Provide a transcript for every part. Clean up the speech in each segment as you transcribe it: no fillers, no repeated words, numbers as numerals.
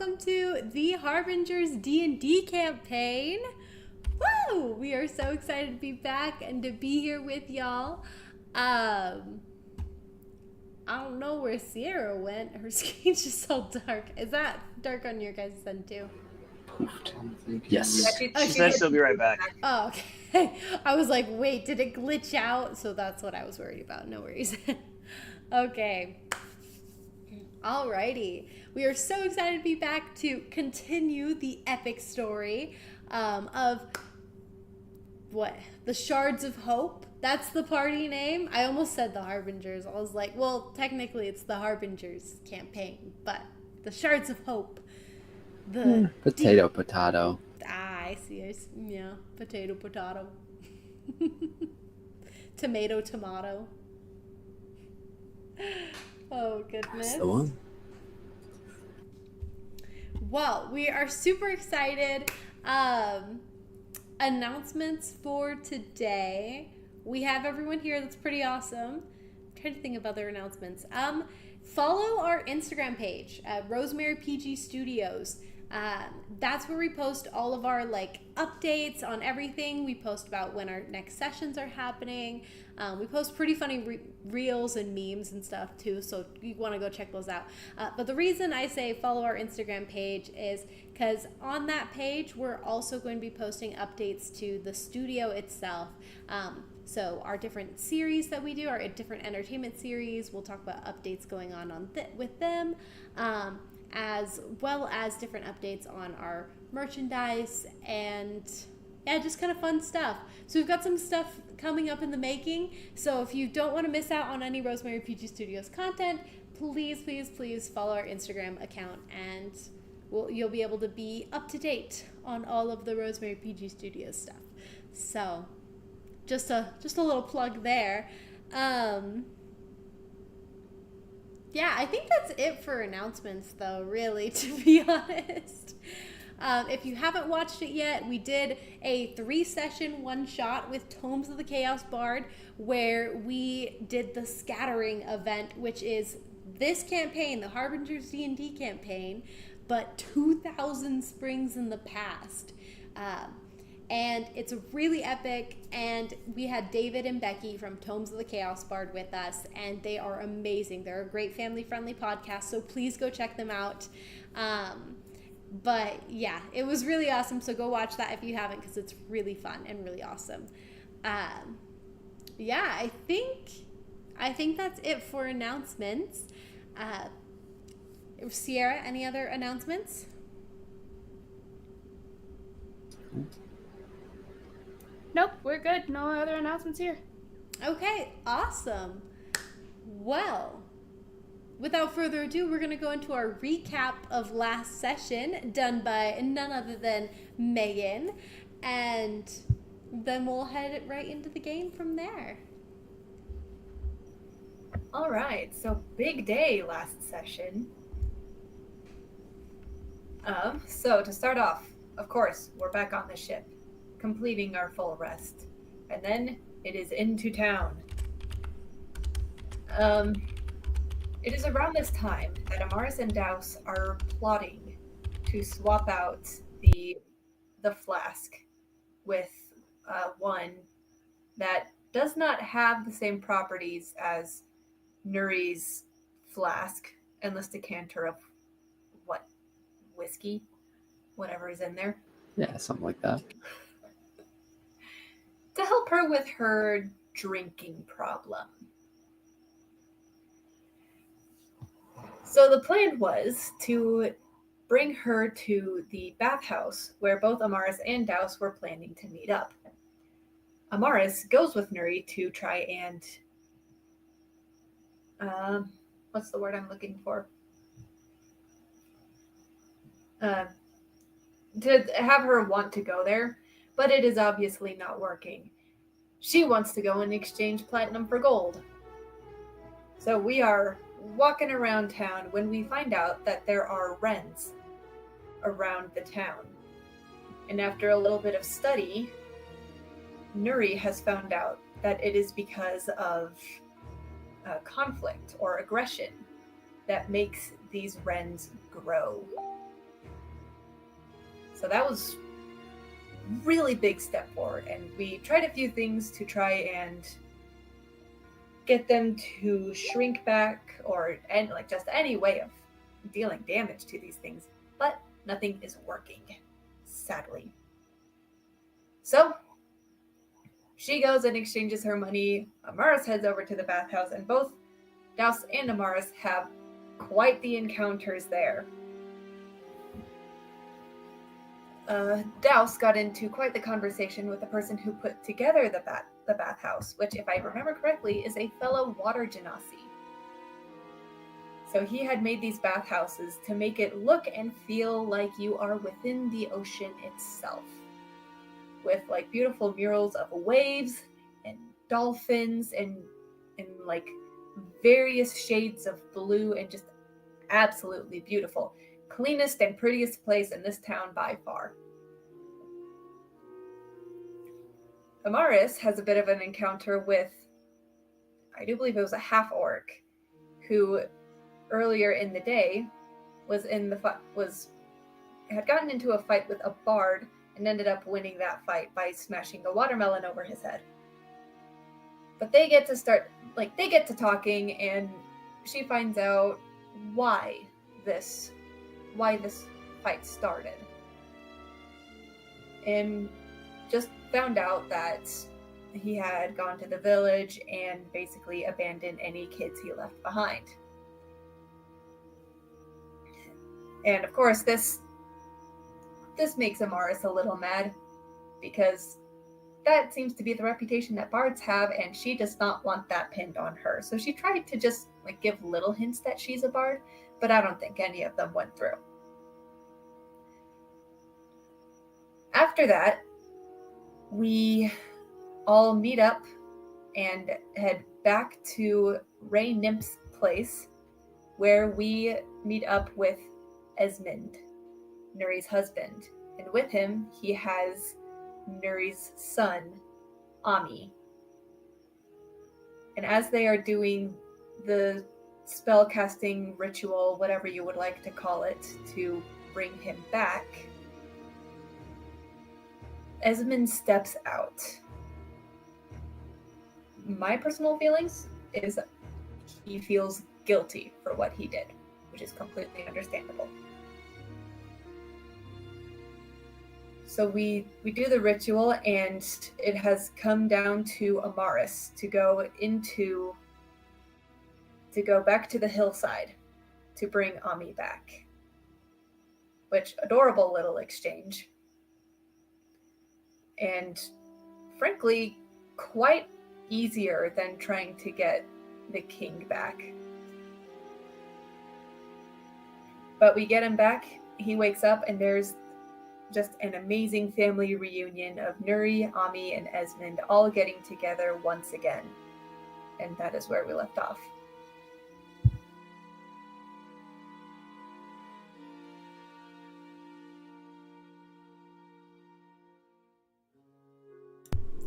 welcome to the Harbingers D&D campaign. Woo! We are so excited to be back and to be here with y'all. I don't know where Sierra went. Her skin's just so dark. Is that dark on your guys' end too? Yes. She said she'll be right back. Oh, okay. I was like, wait, did it glitch out? So that's what I was worried about. No worries. Okay. Alrighty. We are so excited to be back to continue the epic story of what? The Shards of Hope. That's the party name. I almost said the Harbingers. I was like, well, technically it's the Harbingers campaign, but the Shards of Hope. The potato. I see. Yeah, potato. Tomato. Oh, goodness. That's the one. Well, we are super excited. Announcements for today. We have everyone here. That's pretty awesome. I'm trying to think of other announcements. Follow our Instagram page, Rosemary PG Studios. That's where we post all of our updates on everything. We post about when our next sessions are happening. We post pretty funny reels and memes and stuff too, so you want to go check those out. But the reason I say follow our Instagram page is because on that page we're also going to be posting updates to the studio itself. So our different series that we do, our different entertainment series, we'll talk about updates going on with them. As well as different updates on our merchandise and just kind of fun stuff. So we've got some stuff coming up in the making. So if you don't want to miss out on any Rosemary PG Studios content, please follow our Instagram account and you'll be able to be up to date on all of the Rosemary PG Studios stuff. So just a little plug there. Yeah, I think that's it for announcements, though, really, to be honest. If you haven't watched it yet, we did a 3-session one-shot with Tomes of the Chaos Bard, where we did the Scattering event, which is this campaign, the Harbingers D&D campaign, but 2,000 springs in the past. And it's really epic, and we had David and Becky from Tomes of the Chaos Bard with us, and they are amazing. They're a great family-friendly podcast, so please go check them out. But yeah, it was really awesome, so go watch that if you haven't, because it's really fun and really awesome. Yeah, I think that's it for announcements. Sierra, any other announcements? Nope, we're good. No other announcements here. Okay, awesome. Well, without further ado, we're going to go into our recap of last session done by none other than Megan, and then we'll head right into the game from there. All right, so big day last session. So to start off, of course, we're back on the ship, completing our full rest, and then it is into town. It is around this time that Amaris and Douse are plotting to swap out the flask with one that does not have the same properties as Nuri's flask, endless decanter of whiskey, whatever is in there. Yeah, something like that. To help her with her drinking problem. So the plan was to bring her to the bathhouse where both Amaris and Douse were planning to meet up. Amaris goes with Nuri to try and what's the word I'm looking for? To have her want to go there, but it is obviously not working. She wants to go and exchange platinum for gold. So we are walking around town when we find out that there are wrens around the town. And after a little bit of study, Nuri has found out that it is because of conflict or aggression that makes these wrens grow. So that was really big step forward, and we tried a few things to try and get them to shrink back and like just any way of dealing damage to these things, but nothing is working, sadly. So she goes and exchanges her money. Amaris heads over to the bathhouse, and both Douse and Amaris have quite the encounters there. Douse got into quite the conversation with the person who put together the bathhouse, which, if I remember correctly, is a fellow water genasi. So he had made these bathhouses to make it look and feel like you are within the ocean itself, with like beautiful murals of waves and dolphins and like various shades of blue, and just absolutely beautiful. Cleanest and prettiest place in this town by far. Amaris has a bit of an encounter with, I do believe it was a half-orc, who earlier in the day had gotten into a fight with a bard and ended up winning that fight by smashing a watermelon over his head. But they get to talking, and she finds out why this fight started. And just found out that he had gone to the village and basically abandoned any kids he left behind. And of course, this makes Amaris a little mad, because that seems to be the reputation that bards have, and she does not want that pinned on her. So she tried to just give little hints that she's a bard, but I don't think any of them went through. After that, we all meet up and head back to Ray Nymph's place, where we meet up with Esmond, Nuri's husband. And with him, he has Nuri's son, Ami. And as they are doing the spell casting ritual, whatever you would like to call it, to bring him back, Esmond steps out. My personal feelings is he feels guilty for what he did, which is completely understandable. So we do the ritual, and it has come down to Amaris to go back to the hillside to bring Ami back. Which, adorable little exchange. And frankly, quite easier than trying to get the king back. But we get him back, he wakes up, and there's just an amazing family reunion of Nuri, Ami, and Esmond all getting together once again. And that is where we left off.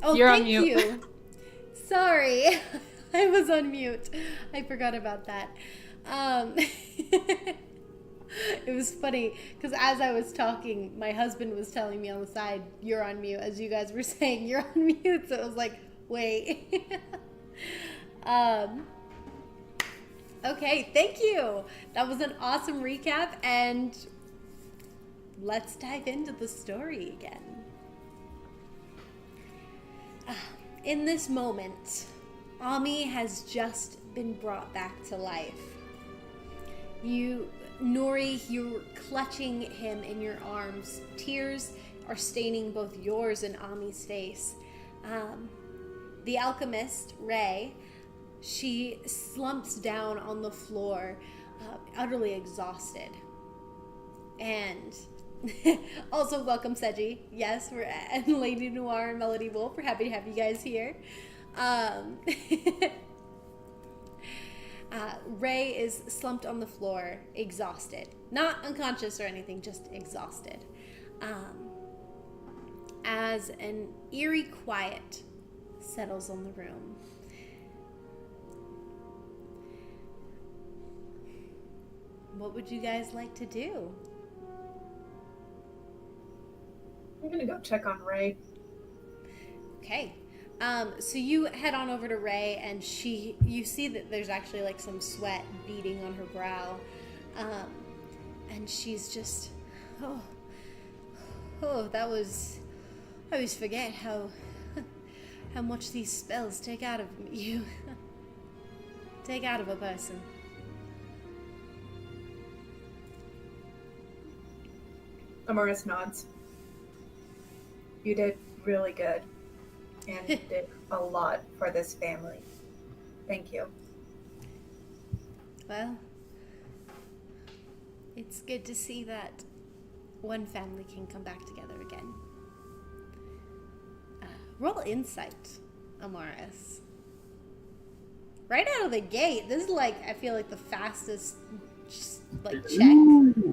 Oh, You're on thank mute. you. Sorry, I was on mute. I forgot about that. It was funny because as I was talking, my husband was telling me on the side, "You're on mute," as you guys were saying, "You're on mute." So it was like, wait. Okay, thank you. That was an awesome recap, and let's dive into the story again. In this moment, Ami has just been brought back to life. Nuri, you're clutching him in your arms. Tears are staining both yours and Ami's face. The alchemist, Ray, she slumps down on the floor, utterly exhausted. And also, welcome, Seji. Yes, we're at Lady Noir and Melody Wolf. We're happy to have you guys here. Ray is slumped on the floor, exhausted. Not unconscious or anything, just exhausted. As an eerie quiet settles on the room. What would you guys like to do? I'm gonna go check on Ray. Okay. So you head on over to Ray, and you see that there's actually like some sweat beading on her brow. And she's just, I always forget how much these spells take out of you. Take out of a person. Amaris nods. You did really good. And you did a lot for this family. Thank you. Well, it's good to see that one family can come back together again. Roll insight, Amaris. Right out of the gate, this is like, I feel like the fastest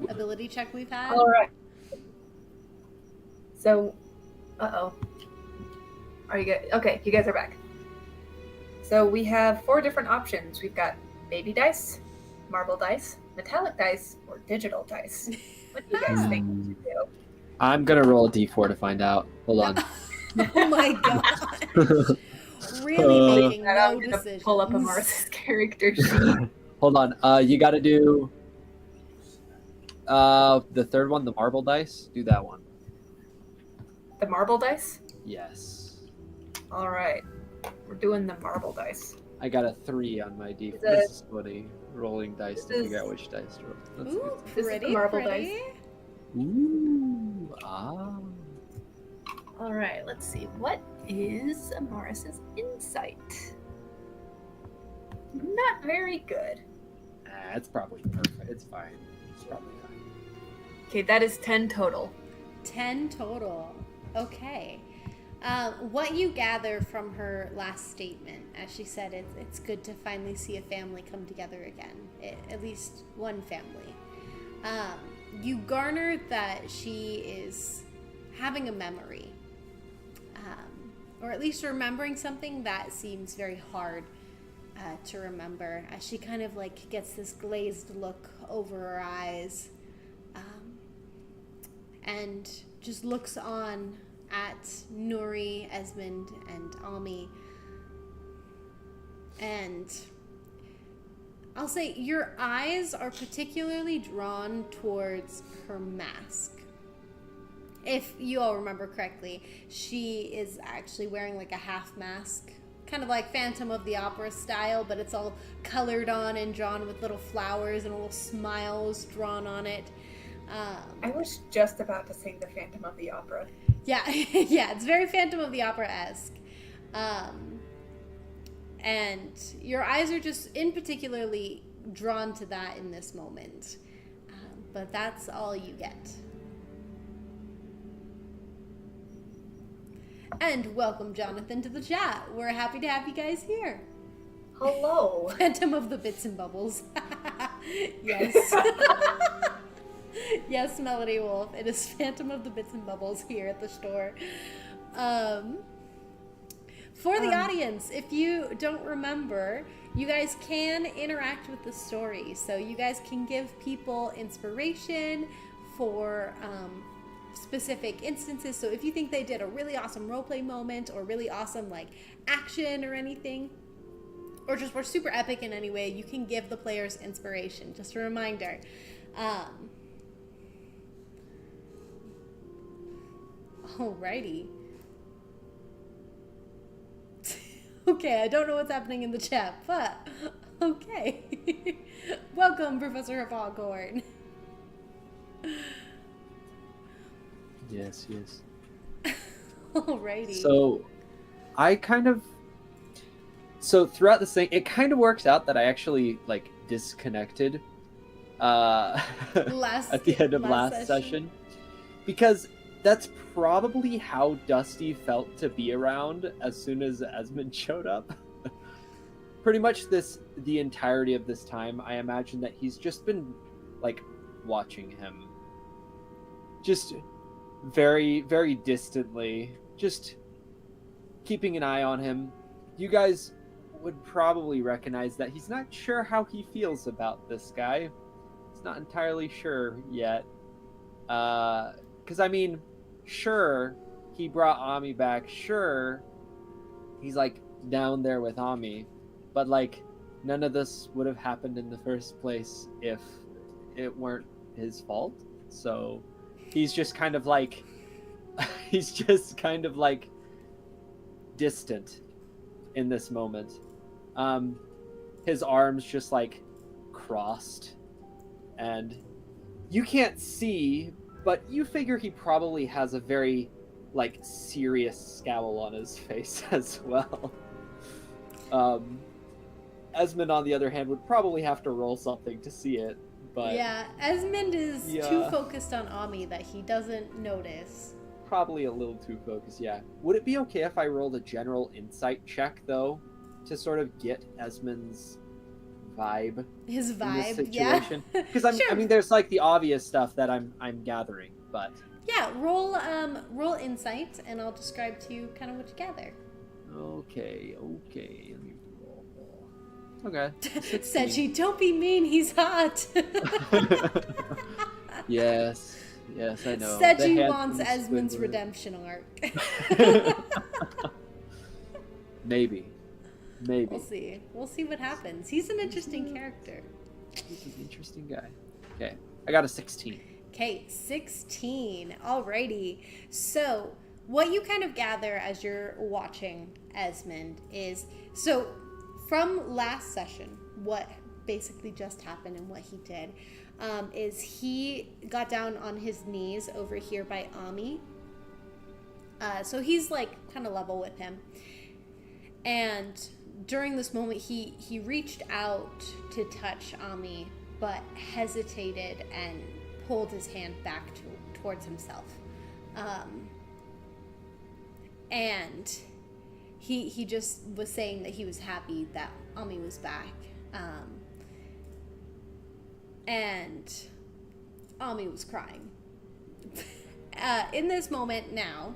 ability check we've had. All right. So, are you good? Okay, you guys are back. So we have 4 different options. We've got baby dice, marble dice, metallic dice, or digital dice. What do you guys think we should do? I'm gonna roll a d4 to find out. Hold on. Oh my god. Really making no I'm gonna decisions. pull up Amaris' character sheet. Hold on. You gotta do the third one, the marble dice. Do that one. The marble dice? Yes. All right. We're doing the marble dice. I got a 3 on my d4. Is This is funny. Rolling dice to figure out which dice to roll. That's Ooh, This is the pretty, marble pretty. dice. good. Ooh. Ah. All right, let's see. What is Amaris' insight? Not very good. It's probably perfect. It's fine. It's probably fine. Okay, that is 10 total. 10 total. Okay. What you gather from her last statement, as she said, it's good to finally see a family come together again, at least one family. You garner that she is having a memory, or at least remembering something that seems very hard to remember, as she kind of like gets this glazed look over her eyes, and just looks on at Nuri, Esmond, and Ami. And I'll say your eyes are particularly drawn towards her mask. If you all remember correctly, she is actually wearing like a half mask, kind of like Phantom of the Opera style, but it's all colored on and drawn with little flowers and little smiles drawn on it. I was just about to sing the Phantom of the Opera. Yeah, yeah, it's very Phantom of the Opera-esque. And your eyes are just in particularly drawn to that in this moment. But that's all you get. And welcome, Jonathan, to the chat. We're happy to have you guys here. Hello. Phantom of the Bits and Bubbles. Yes. Yes, Melody Wolf. It is Phantom of the Bits and Bubbles here at the store. For the audience, if you don't remember, you guys can interact with the story. So you guys can give people inspiration for specific instances. So if you think they did a really awesome roleplay moment or really awesome like action or anything, or just were super epic in any way, you can give the players inspiration. Just a reminder. Alrighty. Okay, I don't know what's happening in the chat, but okay. Welcome, Professor Foghorn. Yes, yes. Alrighty. So, throughout this thing, it kind of works out that I actually, like, disconnected at the end of last session. Because that's probably how Dusty felt to be around as soon as Esmond showed up. Pretty much the entirety of this time, I imagine that he's just been, like, watching him. Just very, very distantly. Just keeping an eye on him. You guys would probably recognize that he's not sure how he feels about this guy. He's not entirely sure yet. Because, I mean, sure, he brought Ami back. Sure, he's like down there with Ami, but like none of this would have happened in the first place if it weren't his fault. So he's just kind of like distant in this moment. His arms just like crossed, and you can't see, but you figure he probably has a very like serious scowl on his face as well. Esmond, on the other hand, would probably have to roll something to see it, but yeah, Esmond is too focused on Ami that he doesn't notice. Probably a little too focused, yeah. Would it be okay if I rolled a general insight check, though, to sort of get Esmond's vibe? His vibe, in this situation? yeah. Because Sure. I mean, there's like the obvious stuff that I'm gathering, but yeah, roll insight, and I'll describe to you kind of what you gather. okay. Let me roll. Okay. Sechi, don't be mean. He's hot. Yes, I know. Sechi wants Esmond's redemption arc. Maybe. We'll see what happens. He's an interesting character. He's an interesting guy. Okay, I got a 16. Okay, 16. Alrighty. So, what you kind of gather as you're watching Esmond is, so from last session, what basically just happened and what he did is he got down on his knees over here by Ami. So he's like kind of level with him. And during this moment, he reached out to touch Ami, but hesitated and pulled his hand back towards himself. And he just was saying that he was happy that Ami was back. And Ami was crying. In this moment now,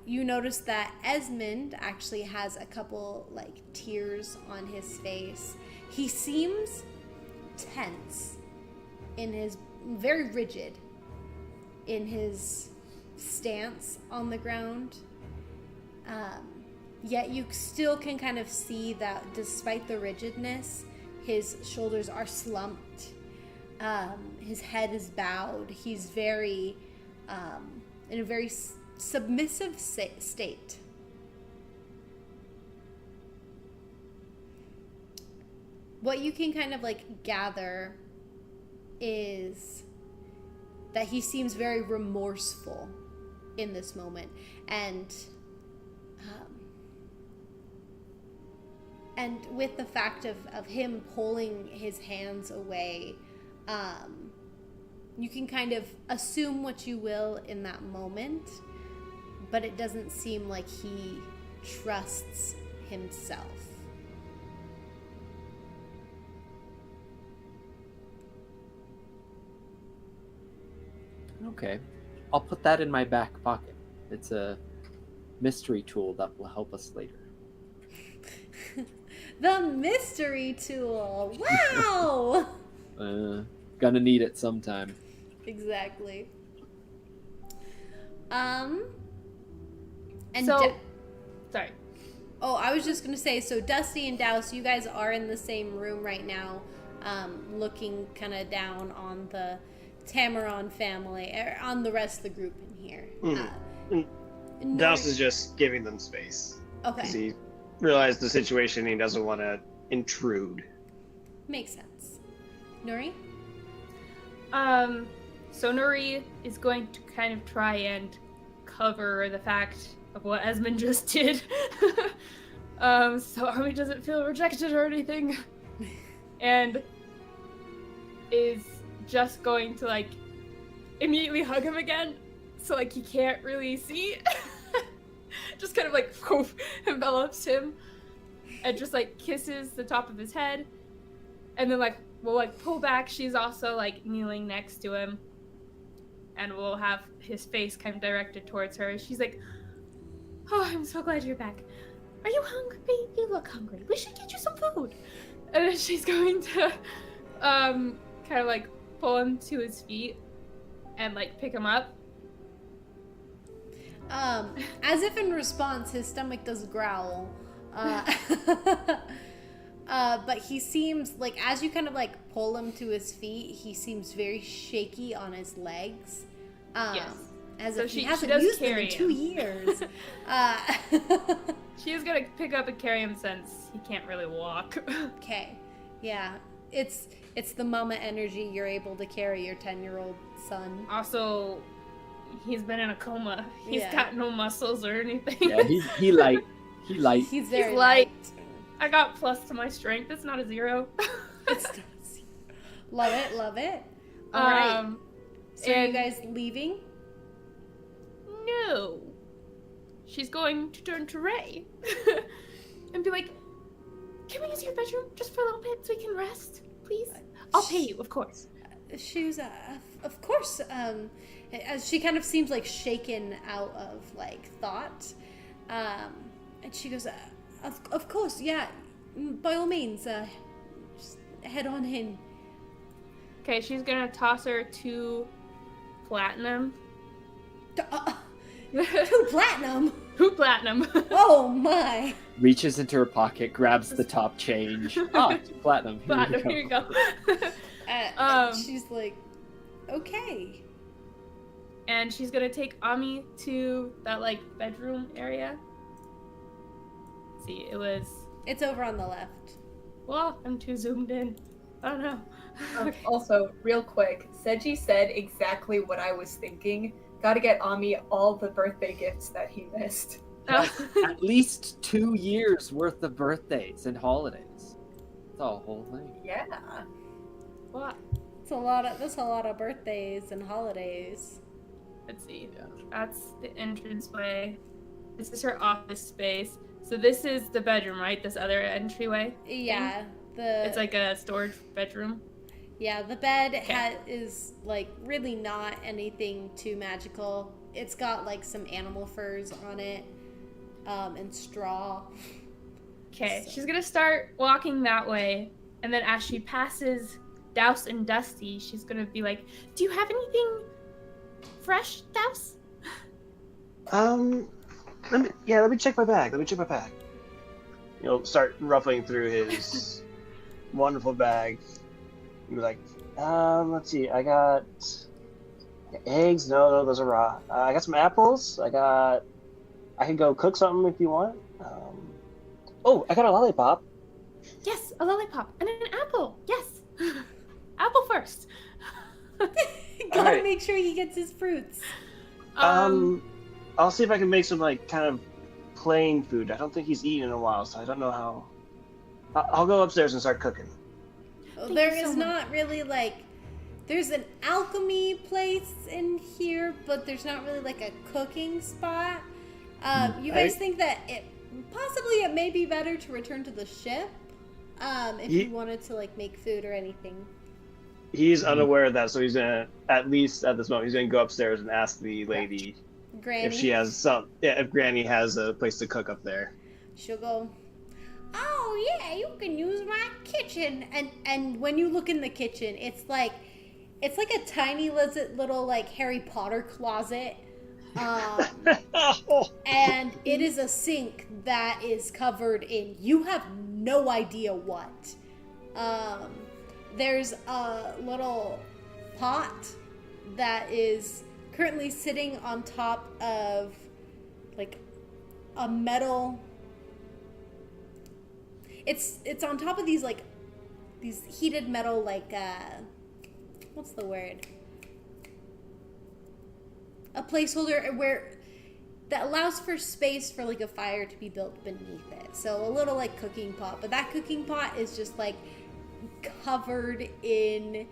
you notice that Esmond actually has a couple like tears on his face. He seems tense, very rigid in his stance on the ground. Yet you still can kind of see that despite the rigidness, his shoulders are slumped. His head is bowed. He's very, in a very submissive state. What you can kind of like gather is that he seems very remorseful in this moment, and with the fact of him pulling his hands away, you can kind of assume what you will in that moment, but it doesn't seem like he trusts himself. Okay. I'll put that in my back pocket. It's a mystery tool that will help us later. The mystery tool! Wow! Gonna need it sometime. Exactly. And so, sorry. Oh, I was just gonna say, so Dusty and Douse, you guys are in the same room right now, looking kind of down on the Tamaron family, or on the rest of the group in here. Douse is just giving them space. Okay. Because he realized the situation, he doesn't want to intrude. Makes sense. Nuri? So Nuri is going to kind of try and cover the fact of what Esmond just did. So Ami doesn't feel rejected or anything. And is just going to like immediately hug him again. So like he can't really see. Just kind of like poof, envelops him and just like kisses the top of his head. And then like we'll like pull back. She's also like kneeling next to him. And we'll have his face kind of directed towards her. She's like, "Oh, I'm so glad you're back. Are you hungry? You look hungry. We should get you some food." And then she's going to kind of like pull him to his feet and like pick him up As if in response, his stomach does growl. But he seems like, as you kind of like pull him to his feet, he seems very shaky on his legs. Yes. As so if he she hasn't does used them carry in 2 years. She is gonna pick up and carry him since he can't really walk. Okay. Yeah. It's the mama energy you're able to carry your 10-year-old son. Also, he's been in a coma. He's Yeah. got no muscles or anything. Yeah, he light. He's very light. light. I got plus to my strength. It's not a 0. It's not zero. Love it. All right. So are you guys leaving? No. She's going to turn to Ray and be like, "Can we use your bedroom just for a little bit so we can rest, please? I'll pay you, of course." She was, of course. As she kind of seems like shaken out of like thought, and she goes, "Of course, yeah. By all means, just head on in." Okay, she's gonna toss her 2 platinum. 2 platinum. 2 platinum. Oh my! Reaches into her pocket, grabs the top change. Ah, platinum. Platinum. Here you go. She's like, okay. And she's gonna take Ami to that like bedroom area. Let's see, It's over on the left. Well, I'm too zoomed in. I don't know. Okay. Also, real quick, Seiji said exactly what I was thinking. Gotta get Ami all the birthday gifts that he missed. At least 2 years worth of birthdays and holidays. That's the whole thing. Yeah. What? That's a lot of birthdays and holidays. Let's see. Yeah. That's the entranceway. This is her office space. So this is the bedroom, right? This other entryway? Yeah, It's like a storage bedroom. Yeah, the bed Okay. is like really not anything too magical. It's got like some animal furs on it, and straw. Okay, So- she's gonna start walking that way, and then as she passes Douse and Dusty, she's gonna be like, "Do you have anything fresh, Douse?" Let me check my bag. Start ruffling through his wonderful bag. And be like, let's see. I got eggs. No, those are raw. I got some apples. I can go cook something if you want. I got a lollipop. Yes, a lollipop and an apple. Yes, apple first. Gotta Alright. make sure he gets his fruits. I'll see if I can make some like kind of plain food. I don't think he's eaten in a while, so I don't know how. I'll go upstairs and start cooking. Well, Thank there you so is not really like, there's an alchemy place in here, but there's not really like a cooking spot. You guys think that it may be better to return to the ship, if you wanted to like make food or anything. He's unaware of that, so he's gonna, at least at this moment, he's gonna go upstairs and ask the lady Granny, if she has if Granny has a place to cook up there. she'll go, "Oh yeah, you can use my kitchen." And when you look in the kitchen, it's like a tiny little like Harry Potter closet. And it is a sink that is covered in, you have no idea what. There's a little pot that is currently sitting on top of like a metal. It's on top of these heated metal what's the word? A placeholder where that allows for space for like a fire to be built beneath it. So a little like cooking pot, but that cooking pot is just like covered in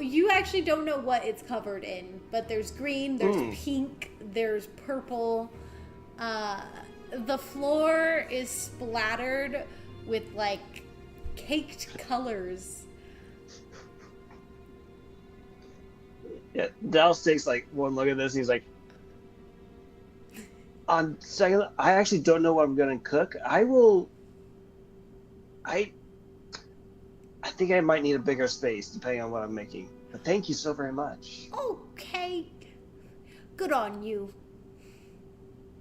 you actually don't know what it's covered in, but there's green, there's pink, there's purple. The floor is splattered with like caked colors. Yeah, Dallas takes like one look at this and he's like, on second, I actually don't know what I'm gonna cook. I think I might need a bigger space depending on what I'm making. But thank you so very much. Okay. Good on you.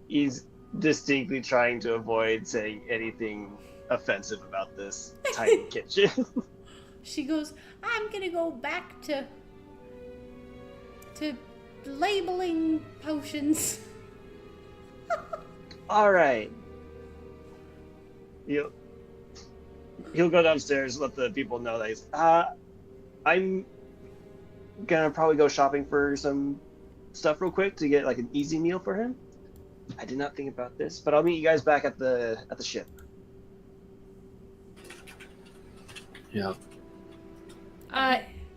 he's distinctly trying to avoid saying anything offensive about this tiny kitchen. She goes, I'm gonna go back to labeling potions. All right. He'll go downstairs, let the people know that he's, I'm gonna probably go shopping for some stuff real quick to get like an easy meal for him. I did not think about this, but I'll meet you guys back at the ship. Yeah.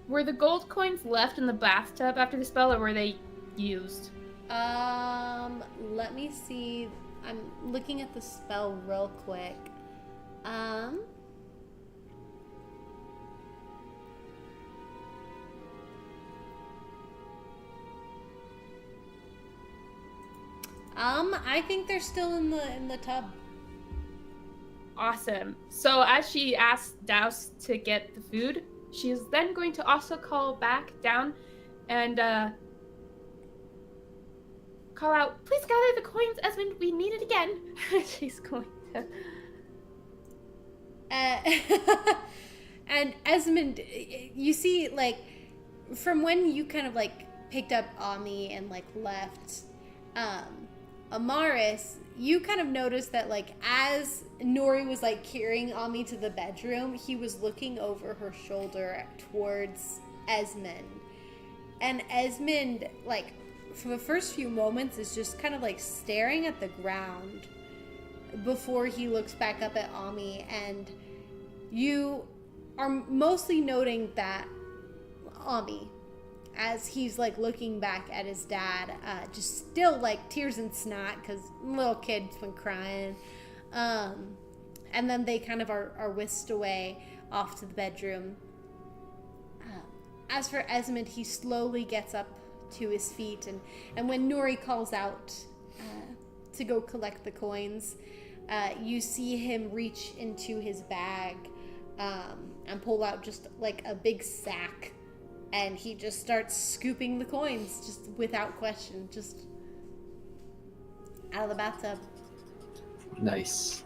Were the gold coins left in the bathtub after the spell, or were they used? Let me see. I'm looking at the spell real quick. I think they're still in the tub. Awesome. So as she asks Douse to get the food, she is then going to also call back down and call out, please gather the coins, Esmond, we need it again. She's going to... And Esmond, you see, like, from when you kind of, like, picked up Ami and, like, left Amaris, you kind of noticed that, like, as Nuri was, like, carrying Ami to the bedroom, he was looking over her shoulder towards Esmond. And Esmond, like, for the first few moments is just kind of, like, staring at the ground before he looks back up at Ami, and you are mostly noting that Ami, as he's like looking back at his dad, just still like tears and snot because little kid's been crying, and then they kind of are whisked away off to the bedroom. As for Esmond, he slowly gets up to his feet, and when Nuri calls out to go collect the coins, you see him reach into his bag and pull out just like a big sack, and he just starts scooping the coins just without question, just out of the bathtub. Nice.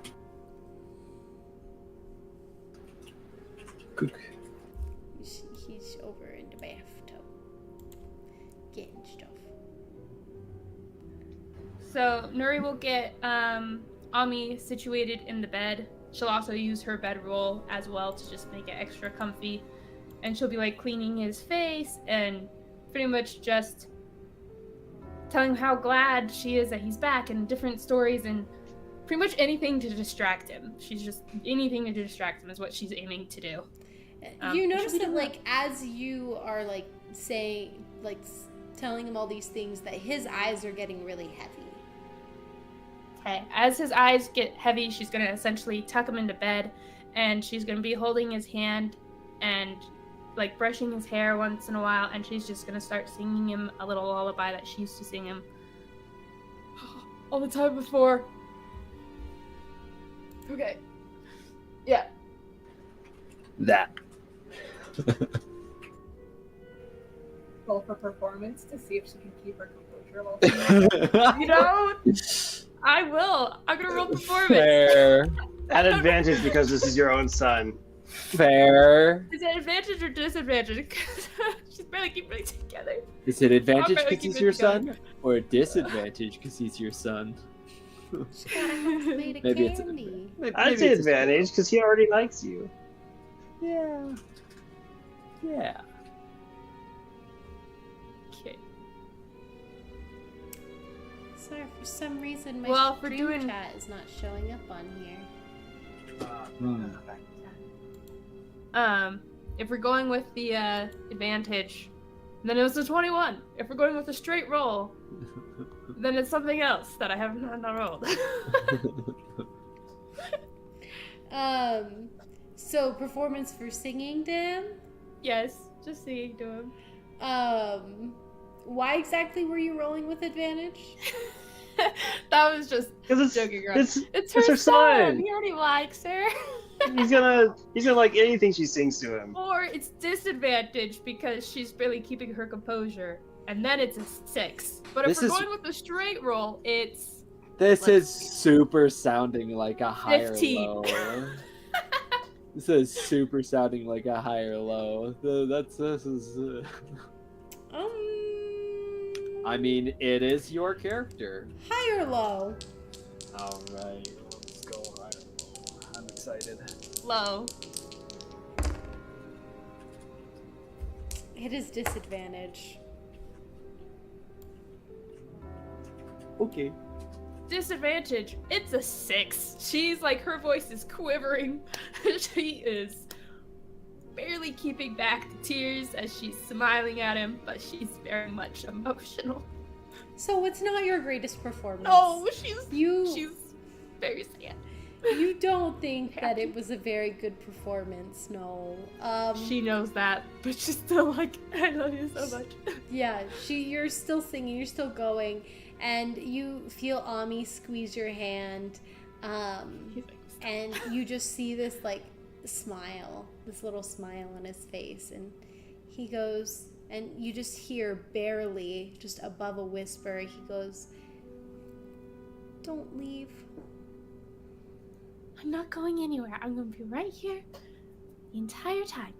Cook. He's over in the bathtub getting stuff. So Nuri will get Ami situated in the bed. She'll also use her bedroll as well to just make it extra comfy. And she'll be like cleaning his face and pretty much just telling him how glad she is that he's back, and different stories and pretty much anything to distract him. She's just anything to distract him is what she's aiming to do. You notice that like as you are like saying, like telling him all these things, that his eyes are getting really heavy. Okay, as his eyes get heavy, she's going to essentially tuck him into bed, and she's going to be holding his hand and like brushing his hair once in a while, and she's just going to start singing him a little lullaby that she used to sing him all the time before. Okay. Yeah. That. Roll for performance to see if she can keep her composure while You know, I will. I'm going to roll performance. Fair. At advantage because this is your own son. Fair. Is it advantage or disadvantage? She's barely keeping it together. Is it advantage barely because he's keeping your it together. son, or disadvantage because he's your son? Made of Maybe it's candy. I'd say advantage because he already likes you. Yeah. Yeah. Okay. Sorry, for some reason my Well, if we're stream doing- chat is not showing up on here. If we're going with the advantage, then it was a 21. If we're going with a straight roll, then it's something else that I have not rolled. So performance for singing to him? Yes, just singing to him. Why exactly were you rolling with advantage? That was just Because joking around. It's her her son. He already likes her. he's gonna like anything she sings to him. Or it's disadvantage because she's barely keeping her composure, and then it's a 6. But if This we're is- going with the straight roll, it's This is super sounding like a higher 15. low. This is super sounding like a higher low. This is. I mean, it is your character. High or low? All right, let's go higher low. I'm excited. Low. It is disadvantage. Okay. Disadvantage. It's a 6. She's like, her voice is quivering. She is barely keeping back the tears as she's smiling at him, but she's very much emotional. So it's not your greatest performance. No, she's very sad. You don't think that it was a very good performance, no. She knows that, but she's still like, I love you so much. Yeah, you're still singing, you're still going, and you feel Ami squeeze your hand, and you just see this like smile, this little smile on his face, and he goes, and you just hear barely, just above a whisper, he goes, "Don't leave. I'm not going anywhere. I'm going to be right here the entire time."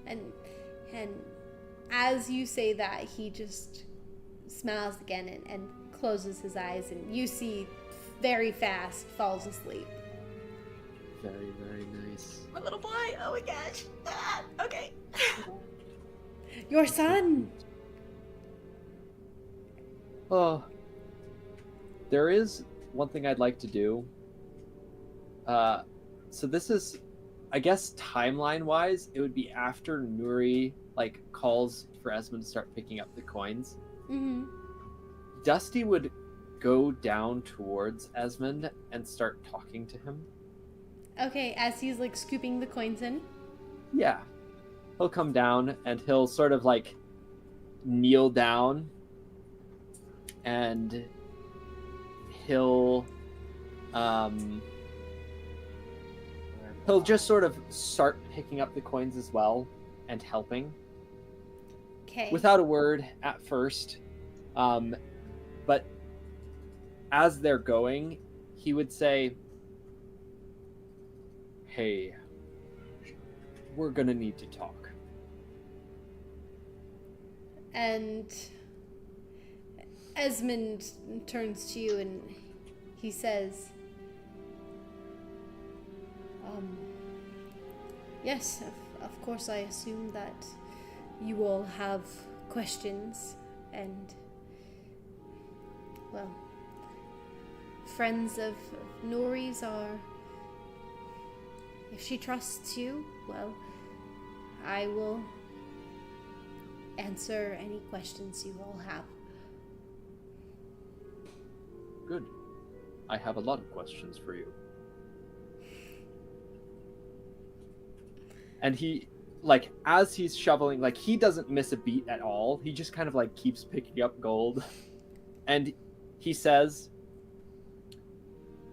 And as you say that, he just smiles again and closes his eyes, and you see very fast falls asleep. Very, very nice. My little boy. Oh my gosh. Okay. Your son! Oh. There is one thing I'd like to do. So this is, I guess, timeline-wise, it would be after Nuri, like, calls for Esmond to start picking up the coins. Mm-hmm. Dusty would go down towards Esmond and start talking to him. Okay, as he's, like, scooping the coins in? Yeah. He'll come down and he'll sort of, like, kneel down and he'll just sort of start picking up the coins as well and helping. Okay. Without a word at first. But as they're going, he would say, "Hey, we're gonna need to talk." And Esmond turns to you and he says, "Yes, of course I assume that you all have questions and, well, friends of Nuri's are, if she trusts you, well, I will answer any questions you all have." Good. I have a lot of questions for you. And he, like, as he's shoveling, like, he doesn't miss a beat at all. He just kind of, like, keeps picking up gold. And he says,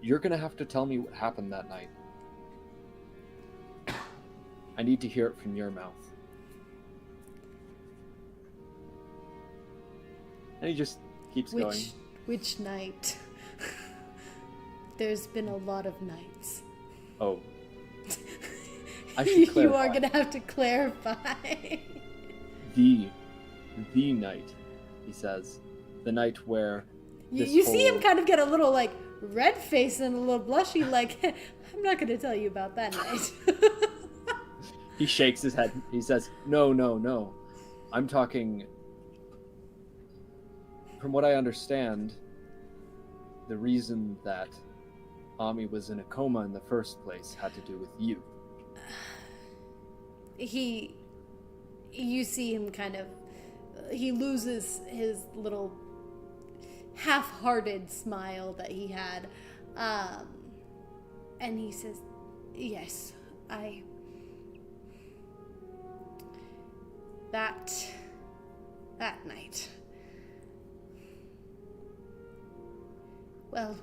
"You're gonna have to tell me what happened that night. I need to hear it from your mouth." And he just keeps going. Which night? There's been a lot of nights. Oh. I should clarify. You are gonna have to clarify. The night, he says. The night where you see him kind of get a little, like, red face and a little blushy, like, "I'm not gonna tell you about that night." He shakes his head. He says, No. I'm talking... From what I understand, the reason that Ami was in a coma in the first place had to do with you. You see him kind of, he loses his little half-hearted smile that he had, and he says, "Yes, that night. Well,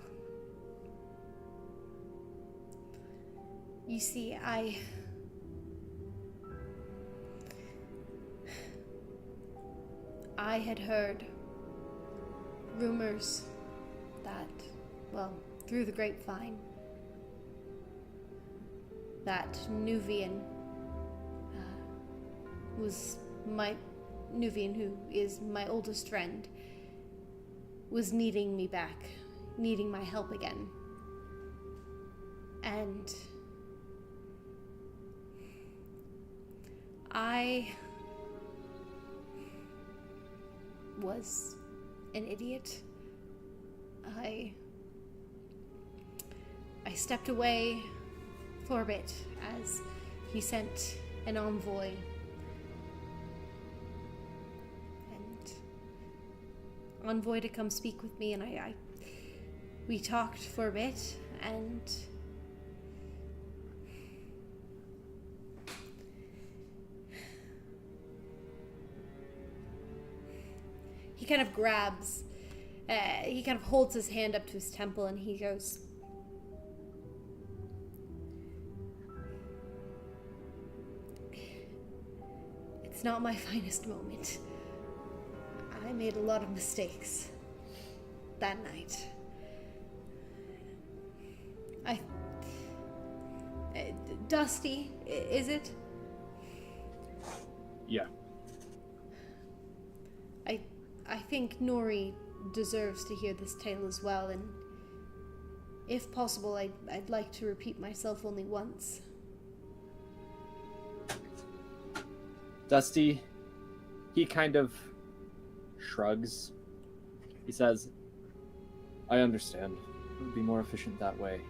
you see, I had heard rumors that, well, through the grapevine, that Nuvian Nuvian, who is my oldest friend, was needing me back, needing my help again. And I was an idiot. I stepped away for a bit as he sent an envoy. Envoy to come speak with me, and we talked for a bit, and he kind of grabs, he kind of holds his hand up to his temple, and he goes, "It's not my finest moment. I made a lot of mistakes that night. Dusty, is it? Yeah. I think Nuri deserves to hear this tale as well, and if possible, I'd like to repeat myself only once." Dusty, he kind of shrugs. He says, "I understand. It would be more efficient that way.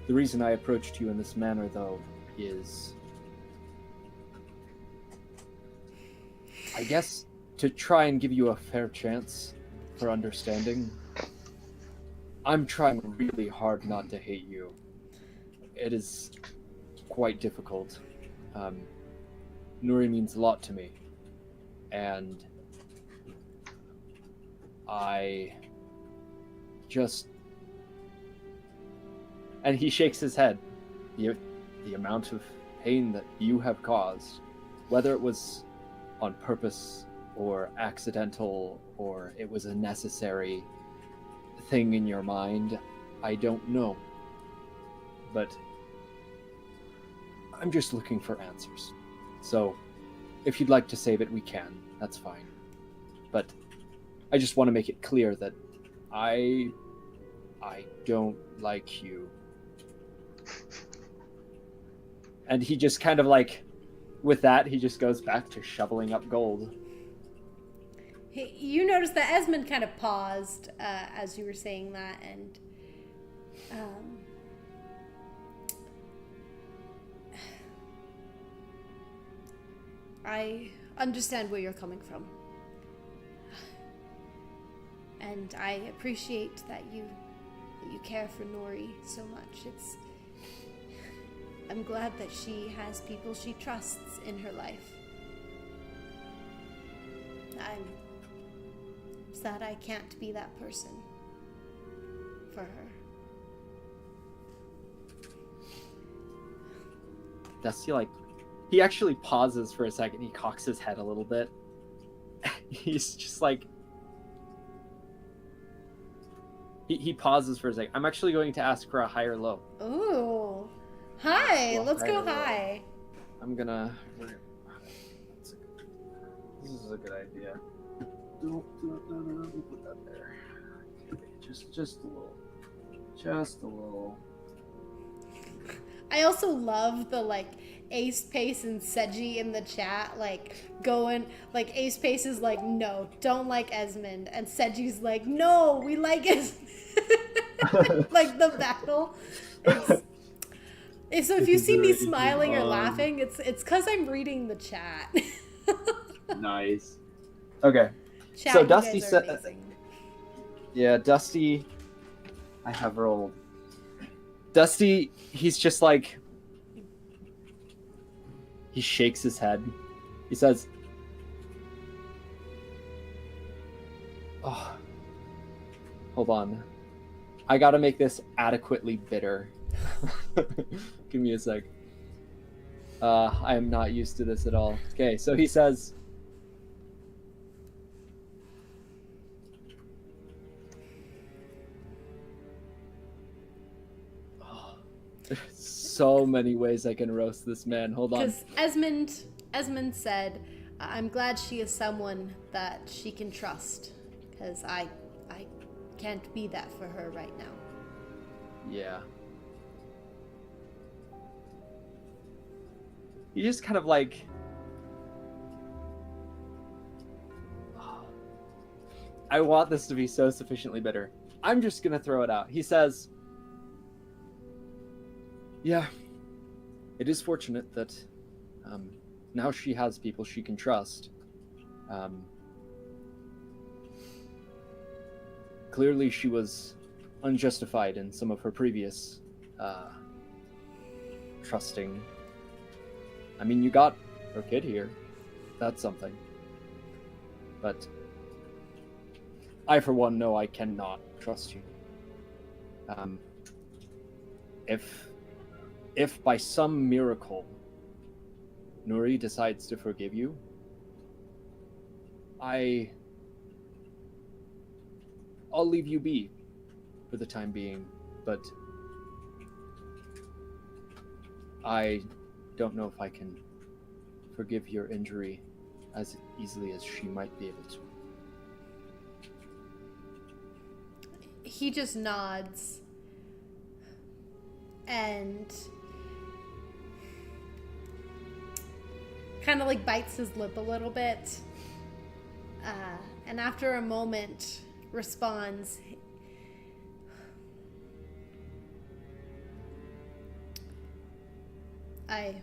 The reason I approached you in this manner, though, is, I guess, to try and give you a fair chance for understanding. I'm trying really hard not to hate you. It is quite difficult. Nuri means a lot to me. And I just..." And he shakes his head. The amount of pain that you have caused, whether it was on purpose or accidental, or it was a necessary thing in your mind, I don't know. But I'm just looking for answers. So, if you'd like to save it, we can. That's fine. But I just want to make it clear that I don't like you. And he just kind of like, with that, he just goes back to shoveling up gold. You notice that Esmond kind of paused as you were saying that, and I understand where you're coming from. And I appreciate that you care for Nuri so much. I'm glad that she has people she trusts in her life. I'm sad I can't be that person for her. Dusty, he actually pauses for a second. He cocks his head a little bit. He's just like... He pauses for a second. I'm actually going to ask for a high or low. Ooh. High. Let's go high. I'm gonna... This is a good idea. Don't put that there. Okay, just a little. Just a little. I also love the Ace Pace and Seji in the chat going Ace Pace is like, "No, don't like Esmond," and Seji's like, "No, we like Esmond." The battle. If you see me smiling or laughing, it's because I'm reading the chat. Nice. Okay. Chat, so Dusty said, "Yeah, Dusty, I have rolled." Dusty, he's just like, he shakes his head. He says, "Oh, hold on. I gotta make this adequately bitter." Give me a sec. I am not used to this at all. Okay, so he says, so many ways I can roast this man. Hold on. Because Esmond said, I'm glad she is someone that she can trust. Because I can't be that for her right now. Yeah. You just kind of like... I want this to be so sufficiently bitter. I'm just gonna throw it out. He says, yeah, it is fortunate that now she has people she can trust. Clearly she was unjustified in some of her previous trusting. I mean, you got her kid here. That's something. But I, for one, know I cannot trust you. If by some miracle Nuri decides to forgive you, I'll leave you be for the time being, but I don't know if I can forgive your injury as easily as she might be able to. He just nods and kind of like bites his lip a little bit, and after a moment responds, I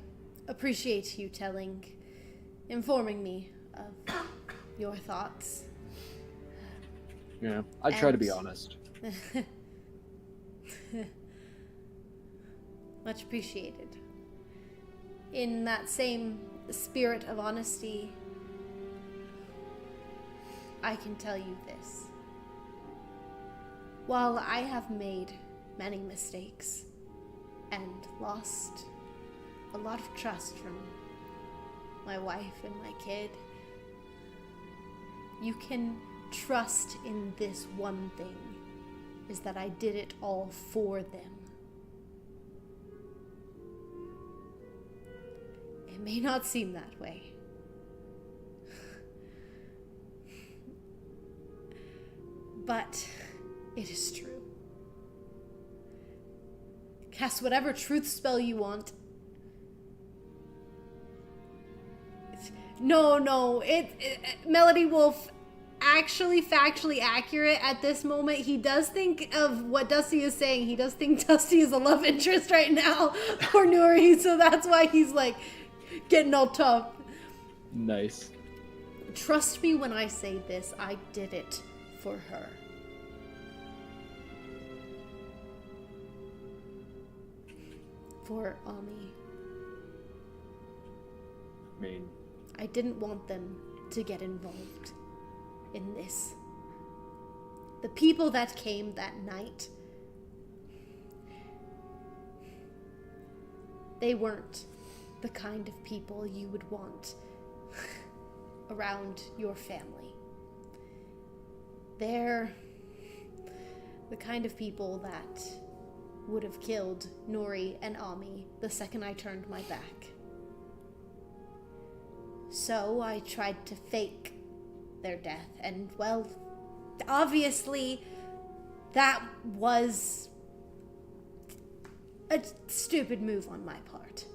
appreciate you informing me of your thoughts. Yeah, I try to be honest. Much appreciated. In that same spirit of honesty, I can tell you this. While I have made many mistakes and lost a lot of trust from my wife and my kid, you can trust in this one thing, is that I did it all for them. It may not seem that way. But it is true. Cast whatever truth spell you want. No, Melody Wolf, actually factually accurate at this moment. He does think of what Dusty is saying. He does think Dusty is a love interest right now for Nuri, so that's why he's like getting all tough. Nice. Trust me when I say this, I did it for her. For Ami. I mean, I didn't want them to get involved in this. The people that came that night, they weren't the kind of people you would want around your family. They're the kind of people that would have killed Nuri and Ami the second I turned my back. So I tried to fake their death, and well, obviously that was a stupid move on my part.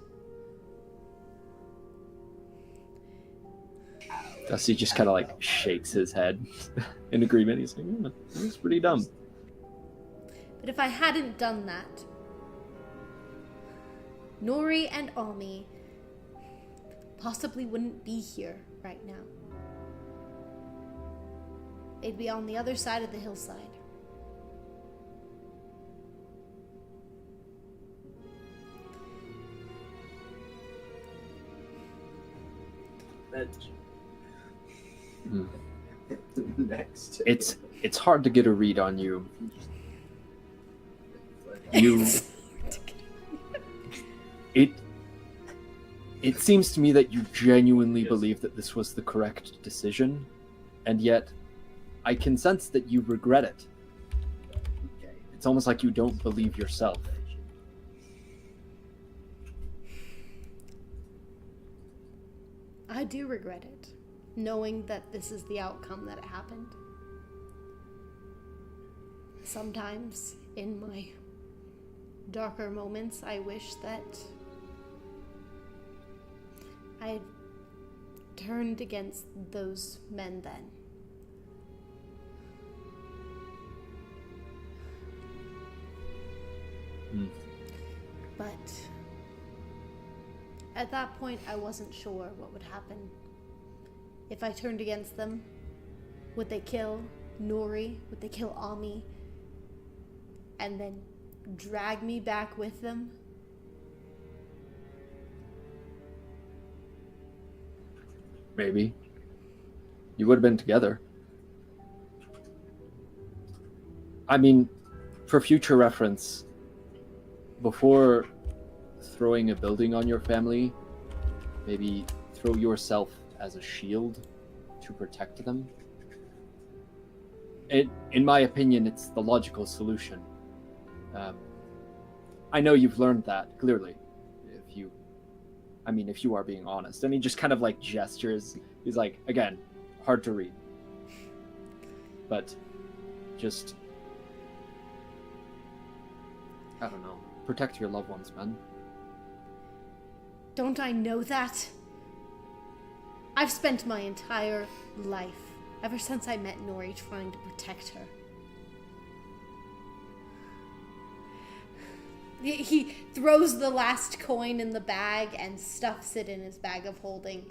Dusty just kind of like shakes his head in agreement. He's like, yeah, that's pretty dumb. But if I hadn't done that, Nuri and Ami possibly wouldn't be here right now. They'd be on the other side of the hillside. Next. It's hard to get a read on you. It seems to me that you genuinely believe that this was the correct decision, and yet I can sense that you regret it. It's almost like you don't believe yourself. I do regret it, knowing that this is the outcome that it happened. Sometimes, in my darker moments, I wish that I had turned against those men then. But at that point, I wasn't sure what would happen. If I turned against them, would they kill Nuri? Would they kill Ami? And then drag me back with them? Maybe. You would have been together. I mean, for future reference, before throwing a building on your family, maybe throw yourself as a shield to protect them. In my opinion, it's the logical solution. I know you've learned that, clearly, if you are being honest. And he just kind of like gestures. He's like, again, hard to read. But just, I don't know, protect your loved ones, man. Don't I know that? I've spent my entire life, ever since I met Nuri, trying to protect her. He throws the last coin in the bag and stuffs it in his bag of holding.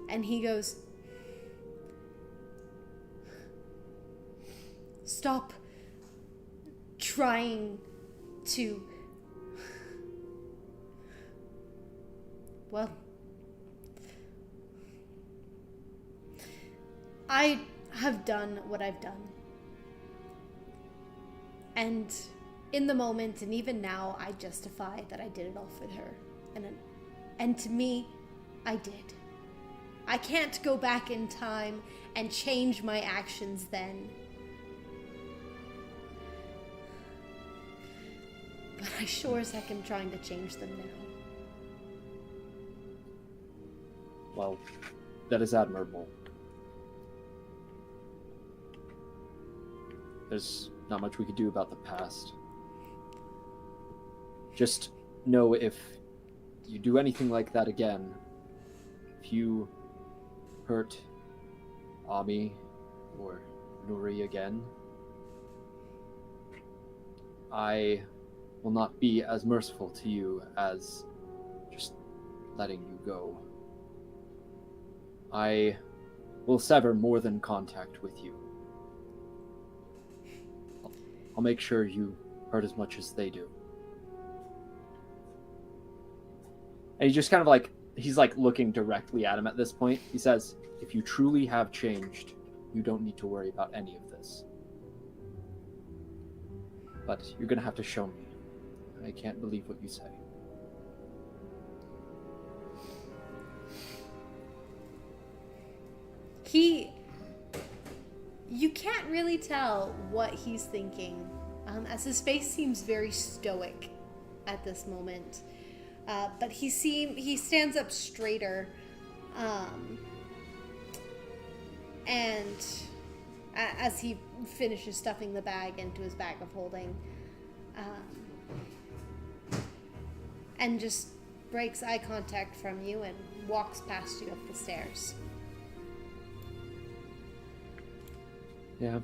And he goes, "Stop trying to... Well, I have done what I've done. And in the moment, and even now, I justify that I did it all for her. And to me, I did. I can't go back in time and change my actions then. But I sure as heck am trying to change them now. Well, that is admirable. There's not much we could do about the past. Just know if you do anything like that again, if you hurt Ami or Nuri again, I will not be as merciful to you as just letting you go. I will sever more than contact with you. I'll make sure you hurt as much as they do. And he just kind of like, he's like looking directly at him at this point. He says, if you truly have changed, you don't need to worry about any of this. But you're gonna have to show me. I can't believe what you say. You can't really tell what he's thinking, as his face seems very stoic at this moment. But he stands up straighter, and as he finishes stuffing the bag into his bag of holding, and just breaks eye contact from you and walks past you up the stairs. Yeah.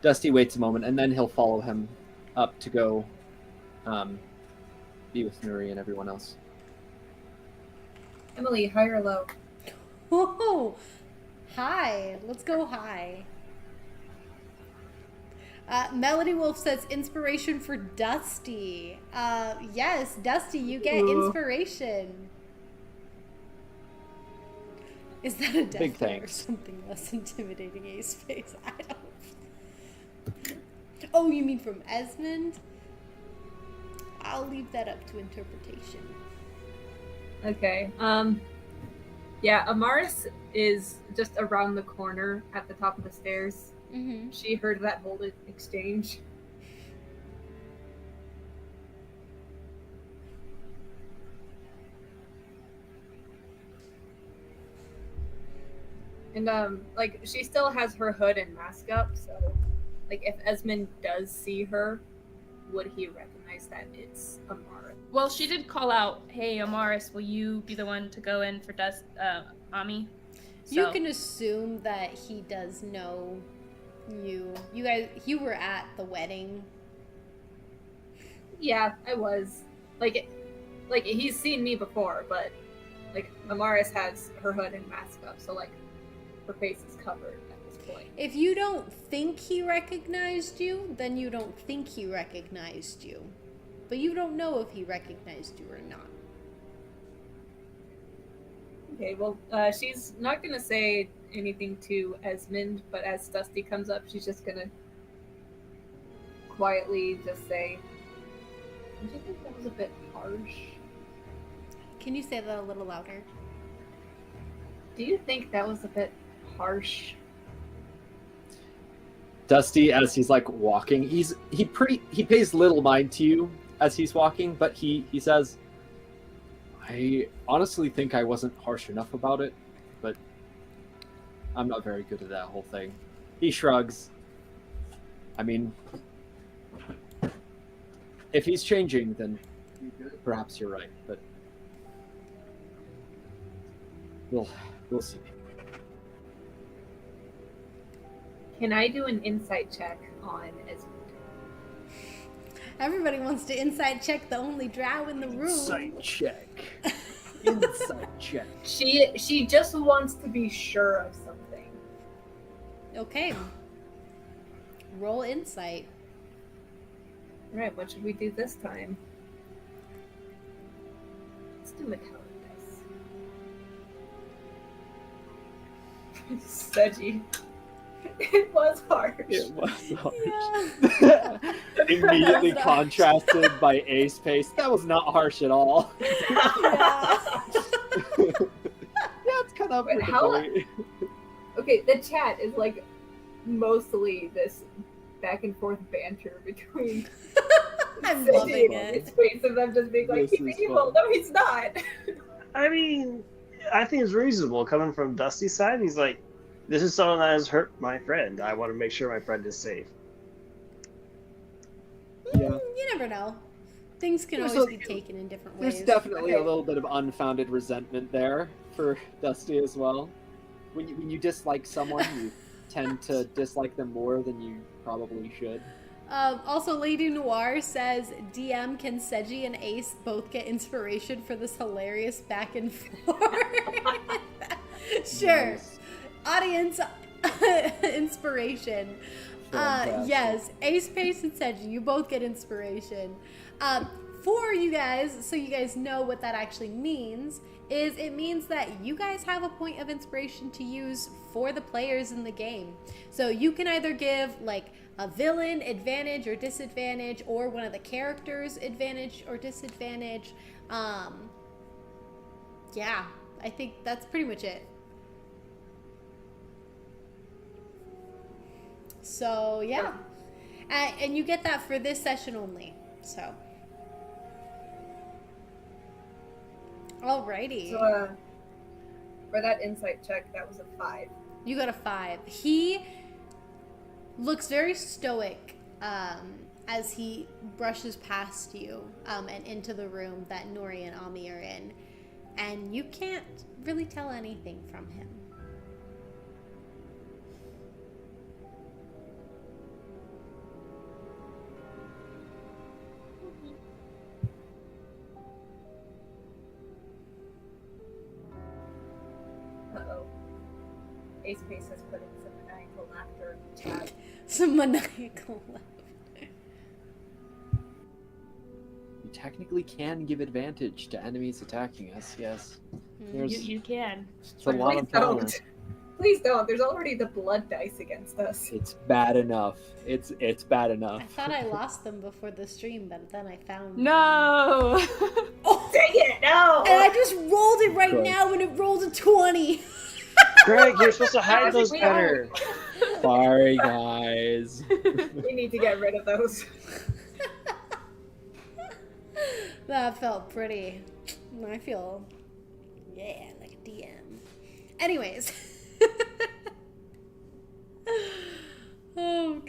Dusty waits a moment, and then he'll follow him up to go be with Nuri and everyone else. Emily, high or low? Oh, high. Let's go high. Melody Wolf says inspiration for Dusty. Yes, Dusty, you get inspiration. Is that a death threat or something less intimidating, Ace Face? I don't... Oh, you mean from Esmond? I'll leave that up to interpretation. Okay. Yeah, Amaris is just around the corner at the top of the stairs. Mm-hmm. She heard that whole exchange. And like she still has her hood and mask up, so like if Esmond does see her, would he recognize that it's Amaris? Well, she did call out, "Hey, Amaris, will you be the one to go in for Ami?" So. You can assume that he does know you. You were at the wedding. Yeah, I was. Like he's seen me before, but like Amaris has her hood and mask up, so like her face is covered at this point. If you don't think he recognized you, then you don't think he recognized you. But you don't know if he recognized you or not. Okay, well, she's not gonna say anything to Esmond, but as Dusty comes up, she's just gonna quietly just say, "Do you think that was a bit harsh? Can you say that a little louder? Do you think that was a bit harsh?" Dusty, as he's like walking, he pays little mind to you as he's walking, but he says, "I honestly think I wasn't harsh enough about it, but I'm not very good at that whole thing." He shrugs. I mean, if he's changing, then perhaps you're right, but we'll see. Can I do an insight check on Esmond? Everybody wants to insight check the only drow in the room. Insight check. Insight check. She just wants to be sure of something. Okay. Roll insight. Alright, what should we do this time? Let's do metallic dice. Sedgy. It was harsh. It was harsh. Yeah. Immediately contrasted by Ace Pace. That was not harsh at all. Yeah. Yeah, it's kind of. But okay, the chat is like mostly this back and forth banter between. I'm Sedgy loving and it. His face of them just being like, This "He's is evil." fun. No, he's not. I mean, I think it's reasonable coming from Dusty's side. He's like, this is someone that has hurt my friend. I want to make sure my friend is safe. Yeah. You never know. Things can There's always a- be taken in different ways. There's definitely Okay. a little bit of unfounded resentment there for Dusty as well. When you dislike someone, you tend to dislike them more than you probably should. Also, Lady Noir says, DM, can Seji and Ace both get inspiration for this hilarious back and forth? Sure. Nice. Audience inspiration. Fantastic. Yes, Ace, Pace, and Seji, you both get inspiration. For you guys, so you guys know what that actually means, is it means that you guys have a point of inspiration to use for the players in the game. So you can either give like a villain advantage or disadvantage, or one of the characters advantage or disadvantage. Yeah, I think that's pretty much it. So yeah, and you get that for this session only. So, alrighty. So, for that insight check, that was a 5. You got a 5. He looks very stoic as he brushes past you and into the room that Nuri and Ami are in, and you can't really tell anything from him. Uh-oh. Ace Pace has put in some maniacal laughter in the chat. Some maniacal laughter. You technically can give advantage to enemies attacking us, yes. There's You can. it's a lot Please of power. don't. Please don't. There's already the blood dice against us. It's bad enough. It's bad I enough. thought I lost them before the stream, but then I found them. No. Oh, Dang it, no! and I just rolled it right Good. now, and it rolled a 20. Greg, you're supposed to hide As those we better. Sorry, guys. We need to get rid of those. That felt pretty. I feel, yeah, like a DM. Anyways.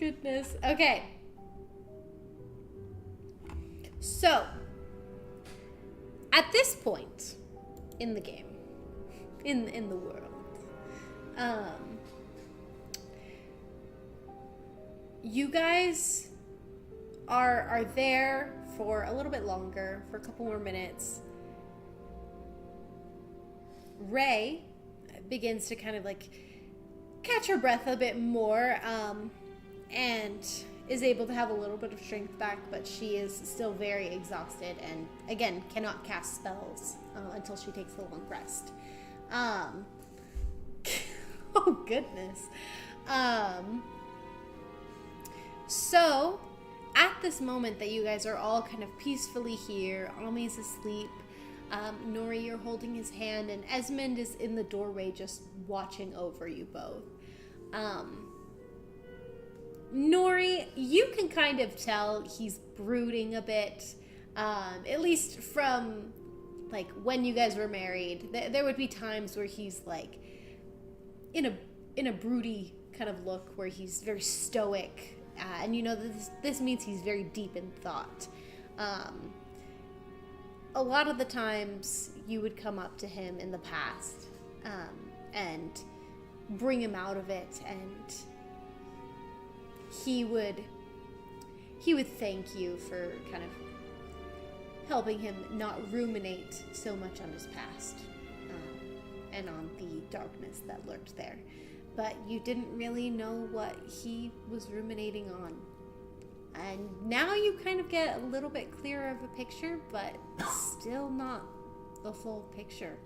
goodness. Okay. So, at this point in the game, in the world, you guys are there for a little bit longer, for a couple more minutes. Ray begins to kind of like catch her breath a bit more, and is able to have a little bit of strength back, but she is still very exhausted and again cannot cast spells until she takes a long rest. Oh goodness. So at this moment that you guys are all kind of peacefully here, Ami's asleep, Nuri, you're holding his hand, and Esmond is in the doorway just watching over you both. Nuri, you can kind of tell he's brooding a bit, at least from like when you guys were married. There would be times where he's like in a broody kind of look, where he's very stoic, and you know this means he's very deep in thought. A lot of the times you would come up to him in the past and bring him out of it, and he would thank you for kind of helping him not ruminate so much on his past and on the darkness that lurked there. But you didn't really know what he was ruminating on. And now you kind of get a little bit clearer of a picture, but still not the full picture.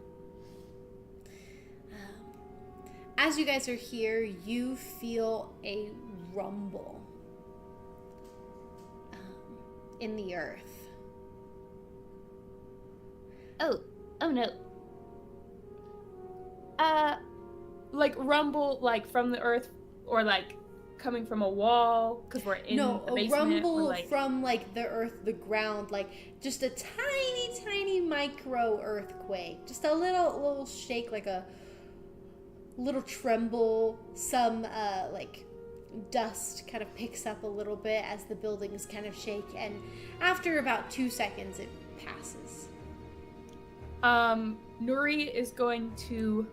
As you guys are here, you feel a rumble in the earth. Oh no. Like rumble, like from the earth, or like coming from a wall, because we're in the basement? No, a rumble or like... from like the earth, the ground, like just a tiny micro earthquake. Just a little shake, like a little tremble. Some like dust kind of picks up a little bit as the buildings kind of shake, and after about 2 seconds it passes. Nuri is going to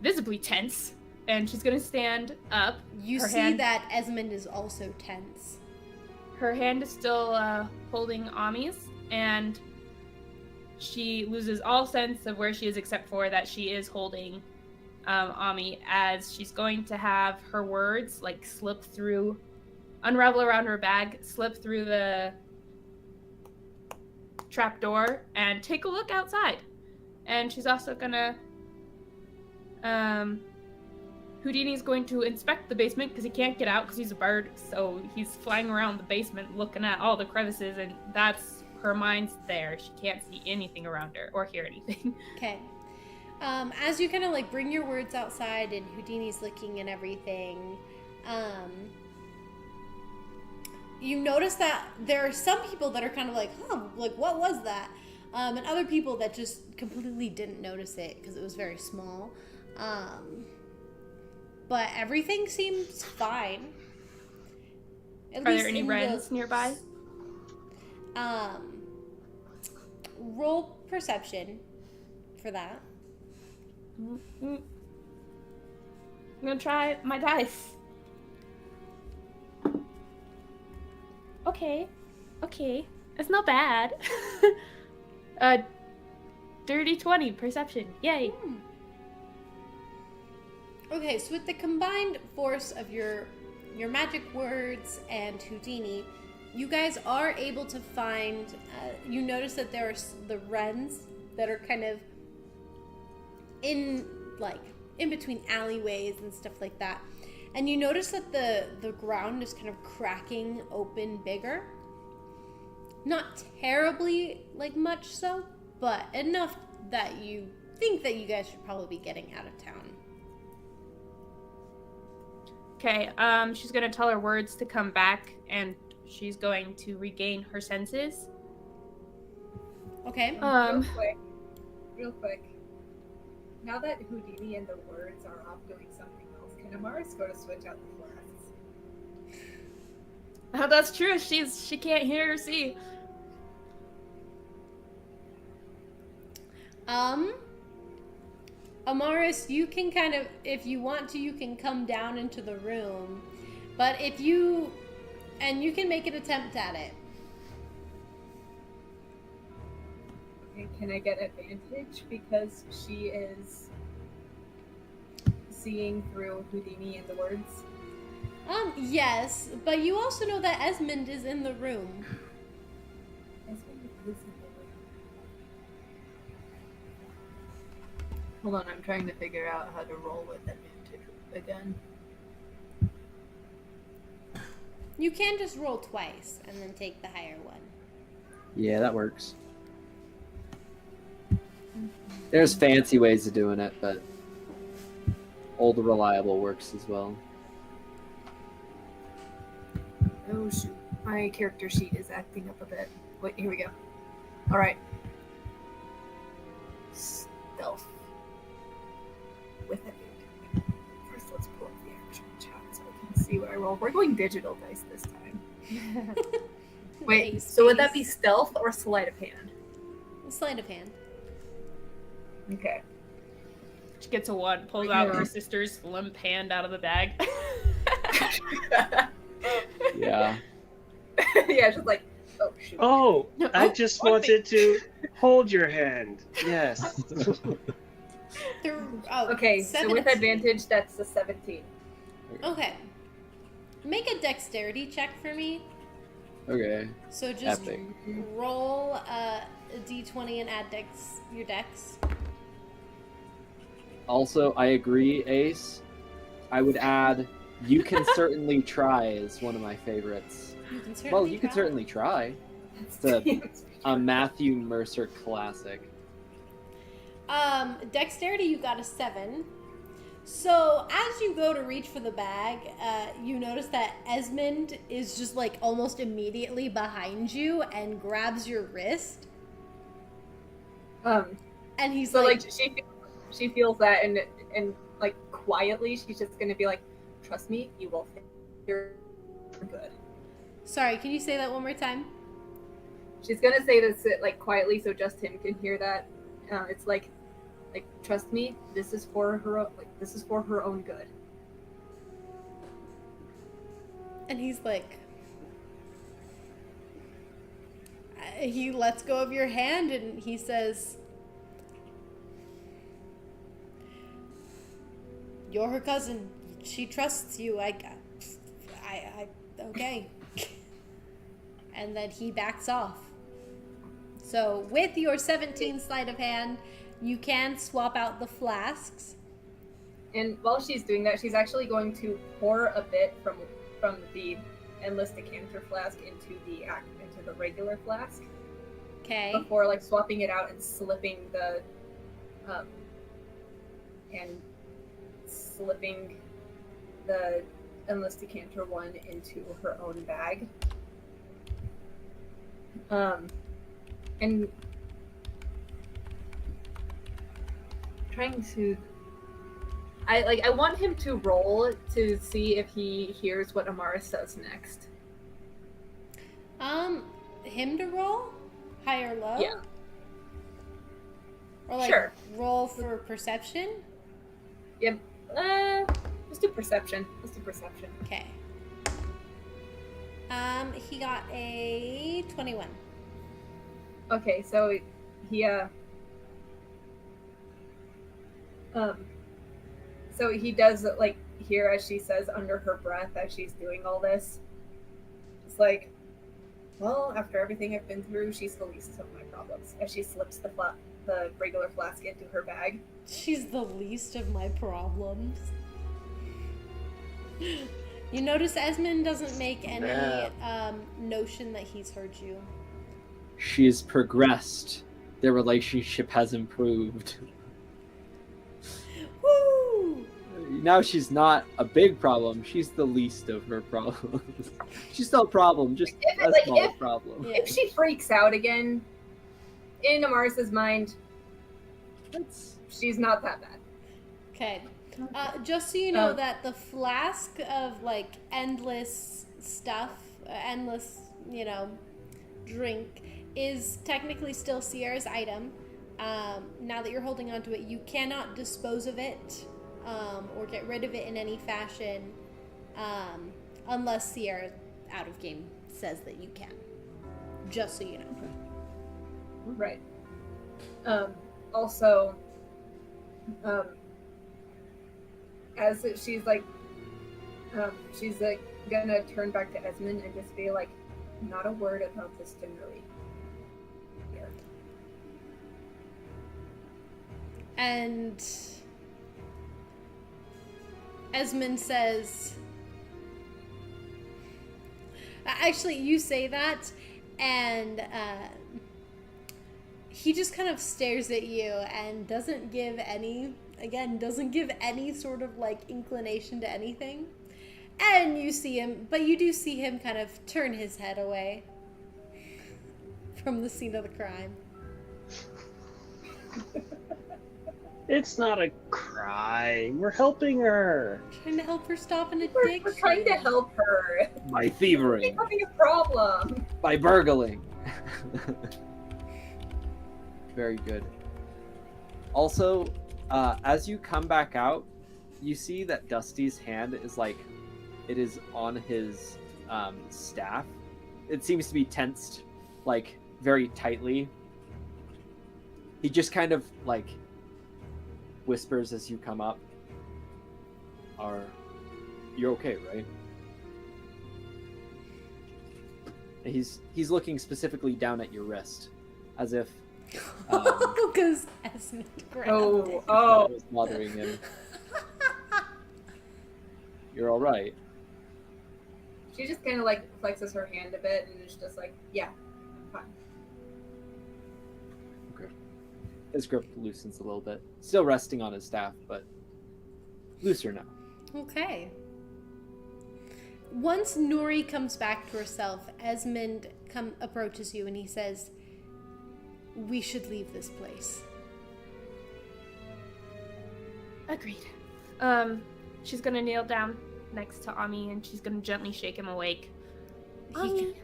visibly tense, and she's going to stand up. You see that Esmond is also tense. Her hand is still holding Ami's, and she loses all sense of where she is, except for that she is holding Ami, as she's going to have her words like slip through, unravel around her bag, slip through the trapdoor, and take a look outside. And she's also gonna Houdini's going to inspect the basement, because he can't get out because he's a bird, so he's flying around the basement looking at all the crevices, and that's her mind's there. She can't see anything around her or hear anything. Okay. As you kind of like bring your words outside and Houdini's looking and everything, you notice that there are some people that are kind of like, like what was that? And other people that just completely didn't notice it because it was very small. But everything seems fine. Are there any wrens nearby? Roll perception for that. I'm gonna try my dice. Okay. It's not bad. Dirty 20 perception. Yay. Okay, so with the combined force of your magic words and Houdini, you guys are able to find, you notice that there are the wrens that are kind of in between alleyways and stuff like that. And you notice that the ground is kind of cracking open bigger. Not terribly much so, but enough that you think that you guys should probably be getting out of town. Okay, she's gonna tell her words to come back, and she's going to regain her senses. Okay. Real quick. Now that Houdini and the words are off doing something else, can Amaris go to switch out the flasks? Oh, that's true. She can't hear or see. Amaris, you can kind of, if you want to, you can come down into the room. But if you, and you can make an attempt at it. Okay, can I get advantage because she is seeing through Houdini and the words? Yes, but you also know that Esmond is in the room. Esmond is in the room. Hold on, I'm trying to figure out how to roll with advantage again. You can just roll twice and then take the higher one. Yeah, that works. There's fancy ways of doing it, but old reliable works as well. Oh shoot, my character sheet is acting up a bit. Wait, here we go. Alright. Stealth. With advantage. First, let's pull up the actual chat so I can see what I roll. We're going digital dice this time. Wait, Nice, so would that nice. be stealth or sleight of hand? Sleight of hand. Okay. She gets a 1, pulls out her sister's limp hand out of the bag. Yeah. Yeah, just like, oh shoot. Oh, I just one wanted to hold your hand. Yes. Okay, so with 17. advantage, that's a 17. Okay. Make a dexterity check for me. Okay. So just Epic. roll a d20 and add your dex. Also, I agree, Ace. I would add, you can certainly try is one of my favorites. You can certainly Well, you could try. certainly try. It's a Matthew Mercer classic. Dexterity, you got a 7. So as you go to reach for the bag, you notice that Esmond is just like almost immediately behind you and grabs your wrist. And he's So like, she feels that and like quietly she's just gonna be like, trust me, you will you're good. sorry, can you say that one more time? She's gonna say this like quietly so just him can hear that. It's like trust me, this is for her this is for her own good. And he's like, he lets go of your hand and he says, you're her cousin. She trusts you. Okay. And then he backs off. So with your 17 sleight of hand, you can swap out the flasks. And while she's doing that, she's actually going to pour a bit from the endless decanter flask into the regular flask. Okay. Before like swapping it out and slipping the endless decanter one into her own bag. And trying to I want him to roll to see if he hears what Amaris says next. Him to roll? High or low? Yeah. Or like Sure. roll for perception? Yep. Let's do perception. Okay. He got a 21. Okay, so he does like hear as she says under her breath as she's doing all this. It's like, well, after everything I've been through, she's the least of my problems. As she slips the regular flask into her bag. She's the least of my problems. You notice Esmond doesn't make any notion that he's heard you. She's progressed. Their relationship has improved. Woo! Now she's not a big problem. She's the least of her problems. She's still a problem, just a small problem. Yeah. If she freaks out again, in Amaris's mind, she's not that bad. Okay. Just so you know that the flask of like endless stuff endless, drink is technically still Sierra's item. Now that you're holding onto it, you cannot dispose of it or get rid of it in any fashion unless Sierra out of game says that you can. Just so you know. Right. Also, as she's gonna turn back to Esmond and just be like, not a word about this to Nuri. Here. And Esmond says, actually, you say that, and he just kind of stares at you and doesn't give any sort of like inclination to anything. And you see him, but you do see him kind of turn his head away from the scene of the crime. It's not a crime. We're helping her. Trying to help her stop an addiction. We're trying to help her. By thievery. We're having a problem. By burgling. Very good. Also, as you come back out, you see that Dusty's hand is like, it is on his staff. It seems to be tensed, like, very tightly. He just kind of, like, whispers as you come up. You're okay, right? And he's looking specifically down at your wrist, as if because Esmond grabbed it. Oh. That was bothering him. You're all right. She just kind of like flexes her hand a bit and is just like, yeah, fine. Okay. His grip loosens a little bit. Still resting on his staff, but looser now. Okay. Once Nuri comes back to herself, Esmond approaches you and he says, "We should leave this place." Agreed. She's gonna kneel down next to Ami and she's gonna gently shake him awake. Ami.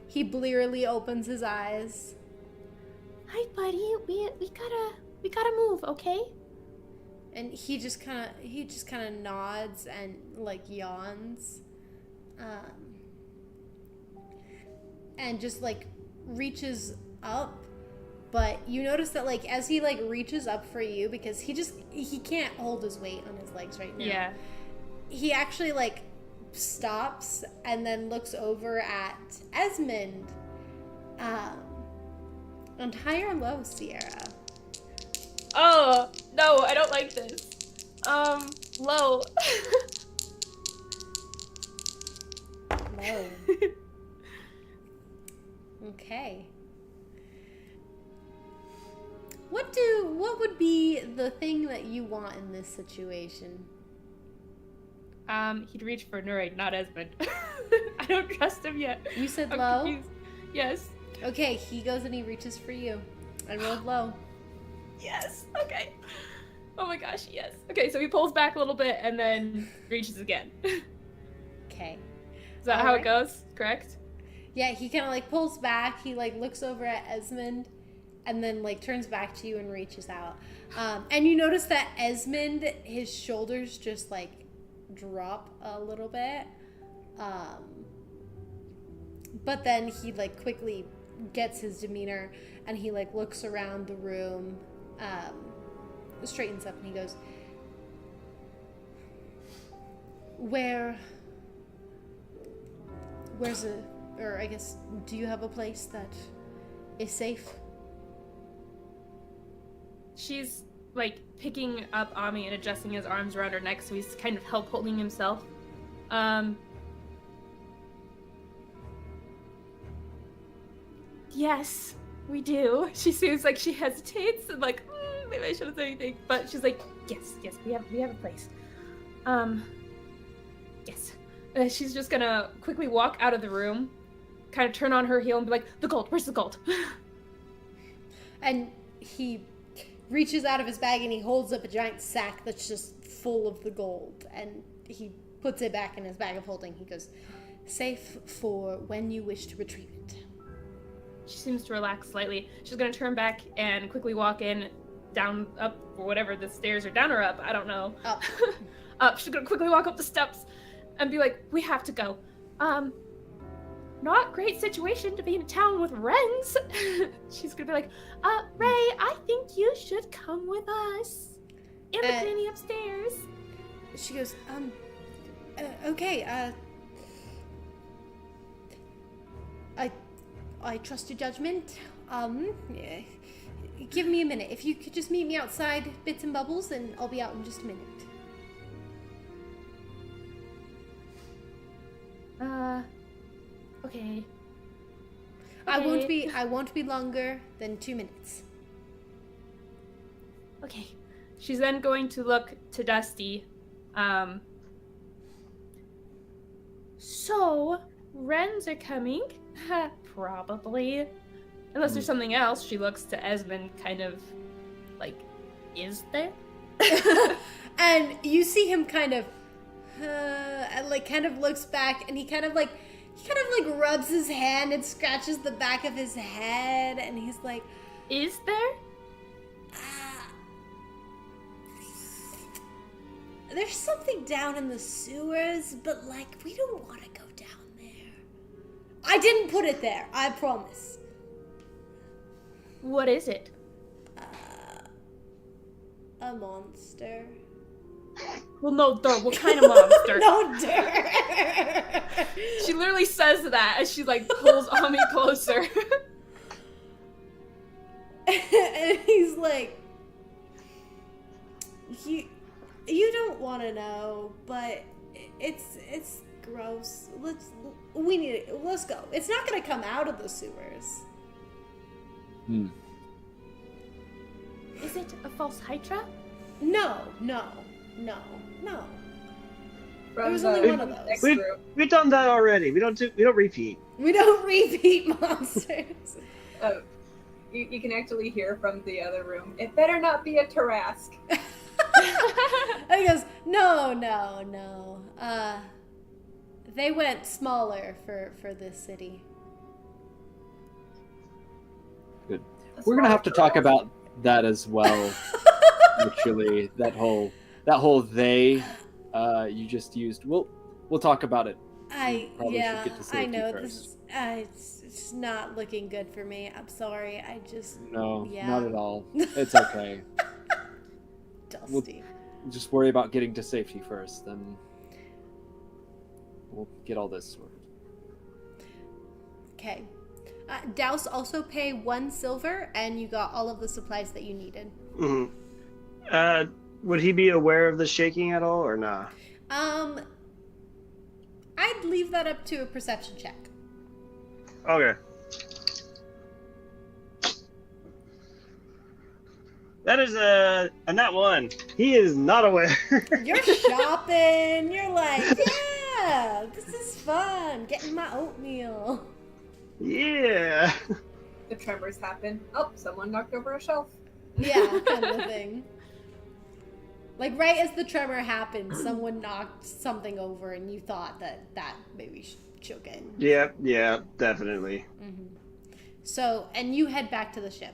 He blearily opens his eyes. Hi, buddy. We gotta move, okay? And he just kind of nods and like yawns, and just like reaches up. But you notice that like as he like reaches up for you, because he can't hold his weight on his legs right now. Yeah. He actually like stops and then looks over at Esmond. And high or low, Sierra? Oh, no, I don't like this. Low. Low. Okay. What would be the thing that you want in this situation? He'd reach for Nuri, not Esmond. I don't trust him yet. You said I'm low? confused. Yes. Okay, he goes and he reaches for you. I rolled low. Yes. Okay. Oh my gosh, yes. Okay, so he pulls back a little bit and then reaches again. Okay. Is that how it goes? Correct? Yeah, he kind of like pulls back. He like looks over at Esmond and then like turns back to you and reaches out. And you notice that Esmond, his shoulders just like drop a little bit. But then he like quickly gets his demeanor and he like looks around the room, straightens up and he goes, do you have a place that is safe? She's like picking up Ami and adjusting his arms around her neck so he's kind of help holding himself. Yes, we do. She seems like she hesitates and like, maybe I shouldn't say anything. But she's like, yes, we have a place. Yes. She's just gonna quickly walk out of the room, kind of turn on her heel and be like, the gold, where's the gold? And he reaches out of his bag and he holds up a giant sack that's just full of the gold. And he puts it back in his bag of holding. He goes, safe for when you wish to retrieve it. She seems to relax slightly. She's gonna turn back and quickly walk in, down, up, or whatever the stairs are, down or up, I don't know. Up. Up. She's gonna quickly walk up the steps and be like, we have to go. Not great situation to be in a town with wrens. She's gonna be like, Ray, I think you should come with us. In the granny upstairs. She goes, okay, I trust your judgment. Yeah. Give me a minute. If you could just meet me outside Bits and Bubbles, then I'll be out in just a minute. Okay. I won't be longer than 2 minutes. Okay. She's then going to look to Dusty. So, wrens are coming? Probably. Unless there's something else. She looks to Esmond kind of like, is there? And you see him kind of, and like kind of looks back, and he kind of like rubs his hand and scratches the back of his head, and he's like, is there? There's something down in the sewers, but like, we don't want to go down there. I didn't put it there, I promise. What is it? A monster. Well, no, what kind of monster? No, dirt. She literally says that as she like pulls on me closer. And he's like, you don't want to know, but it's gross. Let's go. It's not gonna come out of the sewers. Is it a false hydra? No. There was only one of those. We've done that already. We don't repeat. We don't repeat monsters. Oh, you can actually hear from the other room. It better not be a Tarask. And he goes, no. They went smaller for this city. Good. We're gonna have to talk about that as well. Actually, that whole they you just used. We'll talk about it. I know first. It's not looking good for me. I'm sorry. Not at all. It's okay. Dusty. We'll just worry about getting to safety first, then we'll get all this sorted. Okay. Douse, also pay 1 silver, and you got all of the supplies that you needed. Mm-hmm. Would he be aware of the shaking at all, or nah? I'd leave that up to a perception check. Okay. That is a nat 1. He is not aware. You're shopping. You're like, yeah, this is fun. Getting my oatmeal. Yeah. The tremors happen. Oh, someone knocked over a shelf. Yeah, kind of a thing. Like, right as the tremor happened, someone knocked something over, and you thought that maybe shook in. Yeah, definitely. Mm-hmm. So, and you head back to the ship.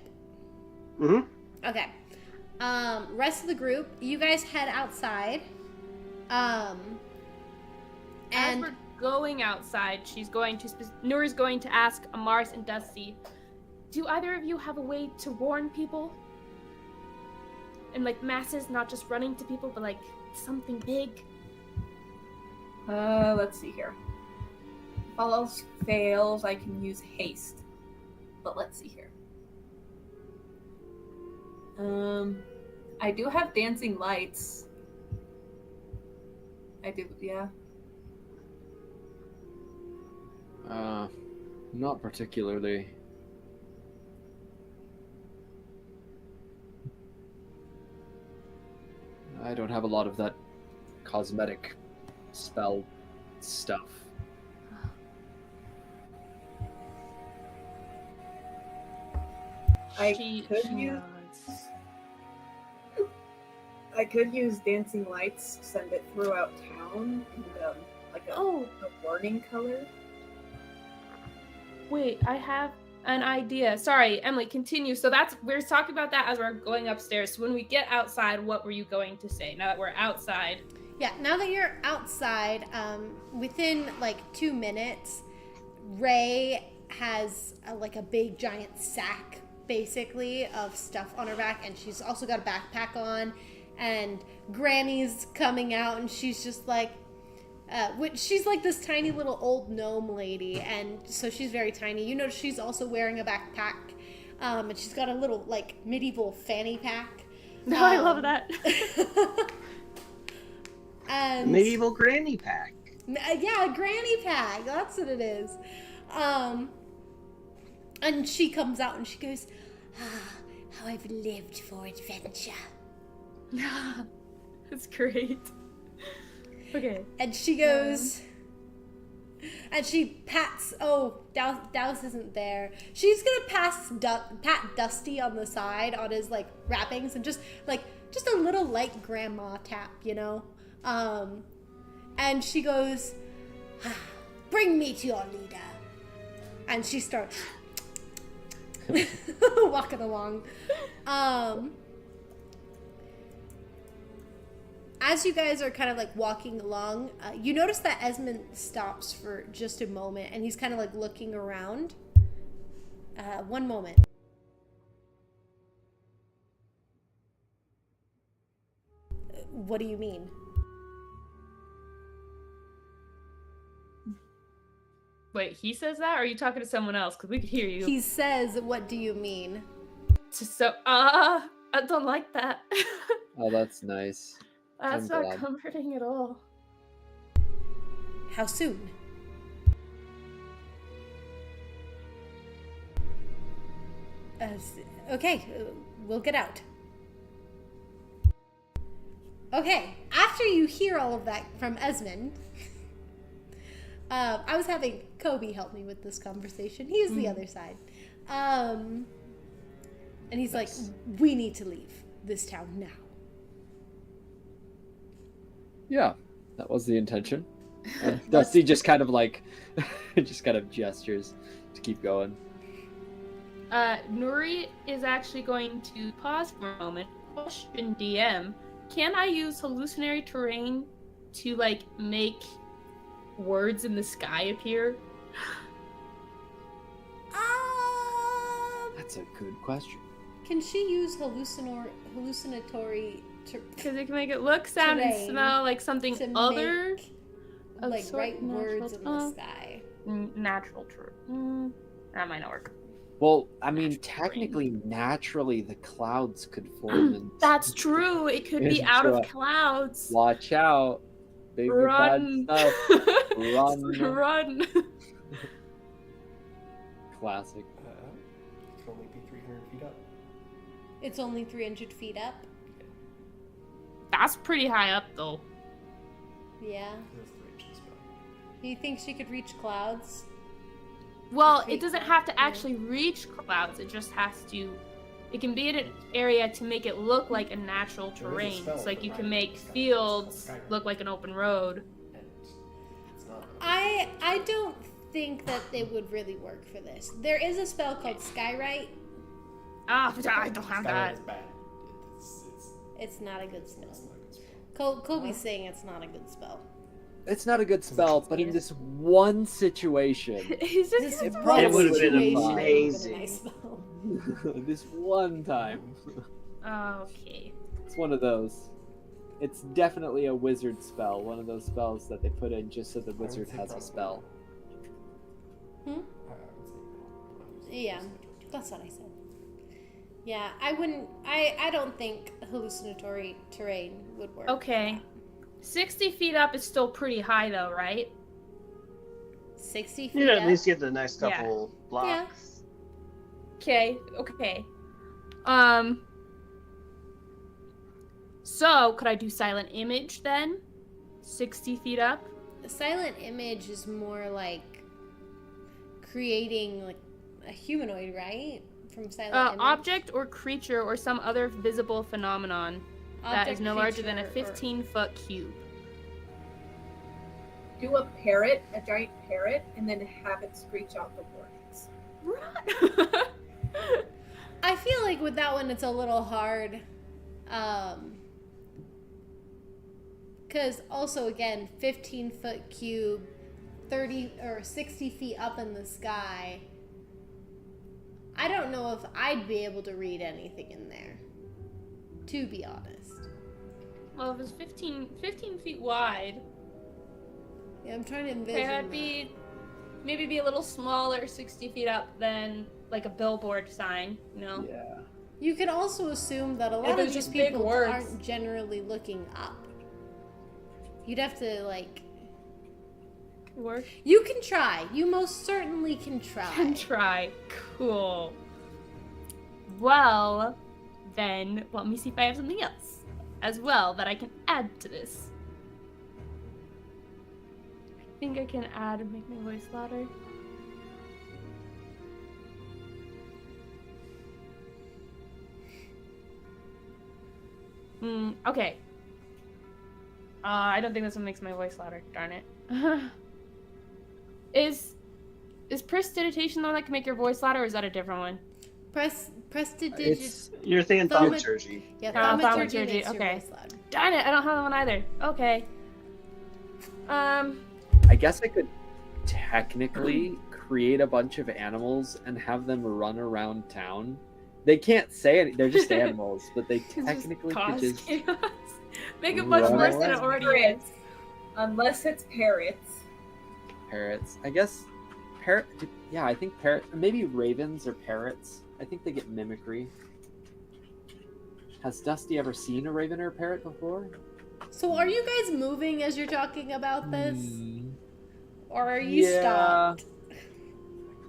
Mm-hmm. Okay. Rest of the group, you guys head outside. As we're going outside, Nuri's going to ask Amaris and Dusty, do either of you have a way to warn people? And like masses, not just running to people, but like something big? Let's see here. If all else fails, I can use haste. But let's see here. I do have dancing lights. I do, yeah. Not particularly. I don't have a lot of that cosmetic spell stuff. I could use dancing lights, send it throughout town, and like a warning color. Wait, I have an idea. Sorry, Emily, continue. So we're talking about that as we're going upstairs. So when we get outside, what were you going to say now that we're outside? Yeah, now that you're outside, within like 2 minutes, Ray has a big giant sack basically of stuff on her back, and she's also got a backpack on, and Granny's coming out, and she's just like, she's like this tiny little old gnome lady, and so she's very tiny. You know, she's also wearing a backpack, and she's got a little like medieval fanny pack. No, I love that. And medieval granny pack. Yeah, granny pack. That's what it is. And she comes out and she goes, how I've lived for adventure. That's great. Okay. And she goes, and she pats, Douse isn't there. She's gonna pat Dusty on the side on his like wrappings, and just a little light grandma tap, you know? And she goes, bring me to your leader. And she starts walking along. As you guys are kind of like walking along, you notice that Esmond stops for just a moment, and he's kind of like looking around. One moment. What do you mean? Wait, he says that, or are you talking to someone else? Because we could hear you. He says, what do you mean? I don't like that. Oh, that's nice. That's not comforting at all. How soon? Okay, we'll get out. Okay, after you hear all of that from Esmond, I was having Kobe help me with this conversation. He is the other side. And he's like, we need to leave this town now. Yeah, that was the intention. Dusty just kind of like, gestures to keep going. Nuri is actually going to pause for a moment. Question DM, can I use hallucinatory terrain to like make words in the sky appear? That's a good question. Can she use hallucinatory because it can make it look, sound, and smell like something other, like write words in the sky. Natural truth. That might not work. Well, I mean, technically, naturally, the clouds could form. That's true. It could be out of clouds. Watch out. Big Run. Bad stuff. Run. Run. Classic. It can only be 300 feet up. It's only 300 feet up? That's pretty high up, though. Yeah. Do you think she could reach clouds? Well, it doesn't have to actually reach clouds. It just has to... It can be in an area to make it look like a natural terrain. It's like you can make fields look like an open road. I don't think that they would really work for this. There is a spell called Skywrite. I don't have that. It's not a good spell. Kobe's saying it's not a good spell. It's not a good spell, but in this one situation, it probably would have been amazing. This one time. Okay. It's one of those. It's definitely a wizard spell. One of those spells that they put in just so the wizard has a spell. Yeah, that's what I said. Yeah, I wouldn't. I don't think hallucinatory terrain would work. Okay. 60 feet up is still pretty high, though, right? 60 feet You up? at least get the next couple blocks. Okay. So, could I do silent image then? 60 feet up? The silent image is more like creating like a humanoid, right? From silent image. Object or creature or some other visible phenomenon that is no larger than a 15-foot cube. do a giant parrot, and then have it screech out the words. Run! I feel like with that one, it's a little hard. Because also, again, 15-foot cube, 30 or 60 feet up in the sky. I don't know if I'd be able to read anything in there, to be honest. Well, if it's 15 feet wide, Yeah, I'm trying to envision that'd be maybe be a little smaller, 60 feet up than like a billboard sign, you know? Yeah. You can also assume that a lot If of it's these just big people words. aren't generally looking up. You'd have to, like... Work. You can try. You most certainly can try. Can try. Cool. Well, then let me see if I have something else as well that I can add to this. I think I can add and make my voice louder. Okay. I don't think this one makes my voice louder. Darn it. Is prestidigitation the one that can make your voice louder, or is that a different one? Prestidigitation. You're thinking thaumaturgy. Yeah, thaumaturgy, thaumaturgy makes your okay. voice louder. Darn it, I don't have that one either. Okay. I guess I could technically create a bunch of animals and have them run around town. They can't say anything. They're just animals, but they technically could just chaos. Make it much worse than it already is. Unless it's parrots. parrots. I guess parrot. Yeah, I think parrot. Maybe ravens or parrots. I think they get mimicry. Has Dusty ever seen a raven or a parrot before? So are you guys moving as you're talking about this? Or are you stopped?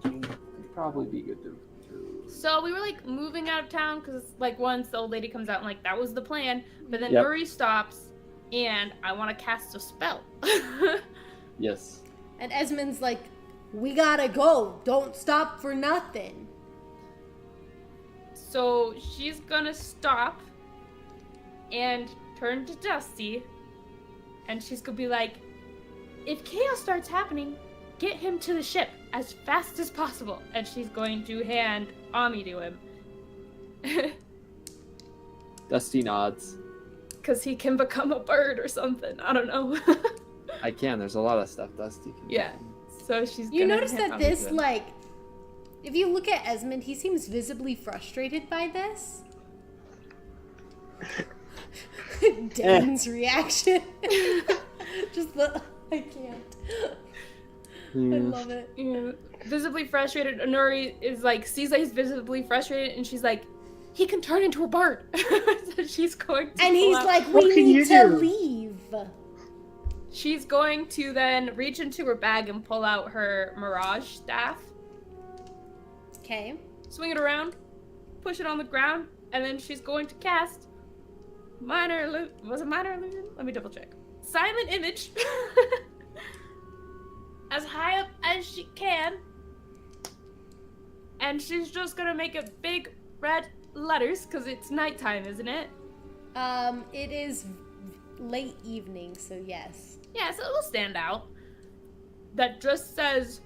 It'd probably be good to. So we were like moving out of town because like once the old lady comes out and like that was the plan, but then Yep. Nuri stops and I want to cast a spell. Yes. And Esmond's like, we gotta go. Don't stop for nothing. So she's gonna stop and turn to Dusty, and she's gonna be like, if chaos starts happening, get him to the ship as fast as possible. And she's going to hand Ami to him. Dusty nods. Because he can become a bird or something. I don't know. I can. There's a lot of stuff Dusty can Yeah. do. So she's You gonna notice hand that Ami to this, him. like, if you look at Esmond, he seems visibly frustrated by this. Dan's reaction. Just the, I can't. I love it. Yeah. Visibly frustrated, Nuri is like, sees that he's visibly frustrated, and she's like, he can turn into a bird. So she's going to And pull he's out- like, What we can need you to do?" leave. She's going to then reach into her bag and pull out her Mirage staff, Okay. swing it around, push it on the ground, and then she's going to cast minor illusion. Was it minor illusion? Let me double check. Silent image. As high up as she can. And she's just gonna make it big red letters, because it's nighttime, isn't it? It is late evening, so yes. Yeah, so it'll stand out. That just says,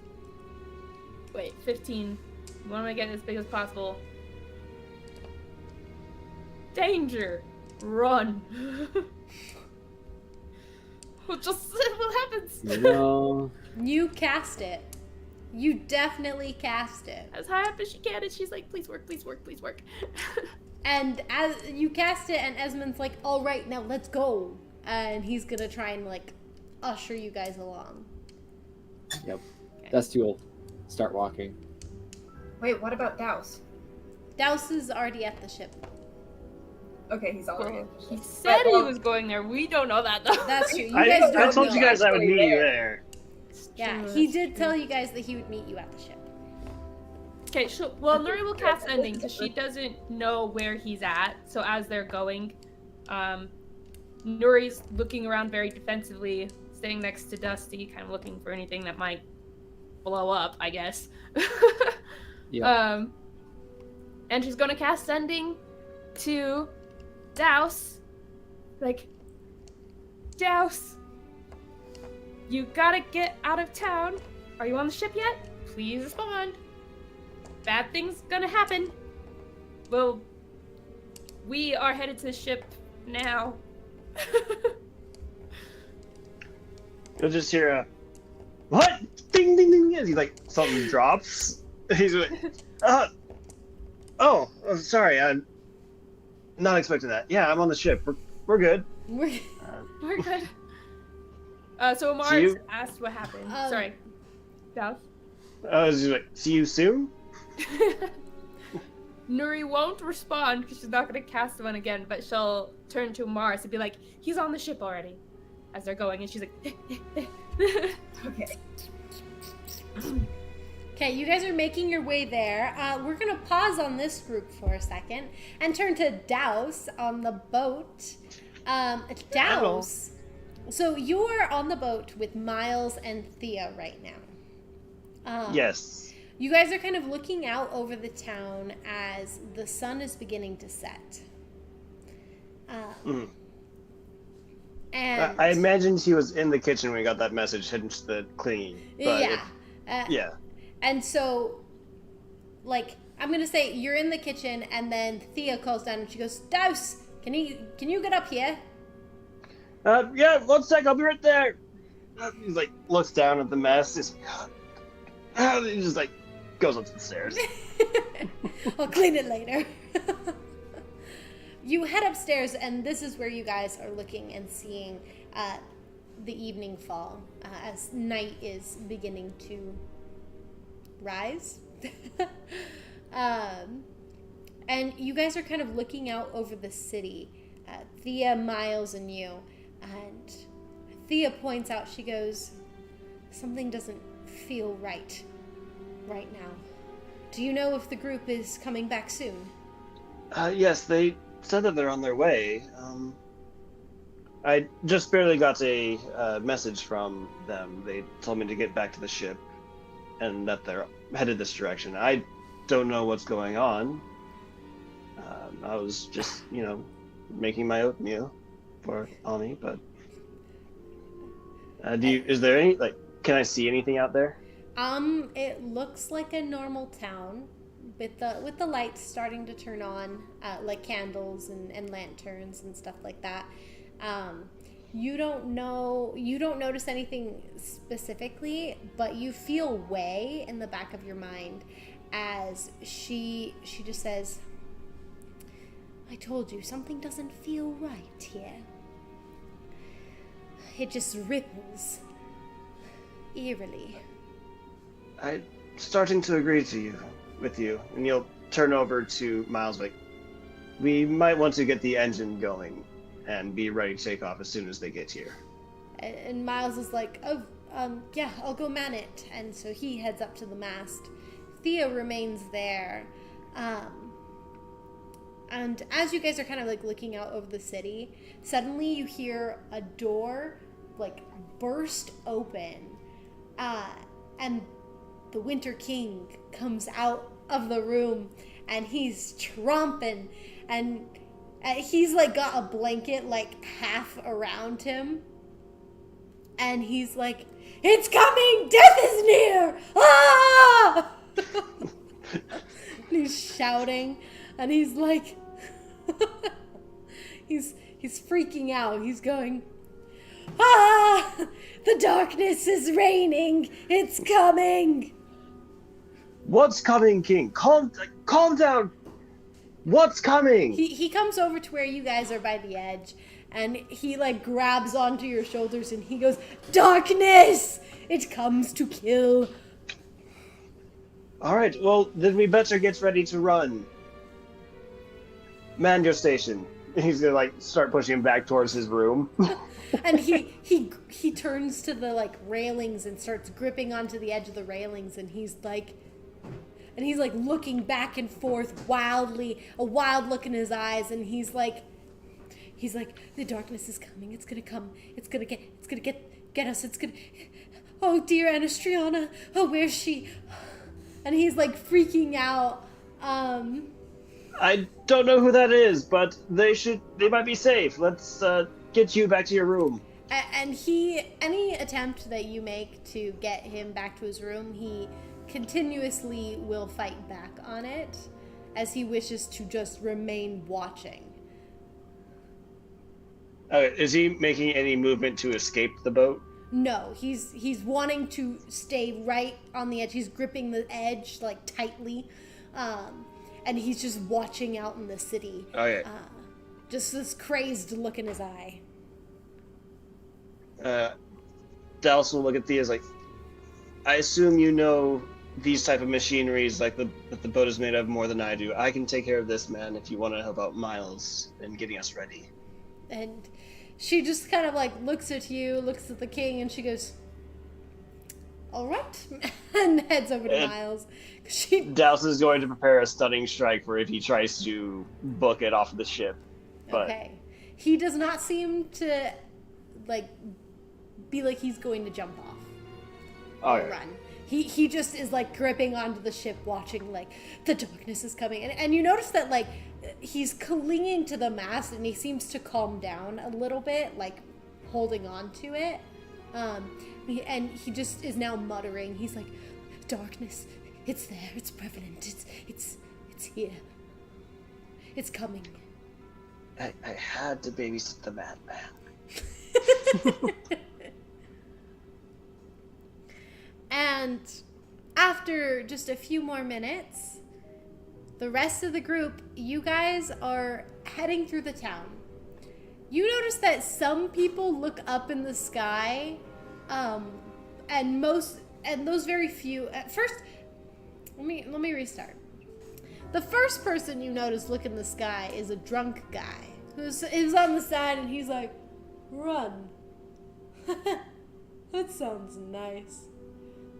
wait, 15. We want to make it as big as possible. Danger. Run. We'll just see what happens. No. You cast it. You definitely cast it. As high up as she can, and she's like, please work, please work, please work. And as you cast it, and Esmond's like, all right, now let's go. And he's gonna try and, like, usher you guys along. Yep. Dusty will start walking. Wait, what about Douse? Douse is already at the ship. Okay, he's already. Well, he said he was going there. We don't know that, though. That's true. You guys don't I told know. you guys I would meet you there. Yeah, he did tell you guys that he would meet you at the ship. Okay, well, Nuri will cast ending because she doesn't know where he's at. So as they're going, Nuri's looking around very defensively, staying next to Dusty, kind of looking for anything that might blow up, I guess. Yeah. And she's gonna cast ending to Douse. Like, Douse, You gotta get out of town. Are you on the ship yet? Please respond. Bad things gonna happen. Well, we are headed to the ship now. You'll just hear a, what? Ding, ding, ding. As he, like, something drops. He's like, sorry. I'm not expecting that. Yeah, I'm on the ship. We're good. We're good. So Amaris asked what happened. Sorry. Douse? I was just like, see you soon? Nuri won't respond because she's not going to cast one again, but she'll turn to Amaris and be like, he's on the ship already, as they're going, and she's like, Okay. Okay, you guys are making your way there. We're going to pause on this group for a second and turn to Douse on the boat. Douse, so you're on the boat with Miles and Thea right now. Yes. You guys are kind of looking out over the town as the sun is beginning to set. And I imagined he was in the kitchen when we got that message, hence the clinging. But yeah. And so, like, I'm going to say you're in the kitchen, and then Thea calls down and she goes, Douse, can you get up here? Yeah, 1 sec, I'll be right there. He's like, looks down at the mess. He's like, he just like goes up the stairs. I'll clean it later. You head upstairs, and this is where you guys are looking and seeing the evening fall as night is beginning to rise. And you guys are kind of looking out over the city, Thea, Miles, and you. And Thea points out, she goes, something doesn't feel right now. Do you know if the group is coming back soon? Yes, they said that they're on their way. I just barely got a message from them. They told me to get back to the ship and that they're headed this direction. I don't know what's going on. I was just, making my oatmeal for Ani, but is there any, can I see anything out there? It looks like a normal town with the lights starting to turn on, like candles and lanterns and stuff like that. You don't notice anything specifically, but you feel way in the back of your mind as she just says, I told you, something doesn't feel right here. It just ripples eerily. I'm starting to agree with you, and you'll turn over to Miles like, we might want to get the engine going and be ready to take off as soon as they get here. And Miles is like, yeah, I'll go man it. And so he heads up to the mast. Thea remains there. And as you guys are kind of looking out over the city, suddenly you hear a door burst open. And the Winter King comes out of the room, and he's tromping, and he's got a blanket half around him, and he's like, it's coming, death is near, ah! He's shouting, and he's like, he's freaking out. He's going, ah, the darkness is reigning, it's coming. What's coming, King? Calm down. What's coming? He comes over to where you guys are by the edge, and he grabs onto your shoulders, and he goes, darkness! It comes to kill. All right, well, then we better get ready to run. Man your station. He's gonna start pushing him back towards his room. And he turns to the railings and starts gripping onto the edge of the railings, and he's looking back and forth wildly, a wild look in his eyes, and he's like, the darkness is coming. It's gonna come. It's gonna get us. It's gonna. Oh dear, Anastriana. Oh, where's she? And he's freaking out. I don't know who that is, but they might be safe. Let's get you back to your room. And any attempt that you make to get him back to his room, he continuously will fight back on it, as he wishes to just remain watching. Is he making any movement to escape the boat? No, he's wanting to stay right on the edge. He's gripping the edge like tightly, and he's just watching out in the city. Okay. Just this crazed look in his eye. Douse will look at Thea as like, I assume you know these type of machineries, like that the boat is made of, more than I do. I can take care of this, man, if you want to help out Miles in getting us ready. And she just kind of like looks at you, looks at the king, and she goes, all right, and heads over to Miles. Douse is going to prepare a stunning strike for if he tries to book it off of the ship. But... Okay. He does not seem to like be like he's going to jump off or run. He just is like gripping onto the ship, watching like the darkness is coming, and you notice that like he's clinging to the mast, and he seems to calm down a little bit, like holding on to it. And he just is now muttering. He's like, darkness, it's there, it's prevalent, it's here, it's coming. I had to babysit the madman. And after just a few more minutes, the rest of the group, you guys are heading through the town. You notice that some people look up in the sky, and those very few. At first, let me restart. The first person you notice look in the sky is a drunk guy who's on the side, and he's like, "Run." That sounds nice.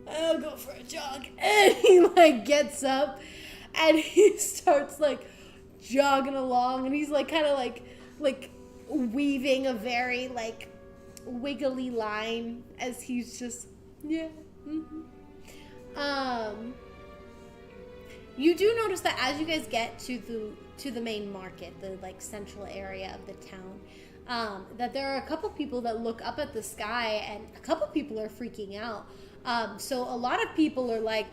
I'll go for a jog. And he like gets up and he starts like jogging along, and he's like kind of like weaving a very like wiggly line as he's just you do notice that as you guys get to the main market, the like central area of the town, that there are a couple people that look up at the sky, and a couple people are freaking out. So a lot of people are like,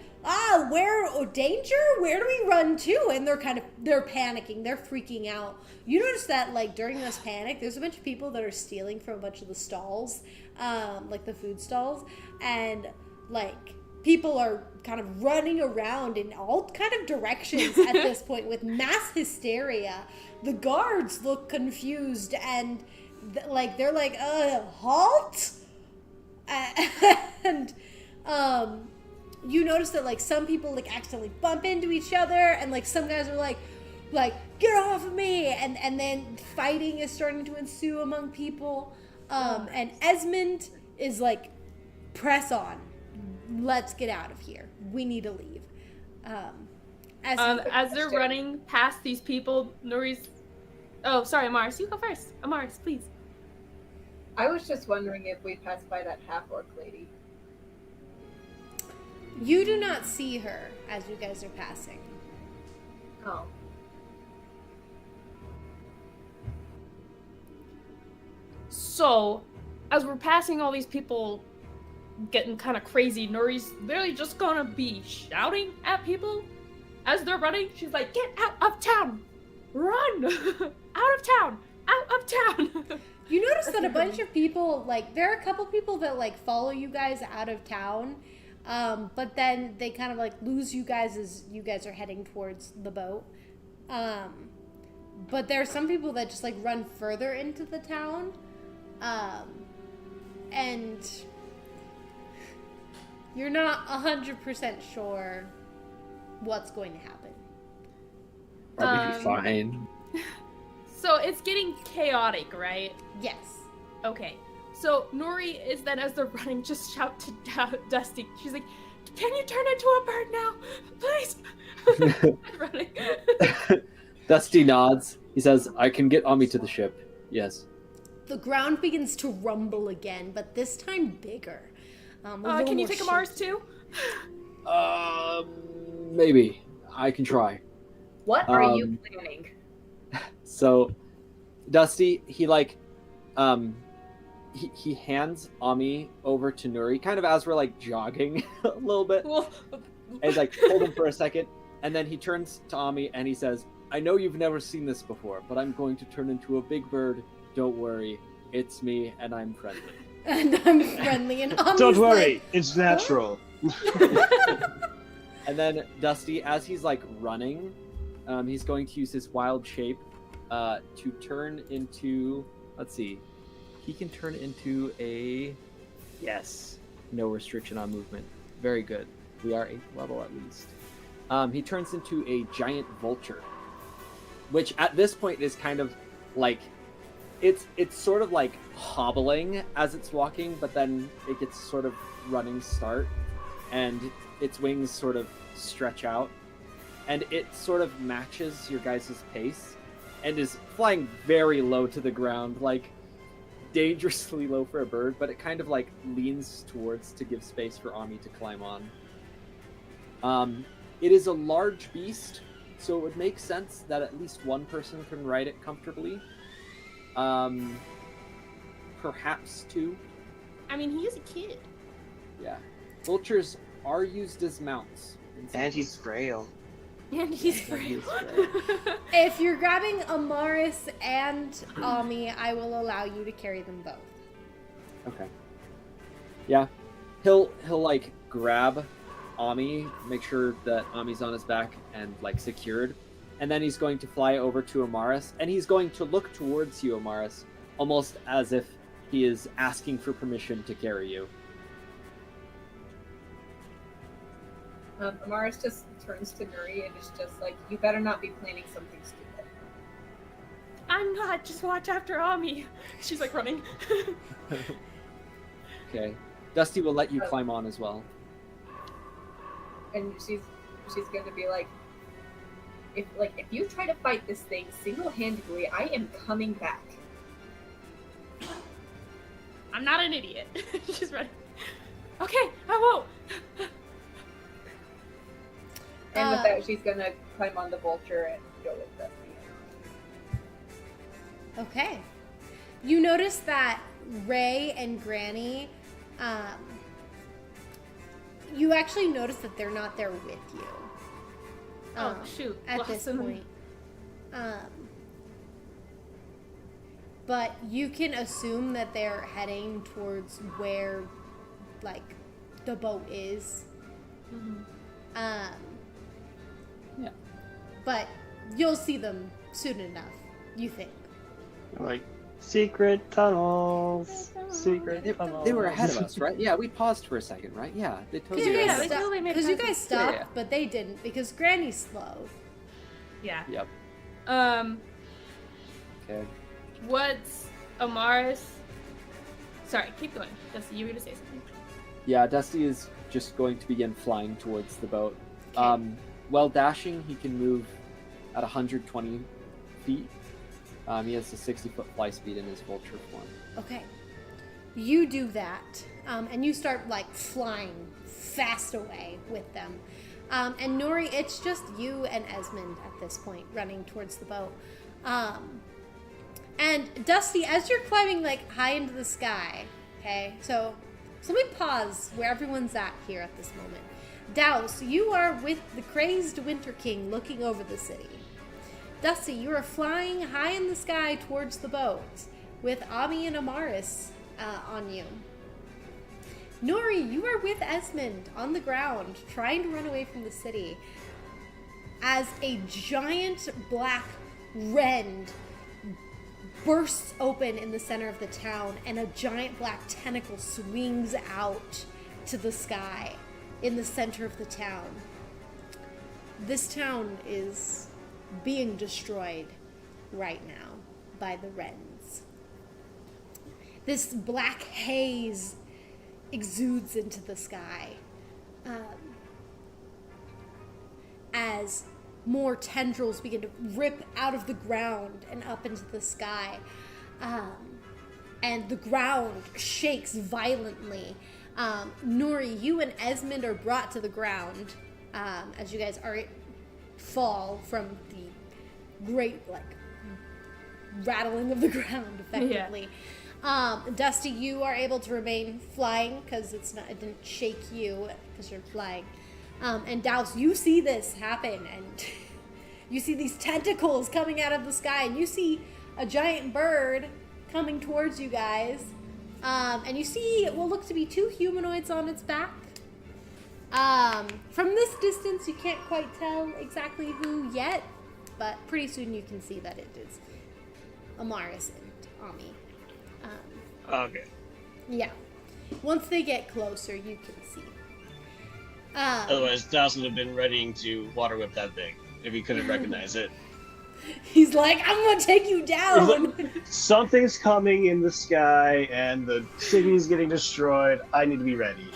danger? Where do we run to? And they're panicking. They're freaking out. You notice that like during this panic, there's a bunch of people that are stealing from a bunch of the stalls, like the food stalls, and like people are kind of running around in all kind of directions at this point with mass hysteria. The guards look confused and they're like, halt? And you notice that like some people like accidentally bump into each other, and like some guys are like get off of me, and then fighting is starting to ensue among people. And Esmond is like, press on, let's get out of here, we need to leave. As they're running past these people, Nuri's... Oh, sorry, Amaris, you go first. Amaris, please. I was just wondering if we passed by that half-orc lady. You do not see her as you guys are passing. Oh. So, as we're passing all these people getting kind of crazy, Nuri's literally just gonna be shouting at people as they're running. She's like, get out of town! Run! Out of town! Out of town! You notice that a bunch of people, like, there are a couple people that, like, follow you guys out of town, but then they kind of, like, lose you guys as you guys are heading towards the boat. But there are some people that just, like, run further into the town, and you're not 100% sure what's going to happen. Probably fine. So it's getting chaotic, right? Yes. Okay. So Nuri is then, as they're running, just shout to Dusty. She's like, can you turn into a bird now? Please! Running. Dusty nods. He says, I can get Ami to the ship. Yes. The ground begins to rumble again, but this time bigger. Can you take a Mars too? Maybe. I can try. What are you planning? So, Dusty, he like, he hands Ami over to Nuri, kind of as we're like jogging a little bit. And he's like, hold him for a second, and then he turns to Ami and he says, I know you've never seen this before, but I'm going to turn into a big bird. Don't worry, it's me, and I'm friendly. And I'm friendly, and Ami's Don't worry, like, it's natural. And then Dusty, as he's like running, he's going to use his wild shape to turn into, let's see, he can turn into a, yes, no restriction on movement. Very good. We are 8th level at least. He turns into a giant vulture, which at this point is kind of like, it's sort of like hobbling as it's walking, but then it gets sort of running start, and its wings sort of stretch out, and it sort of matches your guys' pace, and is flying very low to the ground, like dangerously low for a bird, but it kind of like leans towards to give space for Ami to climb on. It is a large beast, so it would make sense that at least one person can ride it comfortably. Perhaps two. I mean, he is a kid. Yeah. Vultures are used as mounts. And he's frail. And he's frail. if you're grabbing Amaris and Ami, I will allow you to carry them both. Okay. Yeah. He'll like grab Ami, make sure that Ami's on his back and like secured, and then he's going to fly over to Amaris, and he's going to look towards you, Amaris, almost as if he is asking for permission to carry you. Amaris just turns to Nuri and is just like, you better not be planning something stupid. I'm not. Just watch after Ami. She's like running. Okay. Dusty will let you climb on as well. And she's gonna be like, if you try to fight this thing single-handedly, I am coming back. I'm not an idiot. She's running. Okay, I won't. And with that, she's gonna climb on the vulture and go with Dusty. Okay. You notice that Ray and Granny, you actually notice that they're not there with you. Oh, shoot. At this point. But you can assume that they're heading towards where, like, the boat is. Mm-hmm. Yeah. But you'll see them soon enough, you think. Like, secret tunnels. Secret tunnels. They were ahead of us, right? Yeah, we paused for a second, right? Yeah, they totally Because were ahead of us. you guys stopped, Yeah. but they didn't, because Granny's slow. Yeah. Yep. Okay. What's Amaris? Sorry, keep going. Dusty, you were gonna say something. Yeah, Dusty is just going to begin flying towards the boat. Okay. While dashing, he can move at 120 feet. He has a 60-foot fly speed in his vulture form. Okay. You do that, and you start, like, flying fast away with them. And Nuri, it's just you and Esmond at this point, running towards the boat. And Dusty, as you're climbing, like, high into the sky, okay? So let me pause where everyone's at here at this moment. Douse, you are with the crazed Winter King looking over the city. Dusty, you are flying high in the sky towards the boat with Ami and Amaris on you. Nuri, you are with Esmond on the ground, trying to run away from the city, as a giant black rend bursts open in the center of the town, and a giant black tentacle swings out to the sky in the center of the town. This town is being destroyed right now by the Wrens. This black haze exudes into the sky as more tendrils begin to rip out of the ground and up into the sky. And the ground shakes violently. Nuri, you and Esmond are brought to the ground as you guys are fall from the great, like, rattling of the ground, effectively. Dusty, you are able to remain flying because it didn't shake you because you're flying. And Douse, you see this happen, and you see these tentacles coming out of the sky, and you see a giant bird coming towards you guys. And you see what looks to be 2 humanoids on its back. From this distance, you can't quite tell exactly who yet, but pretty soon you can see that it is Amaris and Ami. Okay. Yeah. Once they get closer, you can see. Otherwise, Douse would have been ready to water whip that thing if he couldn't recognize it. He's like, I'm gonna take you down! Something's coming in the sky, and the city's getting destroyed. I need to be ready.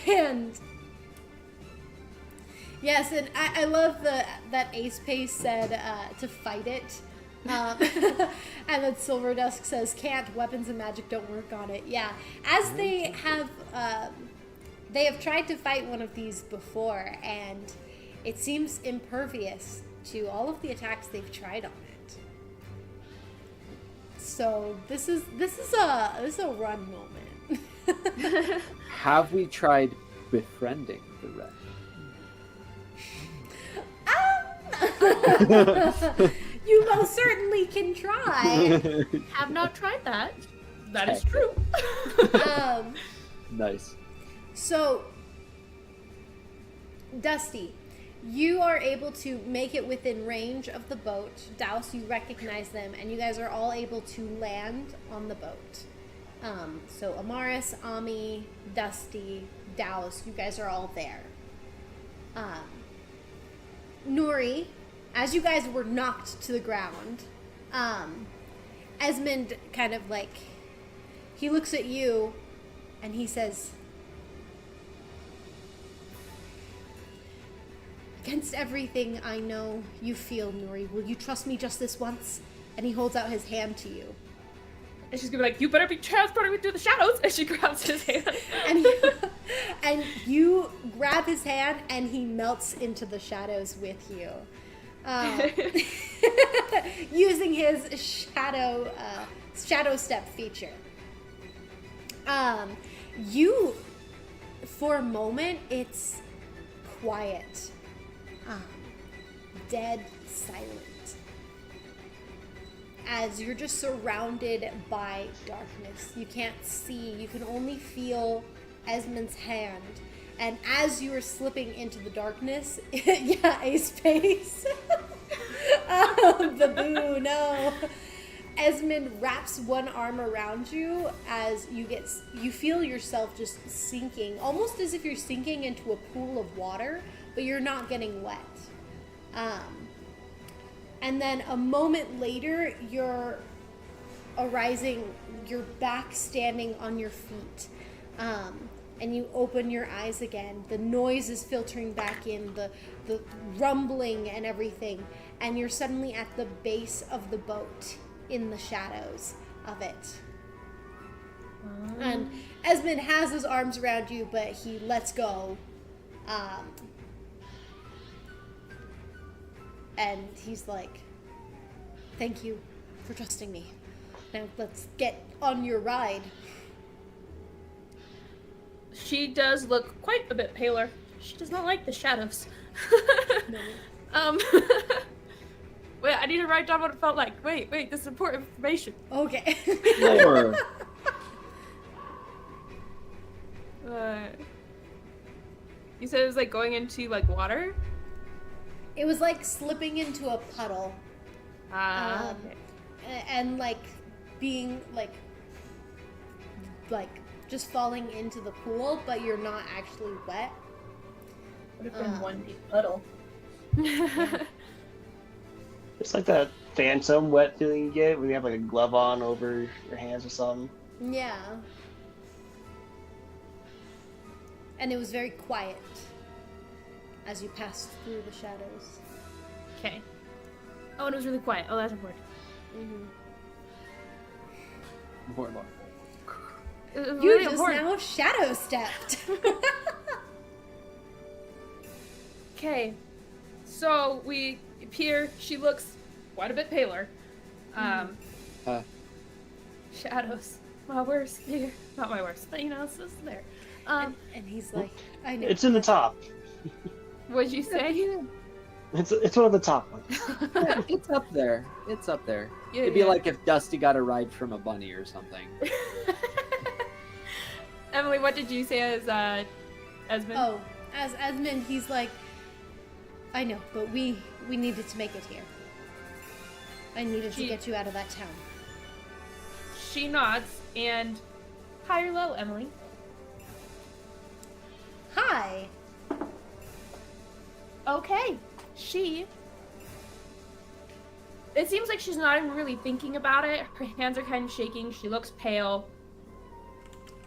And yes, and I love that Ace Pace said to fight it. And then Silver Dusk says, can't, weapons and magic don't work on it. Yeah, as they have tried to fight one of these before, and it seems impervious to all of the attacks they've tried on it. So this is a run moment. Have we tried befriending the wreck? You most certainly can try. Have not tried that. That is true. Nice. So, Dusty, you are able to make it within range of the boat. Douse, you recognize them, and you guys are all able to land on the boat. So Amaris, Ami, Dusty, Douse, you guys are all there. Nuri, as you guys were knocked to the ground, Esmond kind of like, he looks at you and he says, against everything I know you feel, Nuri, will you trust me just this once? And he holds out his hand to you. And she's gonna be like, you better be transporting me through the shadows! And she grabs his hand. And you grab his hand and he melts into the shadows with you. Using his shadow step feature. You, for a moment, it's quiet. Dead silent. As you're just surrounded by darkness. You can't see, you can only feel Esmond's hand. And as you are slipping into the darkness, yeah, Ace Pace. The boo, no. Esmond wraps one arm around you as you feel yourself just sinking, almost as if you're sinking into a pool of water, but you're not getting wet. And then a moment later, you're back standing on your feet. And you open your eyes again. The noise is filtering back in, the rumbling and everything. And you're suddenly at the base of the boat in the shadows of it. And Esmond has his arms around you, but he lets go. And he's like, thank you for trusting me. Now let's get on your ride. She does look quite a bit paler. She does not like the shadows. No. Wait, I need to write down what it felt like. Wait, this is important information. Okay. Lore. You said it was like going into like water? It was like slipping into a puddle. Okay. And like being like just falling into the pool, but you're not actually wet. Would have been one big puddle. It's like that phantom wet feeling you get when you have like a glove on over your hands or something. Yeah. And it was very quiet as you passed through the shadows. Okay. Oh, and it was really quiet. Oh, that's important. Mm-hmm. More lore. It was You really just important. now shadow stepped. Okay. So we appear. She looks quite a bit paler. Shadows. My worst fear. Not my worst, but it's just there. And he's like, I know. It's in the top. What'd you say? It's one of the top ones. It's up there. It's up there. Yeah, It'd be like if Dusty got a ride from a bunny or something. Emily, what did you say as Esmond? Oh, as Esmond, he's like, I know, but we needed to make it here. I needed to get you out of that town. She nods and high or low, Emily? Hi. Okay. It seems like she's not even really thinking about it. Her hands are kind of shaking. She looks pale.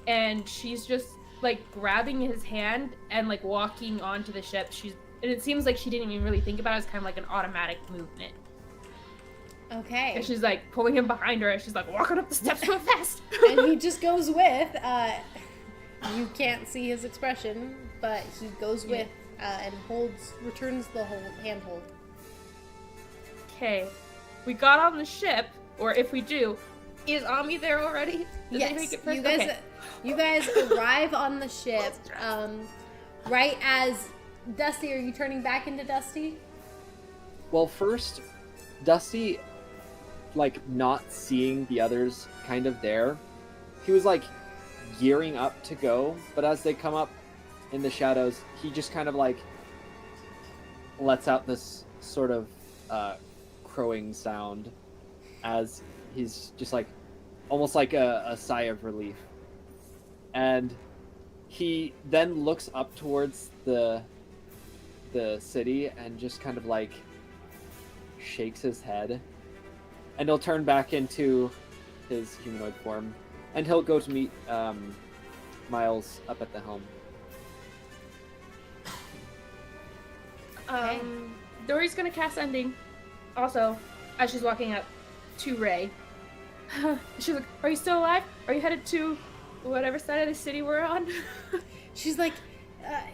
And she's just, like, grabbing his hand and, like, walking onto the ship. And it seems like she didn't even really think about it. It's kind of like an automatic movement. Okay. And she's, like, pulling him behind her as she's, like, walking up the steps real fast. And he just goes with, you can't see his expression, but he goes with, and returns the handhold. Okay. We got on the ship, or if we do, is Ami there already? Did they make it first? You guys arrive on the ship, right as Dusty, are you turning back into Dusty? Well, first, Dusty, like, not seeing the others kind of there, he was, like, gearing up to go, but as they come up in the shadows, he just kind of, like, lets out this sort of crowing sound as he's just, like, almost like a sigh of relief. And he then looks up towards the city and just kind of, like, shakes his head. And he'll turn back into his humanoid form. And he'll go to meet Miles up at the helm. Dory's gonna cast Ending. Also, as she's walking up to Ray. She's like, are you still alive? Are you headed to whatever side of the city we're on? She's like,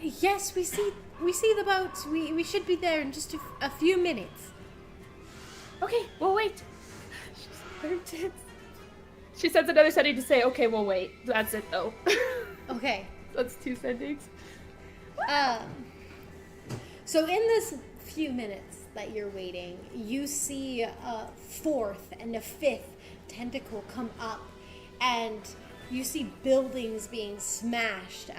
yes, we see the boat. We should be there in just a few minutes. Okay, we'll wait. She's very tense. She sends another sending to say, okay, we'll wait. That's it, though. Okay. That's 2 sendings. So in this few minutes that you're waiting, you see a 4th and a 5th tentacle come up, and you see buildings being smashed.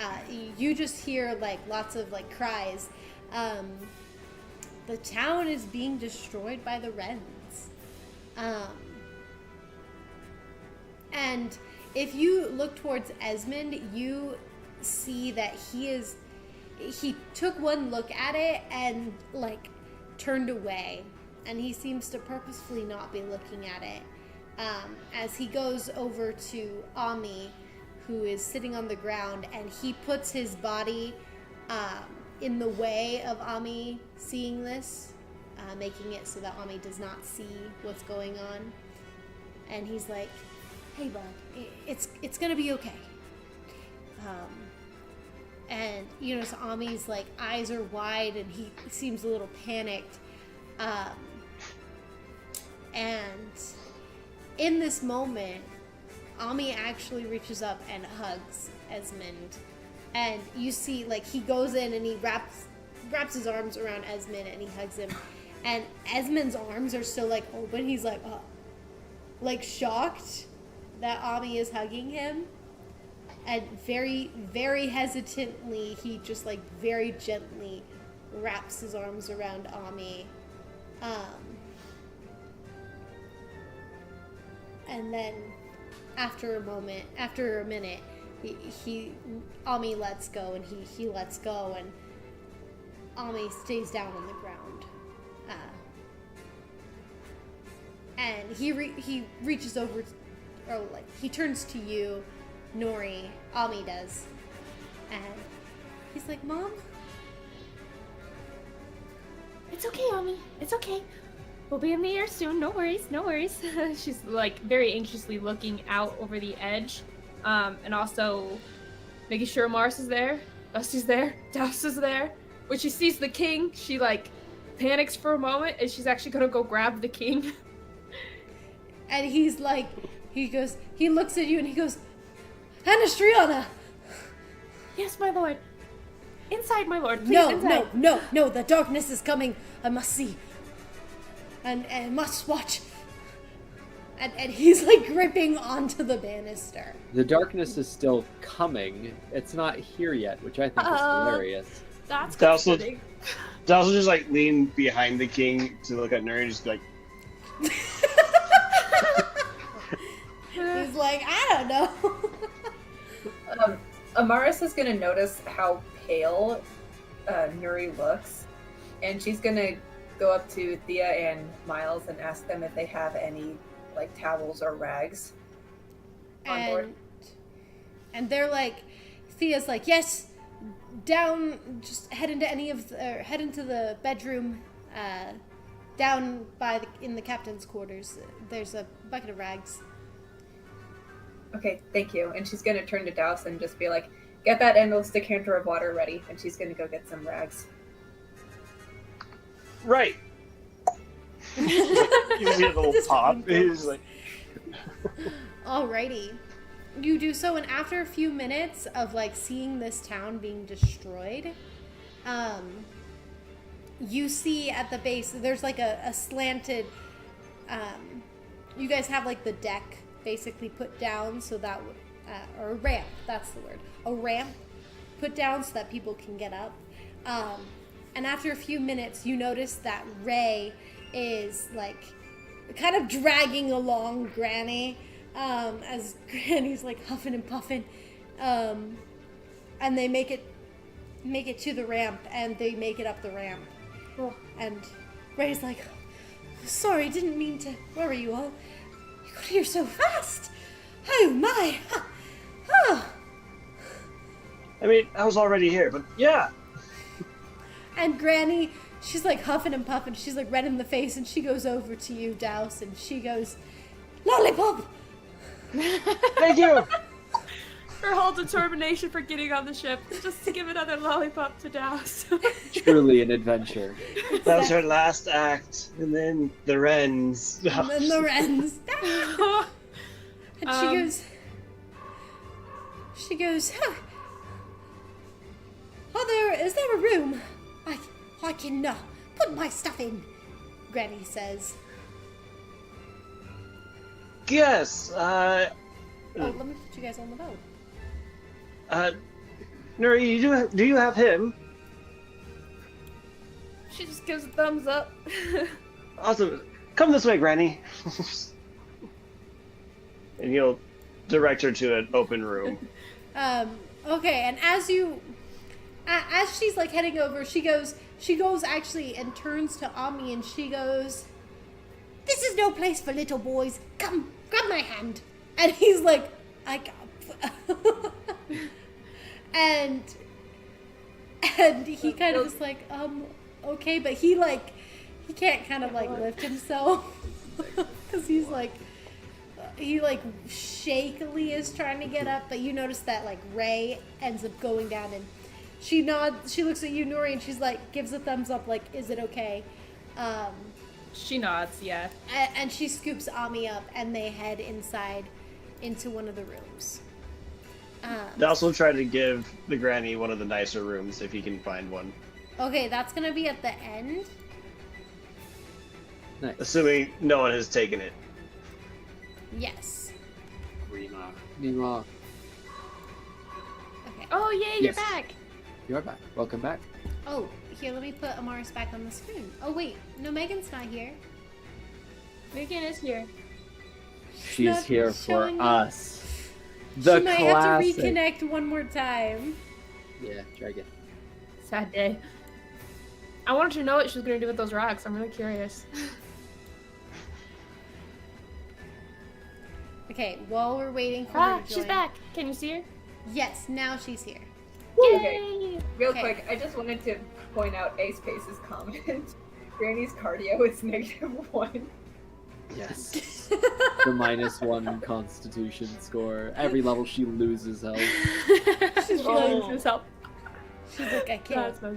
You just hear, like, lots of, like, cries. The town is being destroyed by the Wrens. And if you look towards Esmond, you see that he took one look at it and, like, turned away. And he seems to purposefully not be looking at it. As he goes over to Ami, who is sitting on the ground, and he puts his body in the way of Ami seeing this, making it so that Ami does not see what's going on. And he's like, hey, bud, it's gonna be okay. And, you know, so Ami's, like, eyes are wide, and he seems a little panicked. And in this moment, Ami actually reaches up and hugs Esmond. And you see, like, he goes in and he wraps his arms around Esmond and he hugs him. And Esmond's arms are still, like, open. He's like shocked that Ami is hugging him. And very, very hesitantly, he just, like, very gently wraps his arms around Ami. And then after a minute, Ami lets go, and he lets go, and Ami stays down on the ground. And he reaches over, or, like, he turns to you, Nuri. Ami does, and he's like, Mom? It's okay, Ami. It's okay. We'll be in the air soon. No worries. No worries. She's, like, very anxiously looking out over the edge, and also making sure Mars is there, Dusty's there, Douse is there. When she sees the king, she, like, panics for a moment, and she's actually gonna go grab the king. And he's like, he looks at you and he goes, Anastriana! Yes, my lord. Inside, my lord. Please, No, inside. no, the darkness is coming. I must see. And must watch. And he's like gripping onto the banister. The darkness is still coming. It's not here yet, which I think is hilarious. That's Douse will concerning. just like lean behind the king to look at Nuri and just be like, He's like, I don't know. Amaris is gonna notice how pale Nuri looks, and she's gonna go up to Thea and Miles and ask them if they have any like towels or rags on board. And they're like, Thea's like, yes, down, just head into head into the bedroom, down by in the captain's quarters. There's a bucket of rags. Okay, thank you. And she's gonna turn to Douse and just be like, get that endless decanter of water ready, and she's gonna go get some rags. right. You see a little Just pop. twinkles. He's like, Alrighty. You do so, and after a few minutes of like seeing this town being destroyed, you see at the base there's like a slanted. You guys have like the deck basically put down so that or a ramp. That's the word. A ramp put down so that people can get up. And after a few minutes, you notice that Ray is like kind of dragging along Granny. As Granny's like huffing and puffing, and they make it to the ramp, and they make it up the ramp. Oh. And Ray's like, sorry, didn't mean to worry you all. You got here so fast. Oh my. Oh. I mean, I was already here, but yeah. And Granny, she's like huffing and puffing. She's like red in the face, and she goes over to you, Douse, and she goes, Lollipop. Thank you. Her whole determination for getting on the ship is just to give another lollipop to Douse. Truly an adventure. That was her last act, and then the Wrens. And then the Wrens. And she goes, huh. Oh, is there a room? I can put my stuff in, Granny says. Yes. Oh, let me put you guys on the boat. Nuri, do you have him? She just gives a thumbs up. Awesome. Come this way, Granny. And he'll direct her to an open room. Okay, and as she's like heading over, she goes actually and turns to Ami and she goes, this is no place for little boys. Come, grab my hand. And he's like, I can't. and he kind of is like, okay, but he can't kind of like lift himself because he's like, he like shakily is trying to get up, but you notice that like Ray ends up going down and she nods, she looks at you, Nuri, and she's like, gives a thumbs up, like, is it okay? She nods, yeah. And she scoops Ami up, and they head inside into one of the rooms. They also try to give the Granny one of the nicer rooms if he can find one. Okay, that's gonna be at the end. Nice. Assuming no one has taken it. Yes. Nima. Okay. Oh, yay, Yes. you're back. You're back. Welcome back. Oh, here, let me put Amaris back on the screen. Oh, wait. No, Megan's not here. Megan is here. She's not here for showing us. The she might classic. have to reconnect one more time. Yeah, dragon. Sad day. I wanted to know what she was going to do with those rocks. I'm really curious. Okay, while we're waiting for her to join. She's back. Can you see her? Yes, now she's here. Okay. Real Okay. quick, I just wanted to point out Ace Pace's comment. Granny's cardio is -1. Yes. The -1 Constitution score. Every level she loses health. She's She like, loses herself. she's like, I can't. That's my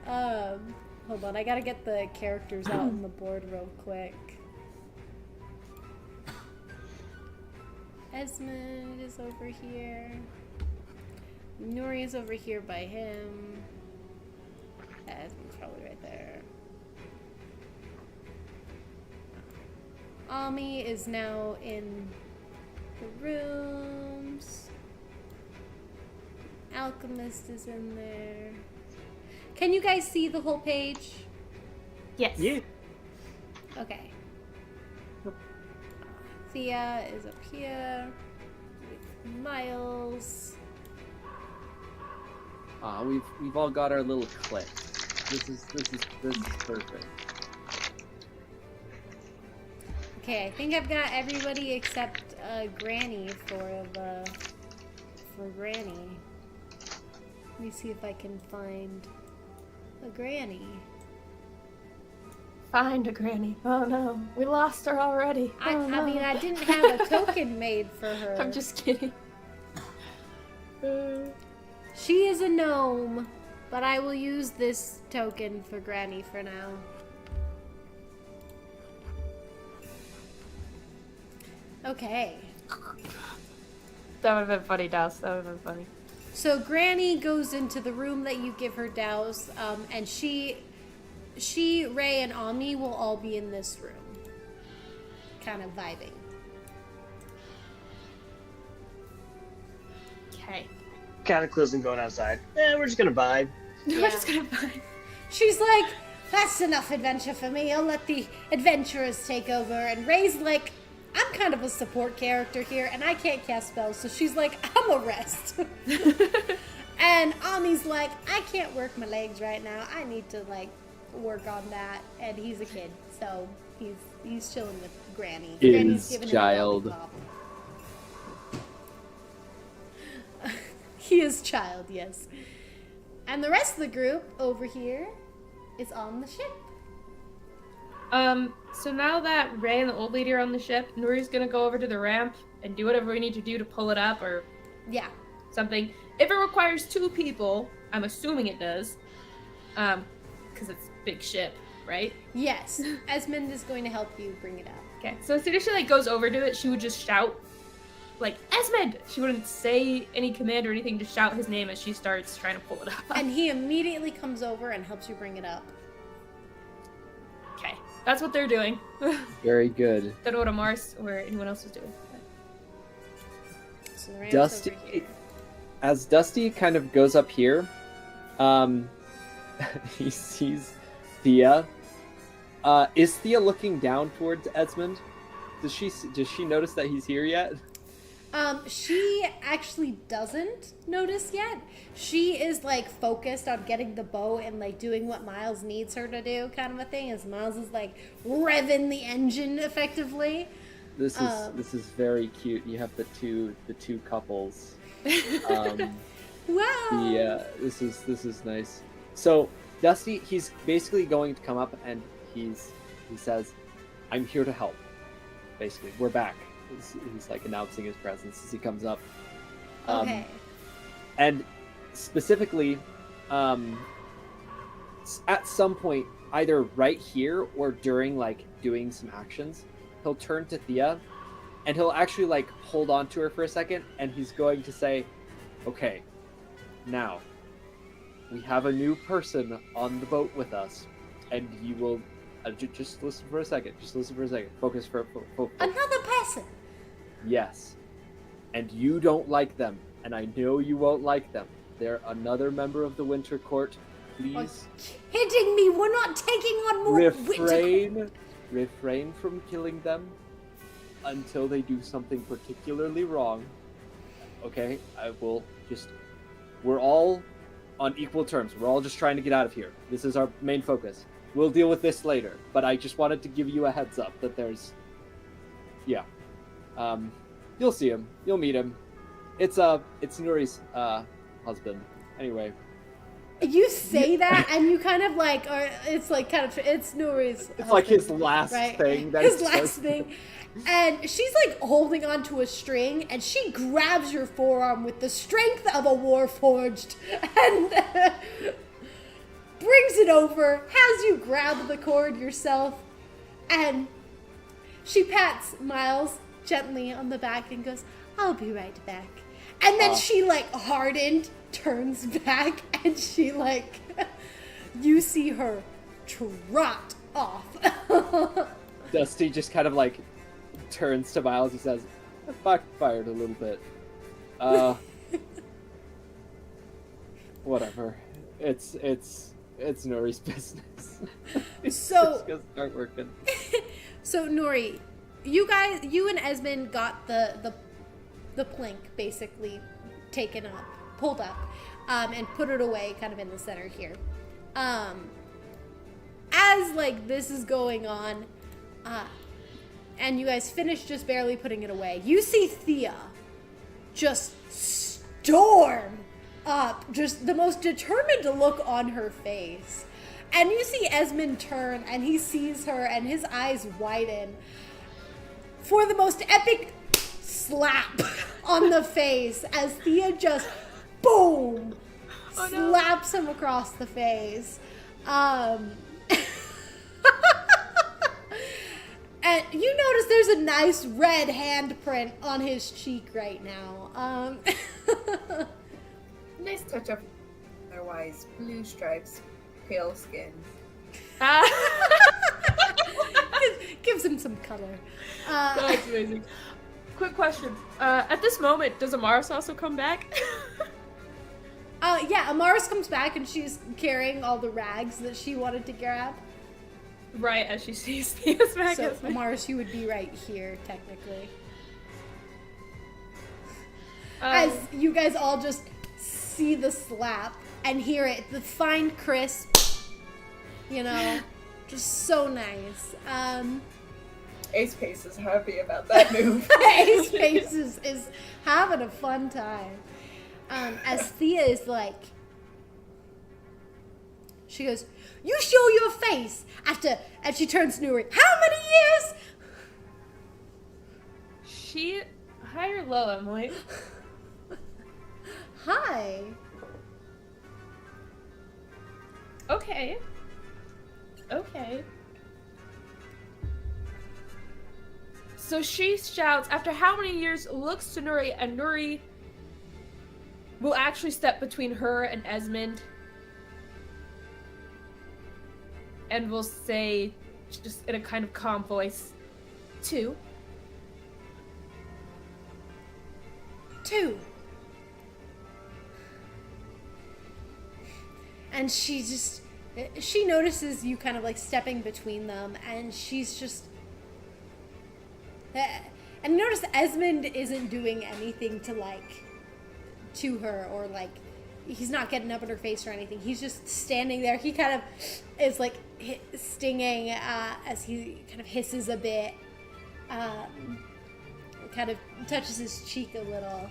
fun. Hold on, I gotta get the characters out on the board real quick. Esmond is over here. Nuri is over here by him. Esmond's probably right there. Ami is now in the rooms. Alchemist is in there. Can you guys see the whole page? Yes. Yeah. Okay. Thea is up here with Miles. We've all got our little clique. This is perfect. Okay, I think I've got everybody except Granny for Granny. Let me see if I can find a Granny. Find a Granny. Oh no, we lost her already. I mean, I didn't have a token made for her. I'm just kidding. She is a gnome, but I will use this token for Granny for now. Okay. That would have been funny, Douse. That would have been funny. So Granny goes into the room that you give her Douse, and she, Ray, and Omni will all be in this room. Kind of vibing. Okay. Cataclysm going outside. We're just gonna vibe. Yeah. We're just gonna find. She's like, that's enough adventure for me. I'll let the adventurers take over. And Ray's like, I'm kind of a support character here, and I can't cast spells. So she's like, I'm a rest. And Ami's like, I can't work my legs right now. I need to like work on that. And he's a kid, so he's chilling with Granny. Granny's giving child. him a lollipop. He is child, yes. And the rest of the group over here is on the ship. So now that Ray and the old lady are on the ship, Nuri's gonna go over to the ramp and do whatever we need to do to pull it up or Yeah. something. If it requires 2 people, I'm assuming it does, because it's a big ship, right? Yes. Esmond is going to help you bring it up. Okay, so as soon as she like goes over to it, she would just shout, like, Esmond! She wouldn't say any command or anything, just shout his name as she starts trying to pull it up. And he immediately comes over and helps you bring it up. Okay, that's what they're doing. Very good. Don't know what Amaris or anyone else is doing. So the ramp's Dusty, over here. as Dusty kind of goes up here, he sees Thea. Is Thea looking down towards Esmond? Does she notice that he's here yet? She actually doesn't notice yet. She is like focused on getting the bow and like doing what Miles needs her to do, kind of a thing. As Miles is like revving the engine effectively. This is very cute. You have the two couples. Wow. Yeah, this is nice. So Dusty, he's basically going to come up and he says, "I'm here to help." Basically, we're back. He's like announcing his presence as he comes up. Okay. And specifically, at some point, either right here or during like doing some actions, he'll turn to Thea, and he'll actually like hold on to her for a second, and he's going to say, "Okay, now we have a new person on the boat with us, and you will." Just listen for a second. Focus for Another person. Yes. And you don't like them, and I know you won't like them. They're another member of the Winter Court. Please Kidding me? We're not taking on more. refrain from killing them until they do something particularly wrong. Okay? We're all on equal terms. We're all just trying to get out of here. This is our main focus. We'll deal with this later, but I just wanted to give you a heads up that there's... Yeah. You'll see him. You'll meet him. It's Nuri's, husband. Anyway. You say that, and you kind of like, or it's like kind of, it's Nuri's It's husband, like his last right? thing. That His last thing. And she's like holding onto a string, and she grabs your forearm with the strength of a warforged. And brings it over, has you grab the cord yourself, and she pats Miles gently on the back and goes, I'll be right back. And then she, like, hardened, turns back, and she, like, you see her trot off. Dusty just kind of, like, turns to Miles and says, I backfired a little bit. Whatever. It's Nuri's business. So just gonna start working. So Nuri, you and Esmond got the plink basically taken up, pulled up, and put it away kind of in the center here. As like this is going on, and you guys finish just barely putting it away, you see Thea just storm up, just the most determined look on her face. And you see Esmond turn, and he sees her, and his eyes widen for the most epic slap on the face as Thea just, boom, slaps him across the face. And you notice there's a nice red handprint on his cheek right now. Nice touch up. Otherwise, blue stripes, pale skin. Gives him some color. That's amazing. Quick question. At this moment, does Amaris also come back? Yeah, Amaris comes back and she's carrying all the rags that she wanted to grab. Right, as she sees Thea's back. So, Amaris, you would be right here, technically. As you guys all just see the slap and hear it, the fine crisp, you know, just so nice. Ace Pace is happy about that move. Ace Pace is having a fun time. As Thea is like, she goes, you show your face after, and she turns to Nuri, how many years? She, high or low, Emily? Hi. Okay. So she shouts, after how many years, looks to Nuri, and Nuri will actually step between her and Esmond and will say, just in a kind of calm voice, 2. And she notices you kind of like stepping between them, and she's just, and notice Esmond isn't doing anything to her, or like, he's not getting up in her face or anything. He's just standing there. He kind of is like stinging as he kind of hisses a bit, kind of touches his cheek a little.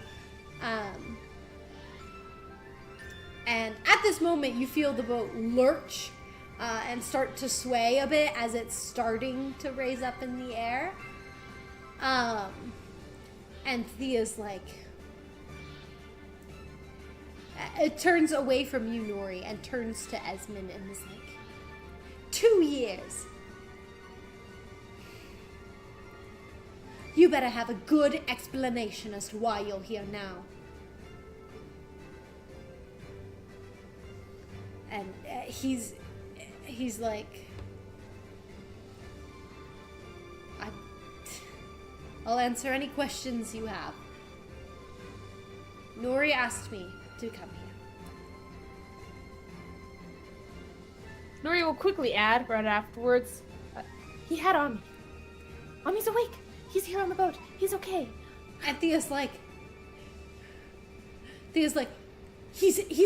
And at this moment, you feel the boat lurch and start to sway a bit as it's starting to raise up in the air. And Thea's like, it turns away from you, Nuri, and turns to Esmond and is like, 2 years. You better have a good explanation as to why you're here now. And he's like, I'll answer any questions you have. Nuri asked me to come here. Nuri will quickly add, right afterwards, he had Ami. Ami's awake. He's here on the boat. He's okay. And Thea's like, he's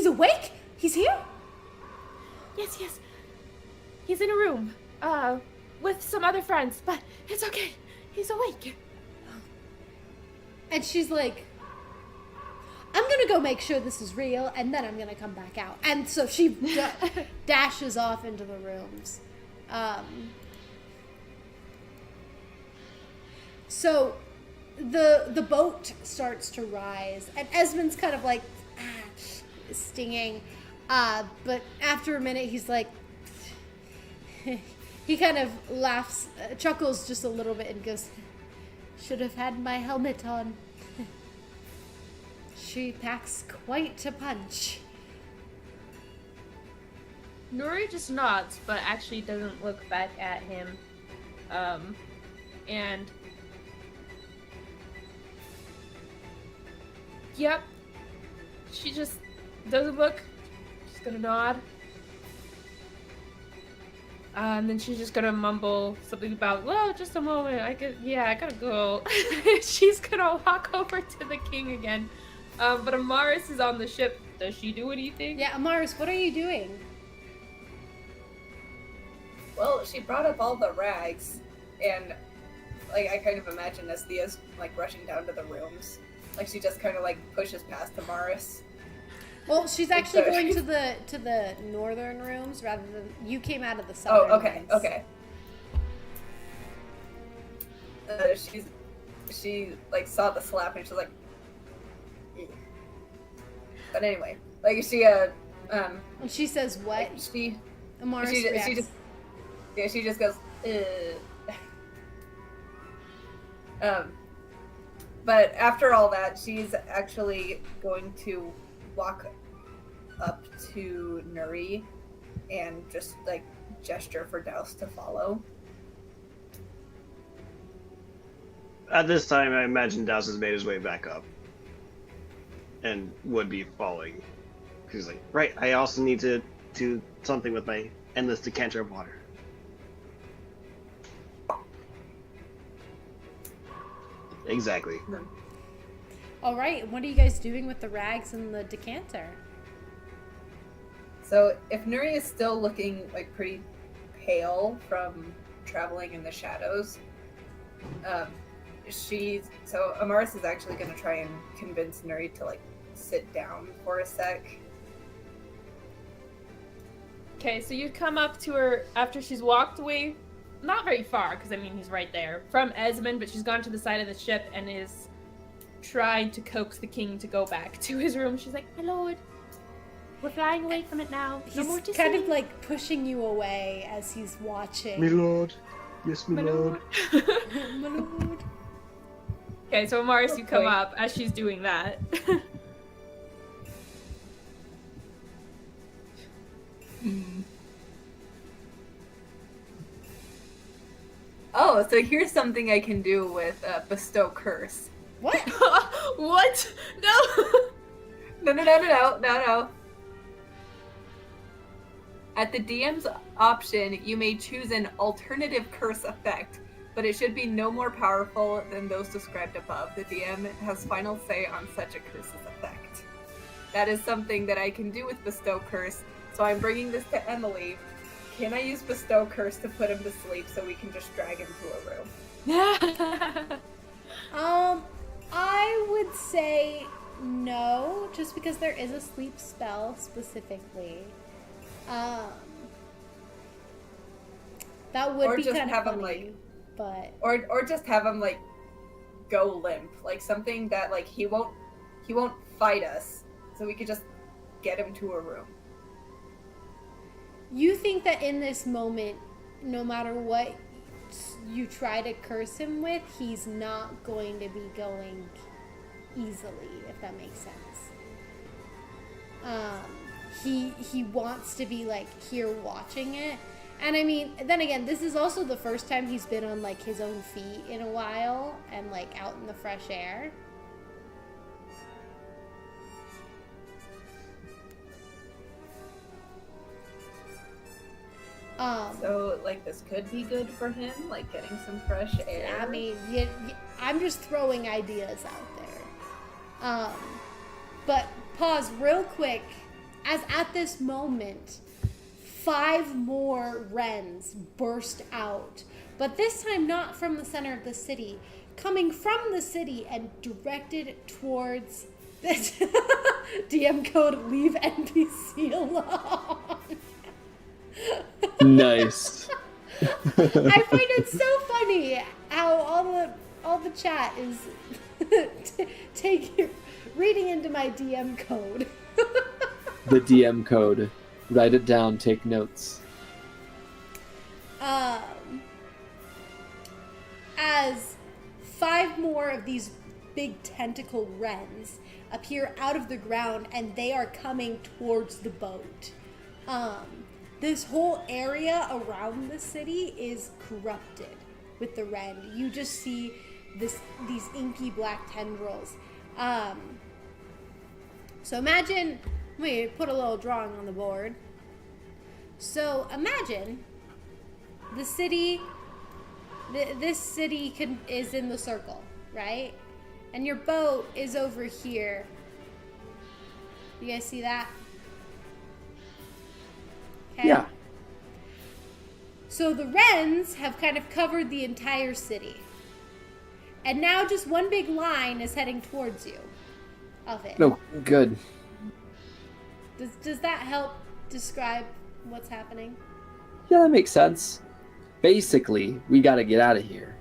awake? He's here? Yes. He's in a room, with some other friends, but it's okay. He's awake. And she's like, I'm gonna go make sure this is real, and then I'm gonna come back out. And so she dashes off into the rooms. So the boat starts to rise, and Esmond's kind of like stinging. But after a minute, he's like, he kind of laughs, chuckles just a little bit and goes, should have had my helmet on. She packs quite a punch. Nuri just nods, but actually doesn't look back at him. And... Yep. She just doesn't look. She's gonna nod. And then she's just gonna mumble something about, well, just a moment, I gotta go. She's gonna walk over to the king again. But Amaris is on the ship. Does she do anything? Yeah, Amaris, what are you doing? Well, she brought up all the rags, and, like, I kind of imagine Esthea's, like, rushing down to the rooms. Like, she just kind of, like, pushes past Amaris. Well, she's actually going to the northern rooms rather than... You came out of the southern ones. Okay. She, like, saw the slap, and she's like... Eh. But anyway, like, she, And she says what? Amaris reacts. She just goes, but after all that, she's actually going to walk up to Nuri and just, like, gesture for Douse to follow. At this time, I imagine Douse has made his way back up and would be following. He's like, right, I also need to do something with my endless decanter of water. Exactly. All right, what are you guys doing with the rags and the decanter? So if Nuri is still looking, like, pretty pale from traveling in the shadows, so Amaris is actually going to try and convince Nuri to, like, sit down for a sec. Okay, so you come up to her after she's walked away, not very far, because I mean he's right there, from Esmond, but she's gone to the side of the ship and is trying to coax the king to go back to his room. She's like, my lord, we're flying away from it now. He's kind of like pushing you away as he's watching. My lord. Yes, my lord. My lord. Okay, so Amaris, you come up as she's doing that. Oh, so here's something I can do with Bestow Curse. What? What? No! No. At the DM's option, you may choose an alternative curse effect, but it should be no more powerful than those described above. The DM has final say on such a curse's effect. That is something that I can do with Bestow Curse, so I'm bringing this to Emily. Can I use Bestow Curse to put him to sleep so we can just drag him to a room? I would say no, just because there is a sleep spell specifically. That would be kind of funny, like, but or just have him, like, go limp, like something that, like, he won't fight us, so we could just get him to a room. You think that in this moment, no matter what you try to curse him with, he's not going to be going easily, if that makes sense. He wants to be, like, here watching it. And I mean, then again, this is also the first time he's been on, like, his own feet in a while and, like, out in the fresh air. So, like, this could be good for him, like, getting some fresh air. I mean, I'm just throwing ideas out there. But pause real quick, as at this moment, 5 more wrens burst out, but this time not from the center of the city, coming from the city and directed towards this DM code leave NPC alone. Nice. I find it so funny how all the chat is reading into my DM code. the DM code. Write it down. Take notes. As 5 more of these big tentacle wrens appear out of the ground, and they are coming towards the boat. This whole area around the city is corrupted with the wren. You just see these inky black tendrils. So imagine, let me put a little drawing on the board. So imagine the city, this city is in the circle, right? And your boat is over here. You guys see that? Okay. Yeah. So the wrens have kind of covered the entire city. And now just one big line is heading towards you of it. Oh, good. Does that help describe what's happening? Yeah, that makes sense. Basically, we gotta get out of here.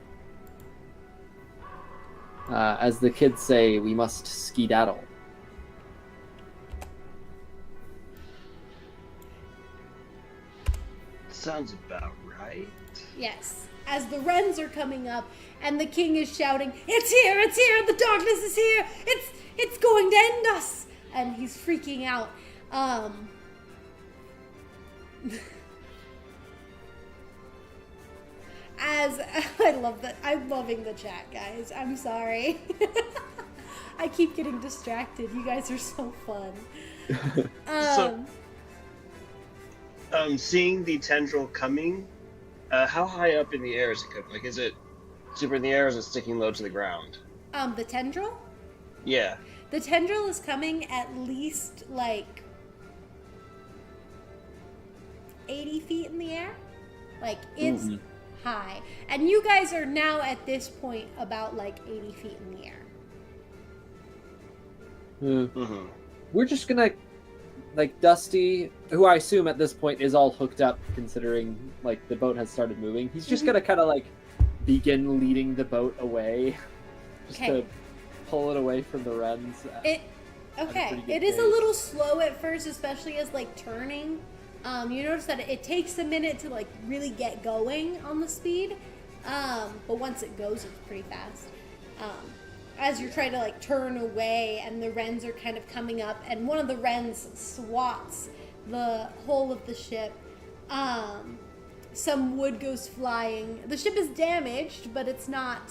As the kids say, we must skedaddle. Sounds about right. Yes. As the wrens are coming up, and the king is shouting, "It's here! It's here! The darkness is here! It's going to end us!" And he's freaking out. As I love that, I'm loving the chat, guys. I'm sorry. I keep getting distracted. You guys are so fun. Seeing the tendril coming, how high up in the air is it coming? Like, is it super in the air, or is it sticking low to the ground? The tendril? Yeah. The tendril is coming at least, like, 80 feet in the air. Like, it's high. And you guys are now, at this point, about, like, 80 feet in the air. We're just gonna, like, Dusty, who I assume at this point is all hooked up, considering, like, the boat has started moving. He's just gonna kind of, like, begin leading the boat away. Just to pull it away from the wrens. It is a little slow at first, especially as, like, turning. You notice that it takes a minute to, like, really get going on the speed. But once it goes, it's pretty fast. As you're trying to, like, turn away, and the wrens are kind of coming up, and one of the wrens swats the hull of the ship. Some wood goes flying. The ship is damaged, but it's not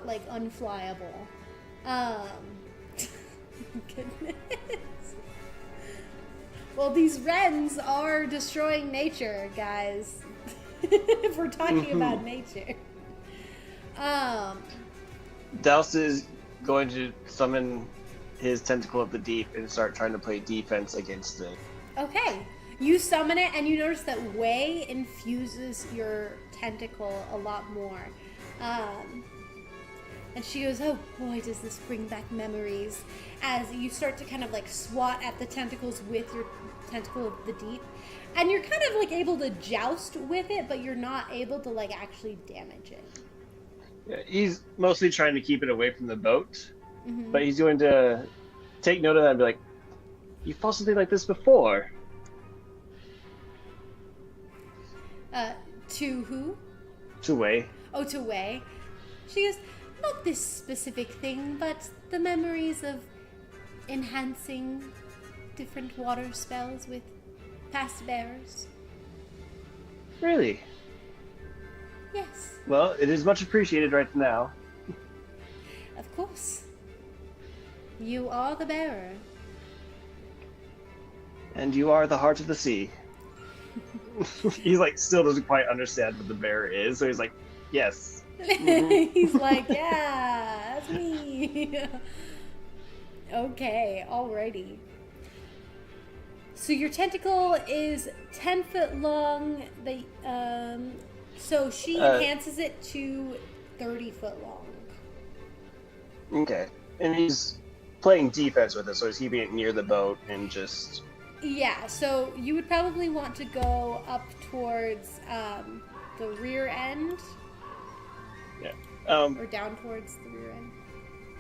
like unflyable. Goodness. Well, these wrens are destroying nature, guys. If we're talking about nature. Douse is going to summon his tentacle of the deep and start trying to play defense against it. Okay. You summon it, and you notice that Wei infuses your tentacle a lot more. And she goes, "Oh boy, does this bring back memories." As you start to kind of like swat at the tentacles with your tentacle of the deep. And you're kind of like able to joust with it, but you're not able to like actually damage it. Yeah, he's mostly trying to keep it away from the boat, but he's going to take note of that and be like, "You fought something like this before." To who? To Wei. Oh, to Wei. She goes, "Not this specific thing, but the memories of enhancing different water spells with past bearers." Really? Yes. Well, it is much appreciated right now. Of course. You are the bearer. And you are the heart of the sea. He's like, still doesn't quite understand what the bearer is, so he's like, yes. He's like, yeah, that's me. Okay, alrighty. So your tentacle is 10 foot long. So she enhances it to 30 foot long. Okay. And he's playing defense with it, so he's keeping it near the boat and just... Yeah, so you would probably want to go up towards the rear end. Yeah. Or down towards the rear end.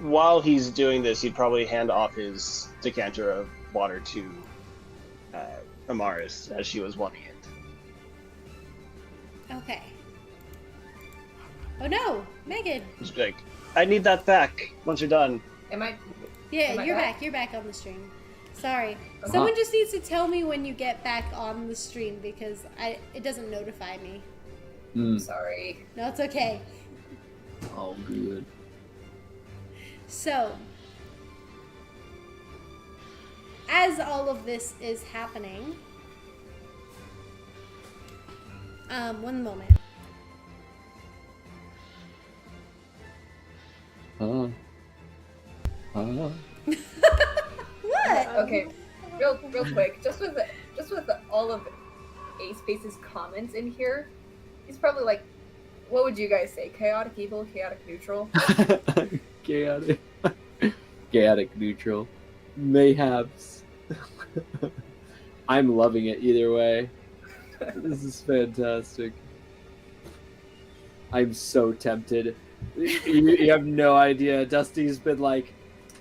While he's doing this, he'd probably hand off his decanter of water to Amaris as she was wanting it. Okay. Oh no, Megan. Just be like, I need that back once you're done. Am I? Yeah, Am I you're back? back. You're back on the stream. Sorry. Uh-huh. Someone just needs to tell me when you get back on the stream because it doesn't notify me. Sorry. No, it's okay. Oh, good. So, as all of this is happening, one moment. What? Okay, real quick, just with all of Ace Space's comments in here, he's probably like, what would you guys say? Chaotic evil, chaotic neutral? Chaotic neutral. Mayhaps. I'm loving it either way. This is fantastic. I'm so tempted. You have no idea. Dusty's been like,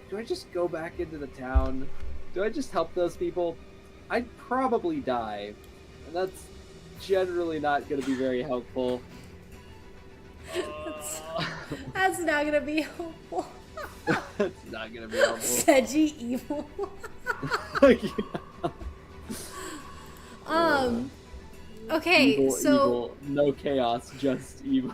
do I just go back into the town? Do I just help those people? I'd probably die. And that's generally not going to be very helpful. That's not gonna be helpful. That's not going to be helpful. Sedgy evil. Okay, evil, so evil. No chaos, just evil.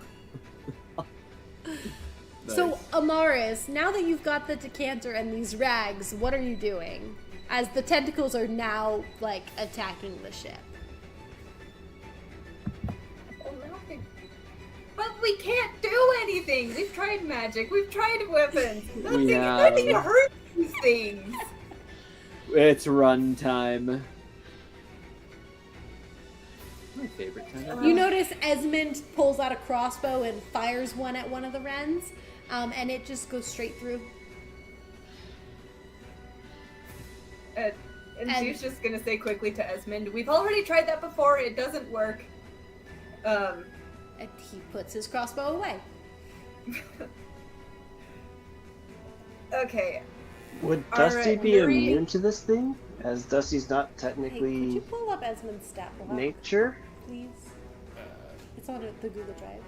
So, Nice. Amaris, now that you've got the decanter and these rags, what are you doing? As the tentacles are now, like, attacking the ship. Oh, nothing. But we can't do anything! We've tried magic, we've tried weapons. Nothing hurts these things. It's run time. My favorite time. You notice Esmond pulls out a crossbow and fires one at one of the wrens, and it just goes straight through. And she's just gonna say quickly to Esmond, we've already tried that before, it doesn't work. And he puts his crossbow away. Okay. Would Dusty be Nuri- immune to this thing? As Dusty's not Hey, could technically you pull up Esmond's stat block, nature? please? It's on the Google Drive.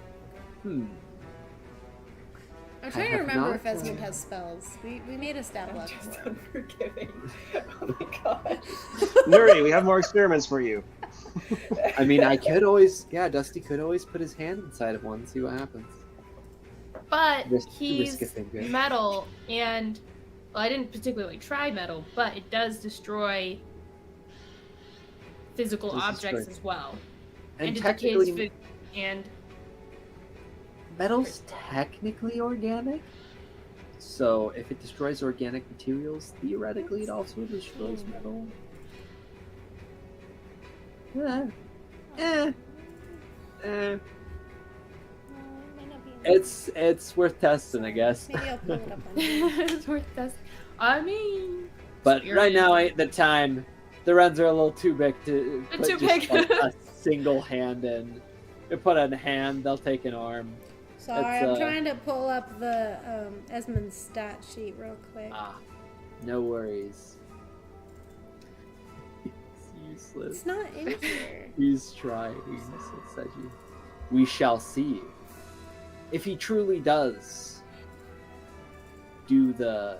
I'm trying to have remember not, if Esmond has spells. We made a stat I'm block just for him. unforgiving. Oh my god. Nuri, we have more experiments for you. I mean, I could always, Dusty could always put his hand inside of one, see what happens. But Risk he's a finger. metal, and well, I didn't particularly try metal, but it does destroy physical Does objects destroy- as well. And it technically, decays and metal's technically organic. So if it destroys organic materials, theoretically it also destroys metal. It's worth testing, I guess. Maybe I'll pull it up on it's worth this. I mean, But right now ain't the time. The runs are a little too big to They're put too just big. like a single hand in. They put a hand, they'll take an arm. Sorry, It's, I'm trying to pull up the Esmond stat sheet real quick. No worries. It's useless. It's not in here. He's trying. He's edgy. We shall see. If he truly does do the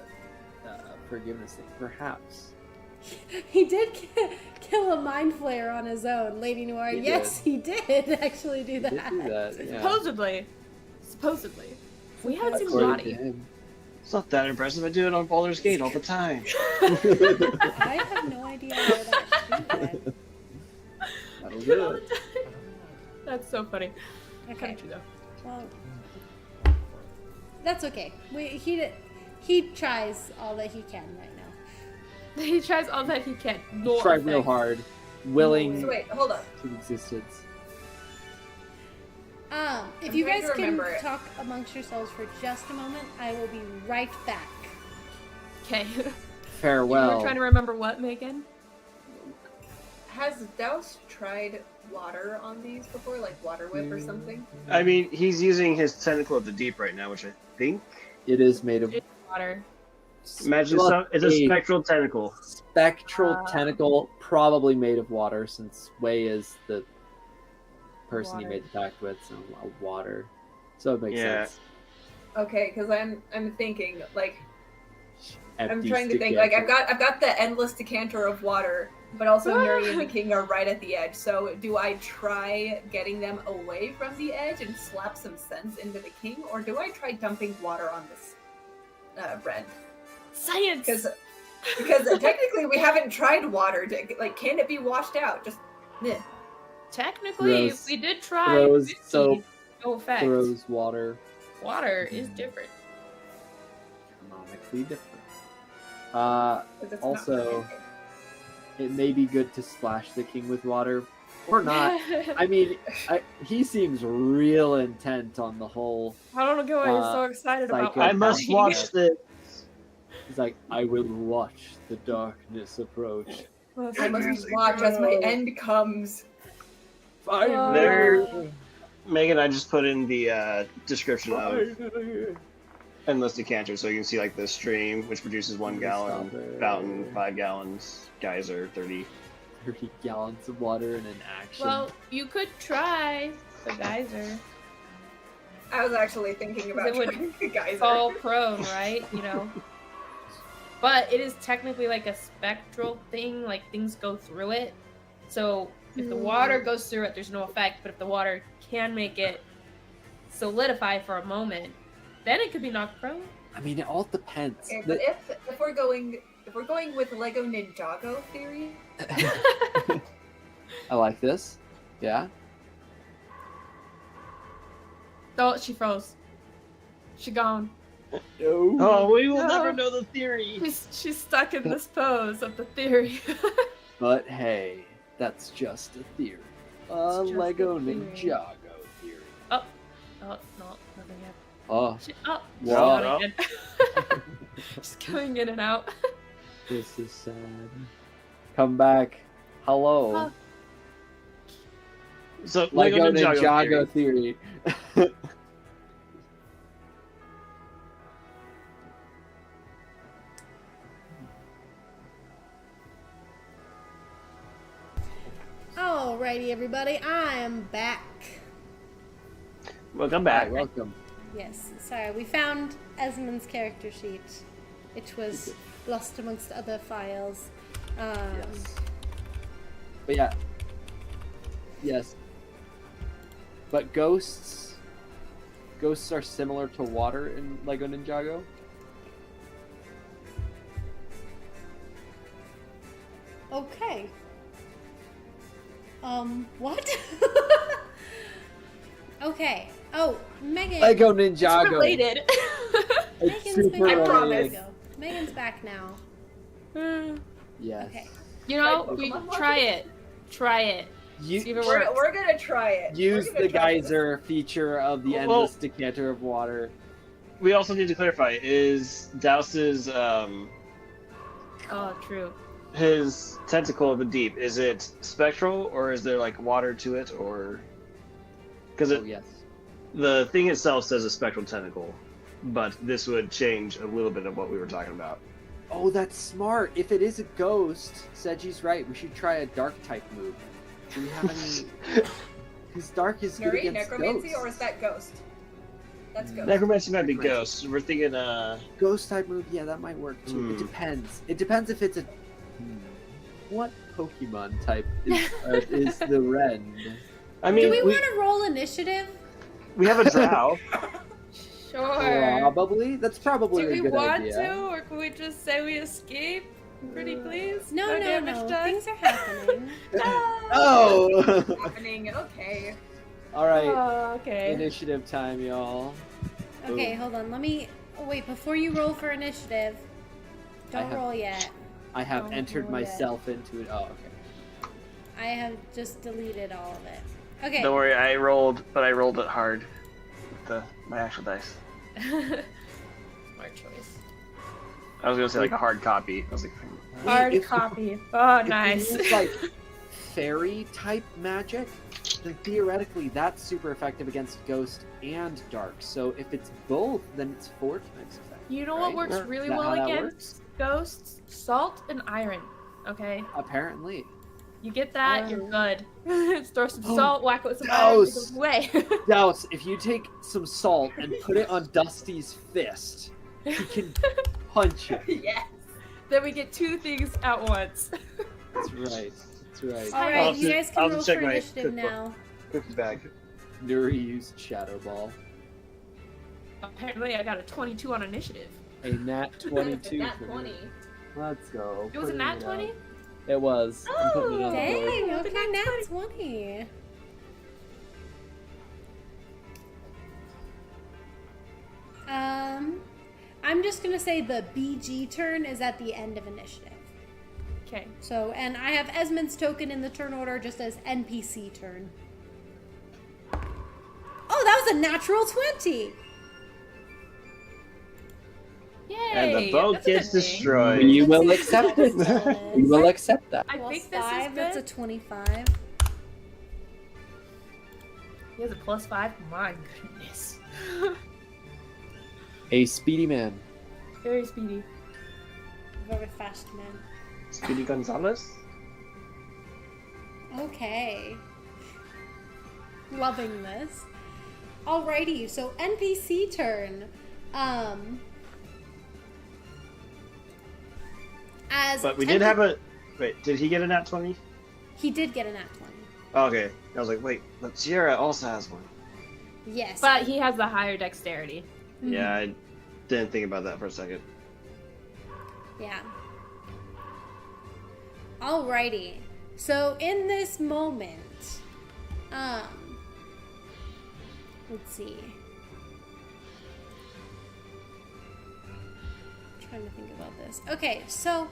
forgiveness thing, perhaps. He did kill a mind flayer on his own, Lady Noir. He Yes, he did actually do He that. did do that, yeah. supposedly, we haven't seen the According body. to him. It's not that impressive. I do it on Baldur's Gate all the time. I have no idea where that came from. That'll do it. That's so funny. Okay, Kind of true though. well, that's okay. He tries all that he can right now. He tries all that he can. Try real hard. Willing So wait, hold up. to existence. If I'm you trying guys to can remember it. talk amongst yourselves for just a moment, I will be right back. Okay. Farewell. We're trying to remember what, Megan? Has Douse tried water on these before, like water whip or something? I mean, he's using his tentacle of the deep right now, which I think It is made of It's water. Imagine it's a spectral tentacle. Spectral tentacle, probably made of water, since Wei is the person he made the pact with, so water. So it makes sense. Okay, because I'm thinking like I'm trying to think decanter. like I've got the endless decanter of water, but also Nuri and the king are right at the edge. So do I try getting them away from the edge and slap some sense into the king, or do I try dumping water on this Ren? Science. Because technically we haven't tried water. Like, can it be washed out? Just technically, we did try. Throws soap. No effect. Throws water. Water is different. Canonically different. Also, it may be good to splash the king with water, or not. I mean, he seems real intent on the whole. I don't know why he's so excited about. I must watch this. He's like, I will watch the darkness approach. I must watch as my end comes. There, Megan, I just put in the description of endless decanter, so you can see like the stream, which produces 1 gallon, fountain 5 gallons, geyser 30 gallons of water in an action. Well, you could try the geyser. I was actually thinking about trying the geyser. Fall prone, right? You know. But it is technically like a spectral thing, like things go through it. So if the water goes through it, there's no effect. But if the water can make it solidify for a moment, then it could be knocked prone. I mean, it all depends. Okay, but if we're going with Lego Ninjago theory, I like this. Yeah. Oh, she froze. She gone. No. Oh, we will never know the theory. She's stuck in this pose of the theory. But hey, that's just a theory. Lego Ninjago theory. Oh, no, nothing yet. Oh. Wow. Just going in and out. This is sad. Come back. Hello. So Lego Ninjago theory. Alrighty, everybody, I am back. Welcome back. Hi, welcome. Yes, sorry, we found Esmond's character sheet, which was lost amongst other files. Yes. But yeah. Yes. But ghosts are similar to water in Lego Ninjago. Okay. What? Okay. Oh, Megan. Lego Ninjago. It's related. Megan's super back. related. Megan's back now. Yes. Okay. You know, try it. Try it. We're gonna try it. Use the geyser feature of the endless decanter of water. We also need to clarify: is Douse's Oh, true. his tentacle of the deep, is it spectral or is there like water to it, or because yes, the thing itself says a spectral tentacle, but this would change a little bit of what we were talking about. Oh, that's smart. If it is a ghost, Seji's right. We should try a dark type move. Do we have any? Because dark is good against necromancy, ghosts. or is that ghost? That's ghost. Necromancy might be ghost. We're thinking Ghost type move, yeah, that might work too. It depends. It depends if it's a. What Pokemon type is the Ren? I mean, do we want to roll initiative? We have a drow. Sure. Probably. That's probably a Do we good want idea. to, or can we just say we escape? Pretty please? No. Things are happening. Oh! Happening. Okay. All right. Oh, okay. Initiative time, y'all. Okay, hold on. Let me. Oh, wait, before you roll for initiative, don't roll yet. I have Don't entered roll myself into it. Oh, okay. I have just deleted all of it. Okay. Don't worry, I rolled it hard with my actual dice. Smart choice. I was gonna say like a hard copy. I was like, Hard copy. Oh, nice. fairy type magic, then theoretically that's super effective against ghost and dark. So if it's both, then it's 4 times effective. You know what works really well against ghosts? Salt and iron. Okay. Apparently. You get that, you're good. Throw some salt, whack it with some iron, it goes away. Douse, if you take some salt and put it on Dusty's fist, he can punch it. Yes. Then we get 2 things at once. That's right. That's right. All right, you guys can roll for initiative now. Cookie bag. Nuri used Shadow Ball. Apparently, I got a 22 on initiative. A nat 22. Nat 20. Let's go. It was a nat 20? It was. I'm putting it on the board. Dang, okay, nat 20. I'm just gonna say the BG turn is at the end of initiative. Okay. So, and I have Esmond's token in the turn order just as NPC turn. Oh, that was a natural 20! Yay! And the boat gets destroyed. You will accept it. You will accept that. I Plus think this 5, is good. that's a 25. He has a +5? My goodness. A speedy man. Very speedy. Very fast man. Speedy Gonzalez? Okay. Loving this. Alrighty, so NPC turn. But we did have a... Wait, did he get a nat 20? He did get a nat 20. Oh, okay. I was like, wait, but Sierra also has one. Yes. But he has the higher dexterity. Mhm. Yeah, I didn't think about that for a second. Yeah. Alrighty. So in this moment, let's see. I'm trying to think about this. Okay, so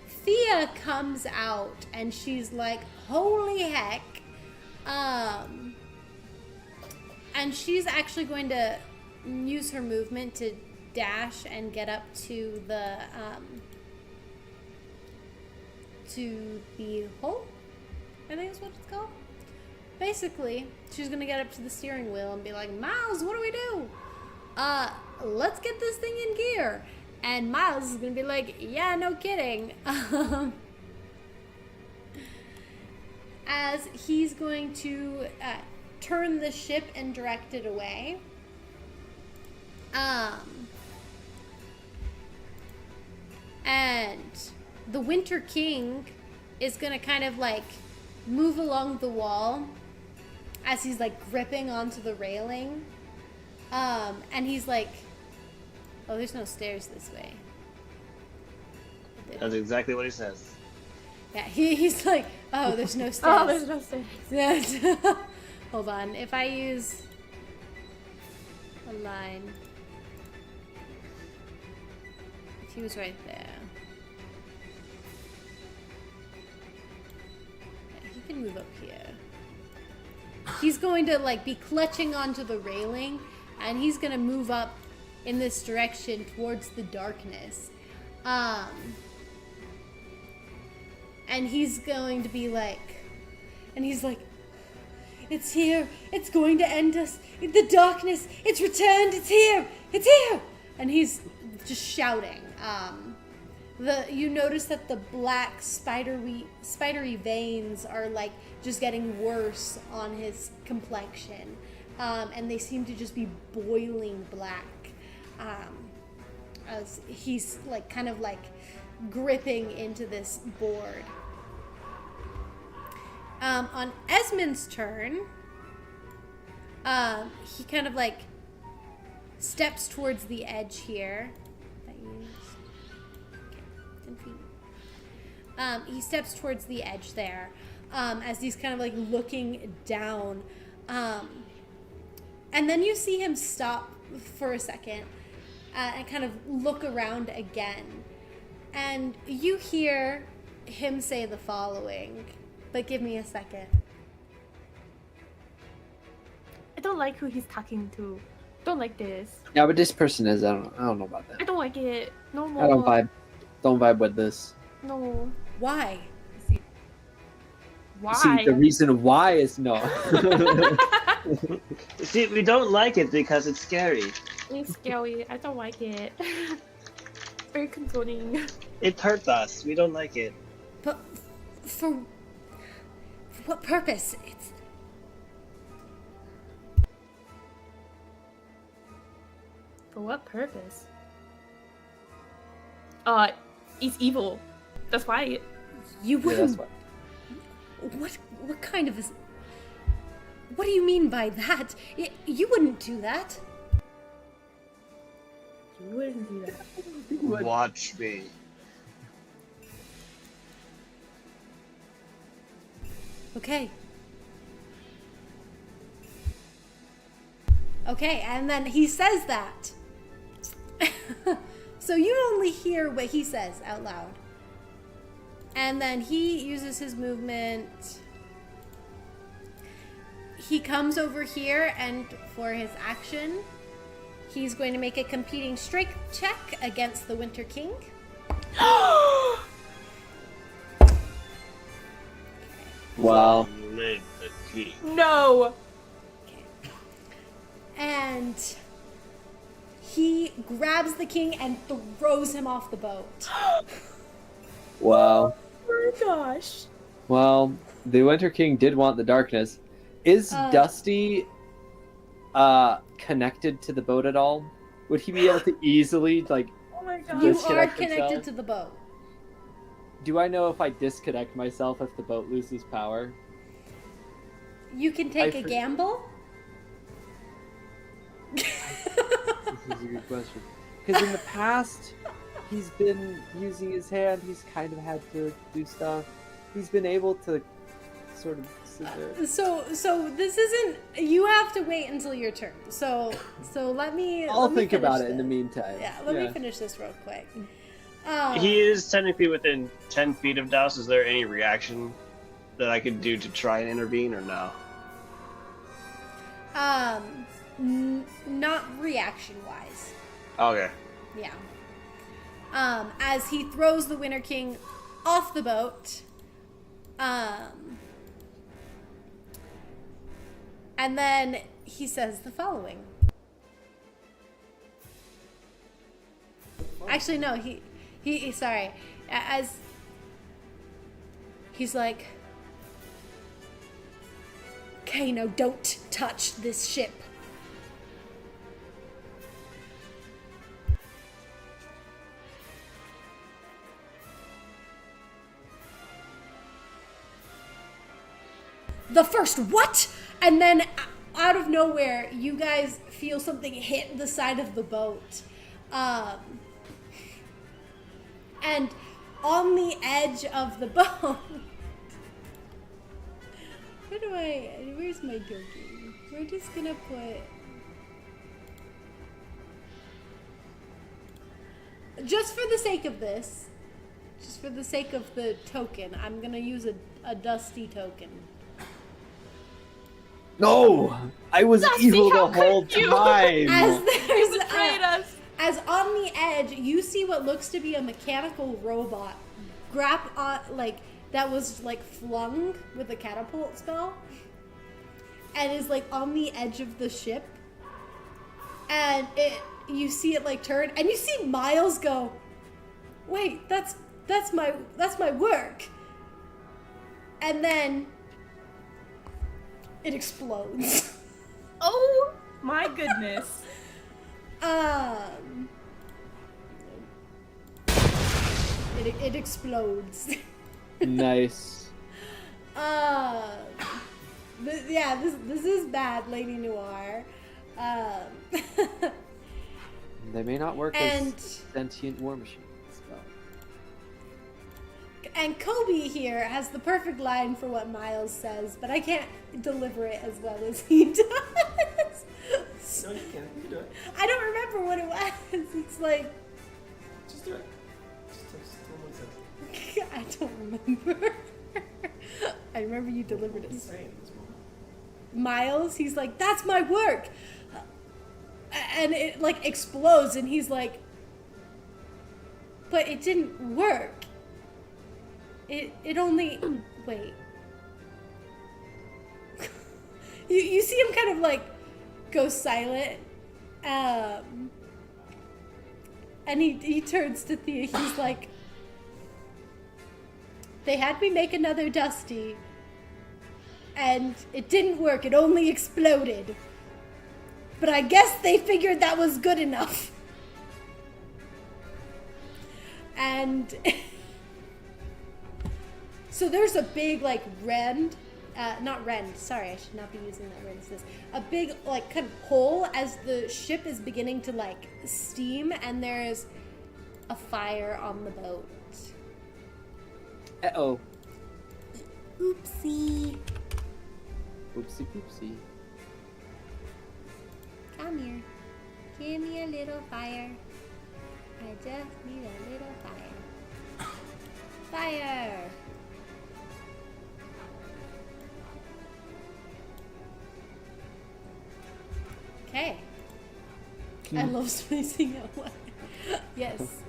Thea comes out and she's like, holy heck. And she's actually going to use her movement to dash and get up to the hole, I think is what it's called. Basically, she's gonna get up to the steering wheel and be like, Miles, what do we do? Let's get this thing in gear. And Miles is gonna be like, yeah, no kidding. As he's going to turn the ship and direct it away. And the Winter King is gonna kind of like move along the wall as he's like gripping onto the railing. And he's like, oh, there's no stairs this way. That's exactly what he says. Yeah, he's like, oh, there's no stairs. Oh, there's no stairs. Yes. Hold on. If I use a line, if he was right there, yeah, he can move up here. He's going to like be clutching onto the railing, and he's gonna move up in this direction towards the darkness. And he's going to be like, and he's like, it's here, it's going to end us, the darkness, it's returned, it's here, it's here! And he's just shouting. You notice that the black spidery veins are like just getting worse on his complexion. And they seem to just be boiling black. As he's like kind of like gripping into this board. On Esmond's turn, he kind of like steps towards the edge here. Okay, 10 feet. He steps towards the edge there, as he's kind of like looking down. And then you see him stop for a second and kind of look around again. And you hear him say the following, but give me a second. I don't like who he's talking to. Don't like this. Yeah, but this person is. I don't know about I that. don't like it. No more. I don't vibe with this. No. Why? Why? See, the reason why is no. See, we don't like it because it's scary. It's scary. I don't like it. Very concerning. It hurts us. We don't like it. But for what purpose? For what purpose? It's evil. That's why. You Yeah, wouldn't. that's why. What kind of is? What do you mean by that? You wouldn't do that. You wouldn't do that. Watch me. Okay. Okay, and then he says that. So you only hear what he says out loud. And then he uses his movement. He comes over here, and for his action, he's going to make a competing strength check against the Winter King. Wow. Live the king. No! And he grabs the king and throws him off the boat. Wow. Oh my gosh. Well, the Winter King did want the darkness. Is Dusty connected to the boat at all? Would he be able to easily, like, Oh my god. You are disconnect connected himself? to the boat. Do I know if I disconnect myself if the boat loses power? You can take a for- gamble. This is a good question. Because in the past, he's been using his hand. He's kind of had to do stuff. He's been able to sort of sit there. So this isn't. You have to wait until your turn. So let me. I'll let me think about finish it in the this. meantime. Yeah, let me finish this real quick. He is technically within 10 feet of Douse. Is there any reaction that I could do to try and intervene, or no? Not reaction wise. Okay. Yeah. As he throws the Winter King off the boat. And then he says the following. Actually, no, he sorry. As he's like, Kano, don't touch this ship. The first what? And then out of nowhere, you guys feel something hit the side of the boat. And on the edge of the boat... Where's my token? We're just gonna put... Just for the sake of this, just for the sake of the token, I'm gonna use a Dusty token. No! I was Dusty, evil how the whole could you? time! As there's Betrayed us. as on the edge, you see what looks to be a mechanical robot that was like flung with a catapult spell, and is like on the edge of the ship, and you see it like turn, and you see Miles go, "Wait, that's my work," and then it explodes. Oh my goodness. It explodes. Nice. This is bad, Lady Noir. They may not work And- as sentient war machines. So. And Kobe here has the perfect line for what Miles says, but I can't deliver it as well as he does. No, you can't. You can do it. I don't remember what it was. It's like Just do it. Just tell him what it says. I don't remember. I remember you delivered it. He's saying this moment. Miles, he's like, "That's my work," and it like explodes, and he's like, "But it didn't work. It only wait. You see him kind of like go silent. And he turns to Thea. He's like, they had me make another Dusty, and it didn't work. It only exploded. But I guess they figured that was good enough. And so there's a big, like, not rend, sorry, I should not be using that word as this. A big, like, kind of hole as the ship is beginning to, like, steam, and there's a fire on the boat. Uh-oh. Oopsie. Oopsie poopsie. Come here. Give me a little fire. I just need a little fire. Fire! Okay. I love spacing out loud. Yes.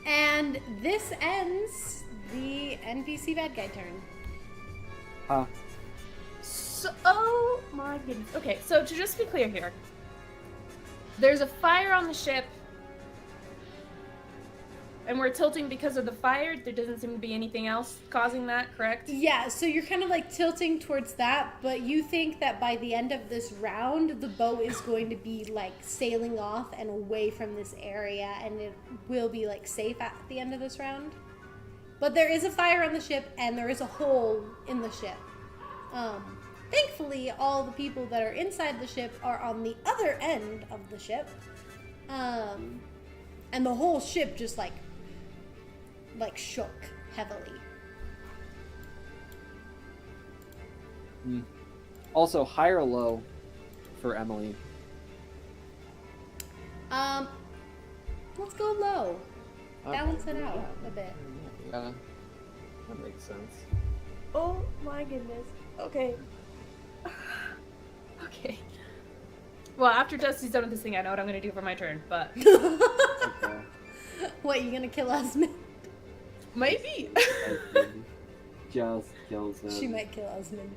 And this ends the NPC bad guy turn. Huh. So, oh my goodness. Okay, so to just be clear here, there's a fire on the ship, and we're tilting because of the fire. There doesn't seem to be anything else causing that, correct? Yeah, so you're kind of like tilting towards that, but you think that by the end of this round, the boat is going to be like sailing off and away from this area, and it will be like safe at the end of this round. But there is a fire on the ship, and there is a hole in the ship. Thankfully, all the people that are inside the ship are on the other end of the ship. And the whole ship just like shook heavily. Also, high or low for Emily? Let's go low. Okay. Balance it out a bit. Yeah, that makes sense. Oh my goodness. Okay. Okay. Well, after Dusty's done with this thing, I know what I'm gonna do for my turn, but... Okay. What, you gonna kill Osmond? Maybe. Just kills him. She might kill Osmond.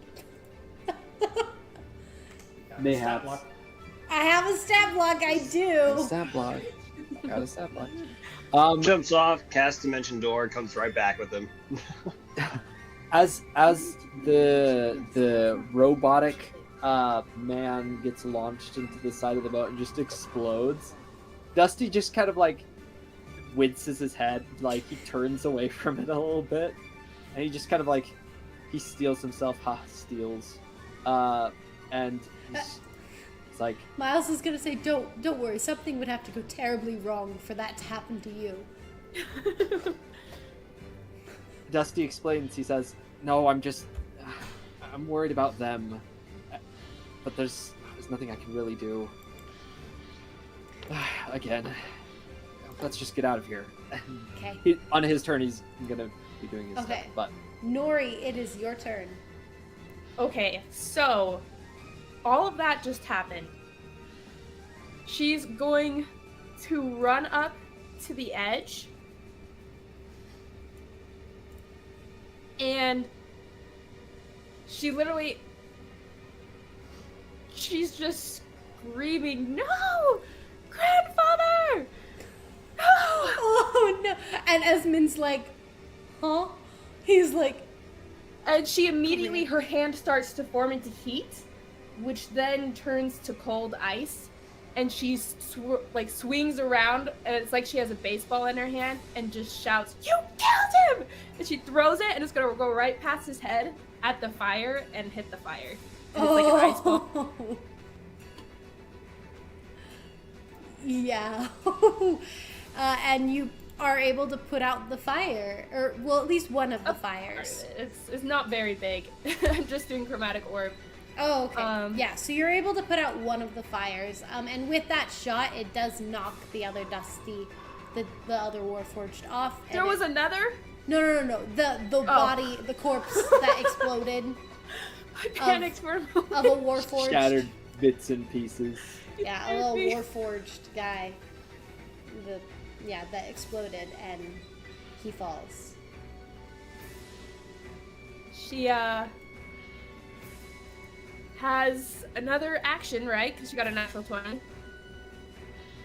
Mayhaps. I have a stat block, I do! Stat block. Got a stat block. Jumps off, casts Dimension Door, comes right back with him. As the robotic man gets launched into the side of the boat and just explodes, Dusty just kind of like winces his head, like he turns away from it a little bit, and he just kind of like he steals himself. Steals, and it's like Miles is gonna say, "Don't worry. Something would have to go terribly wrong for that to happen to you." Dusty explains. He says, "No, I'm worried about them, but there's nothing I can really do. Again, let's just get out of here." Okay. On his turn, he's gonna be doing his stuff. But Nuri, it is your turn. Okay, so all of that just happened. She's going to run up to the edge, and she's just screaming, "No! Grandfather! No!" Oh no! And Esmond's like, "Huh?" He's like, and she immediately, her hand starts to form into heat, which then turns to cold ice, and she swings around, and it's like she has a baseball in her hand, and just shouts, "You killed him!" And she throws it, and it's gonna go right past his head at the fire and hit the fire. And it's like an ice ball. Yeah. And you are able to put out the fire, or well, at least one of the fires. It's not very big. I'm just doing chromatic orb. Oh, okay. Yeah, so you're able to put out one of the fires, and with that shot, it does knock the other Dusty, the other Warforged off. There was another? No. The body, the corpse that exploded. I panicked for a moment. Of a Warforged. Shattered bits and pieces. Yeah, a little Warforged guy. That exploded, and he falls. she has another action, right? Because she got a natural 20.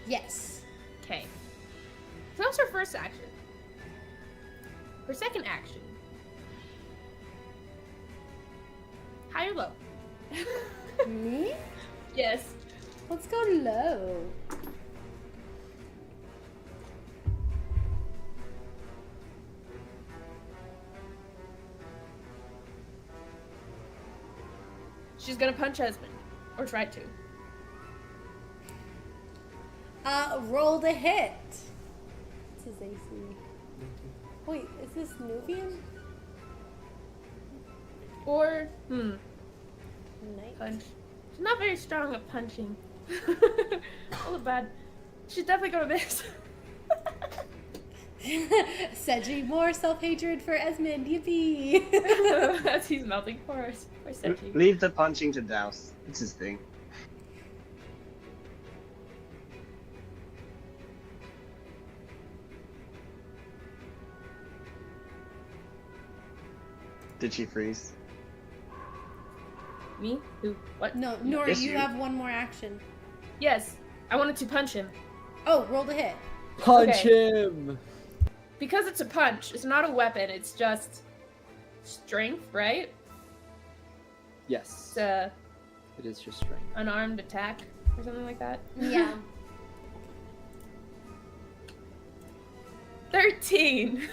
Yes. Okay. So that was her first action. Her second action. High or low? Me? Yes. Let's go low. She's gonna punch Esmond. Or try to. Roll to hit. What's his AC? Wait, is this Nubian? Or, Knight. punch. She's not very strong at punching. All bad. She's definitely gonna miss. Seji, more self-hatred for Esmond, yippee! As he's melting for us. For Seji. Leave the punching to Douse. It's his thing. Did she freeze? Me? Who? What? No, Nuri, Yes, you you. have one more action. Yes. I wanted to punch him. Oh, roll to hit. Punch Okay. him! Because it's a punch, it's not a weapon, it's just strength, right? Yes. It's a It is just strength. unarmed attack or something like that. Yeah. 13!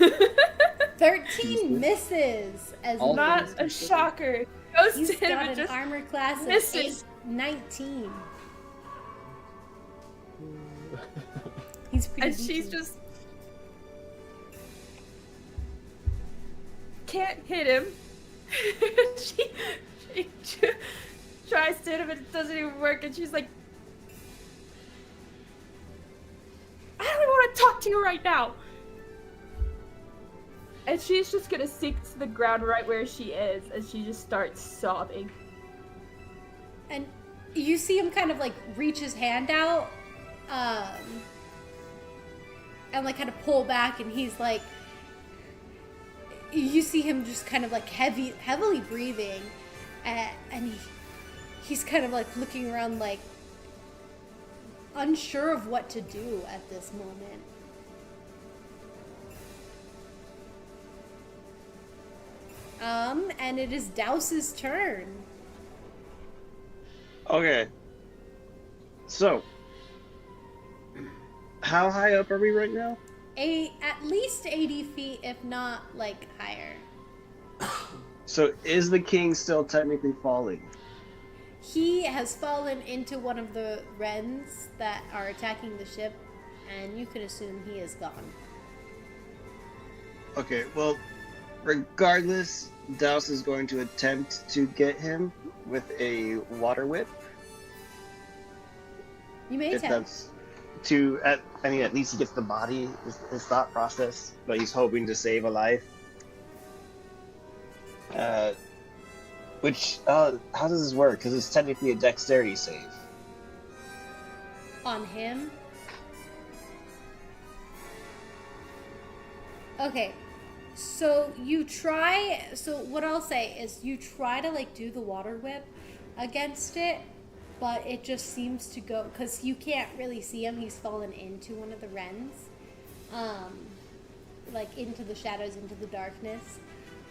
13 misses. As All Not a shocker. Goes he's to him got and an just armor class of misses. 19. He's pretty and she's decent. just can't hit him. she tries to hit him and it doesn't even work, and she's like, I don't even want to talk to you right now. And she's just gonna sink to the ground right where she is, and she just starts sobbing. And you see him kind of like reach his hand out, and like kind of pull back, and he's like, you see him just kind of like heavily breathing, and he's kind of like looking around, like unsure of what to do at this moment. And it is Douse's turn. Okay. So, how high up are we right now? At least 80 feet, if not like higher. So, is the king still technically falling? He has fallen into one of the wrens that are attacking the ship, and you can assume he is gone. Okay, well, regardless, Douse is going to attempt to get him with a water whip. You may If attempt. that's at least he gets the body, his thought process, but he's hoping to save a life. How does this work? Because it's technically a dexterity save. On him. Okay. So what I'll say is you try to like do the water whip against it, but it just seems to go, because you can't really see him. He's fallen into one of the wrens, like into the shadows, into the darkness,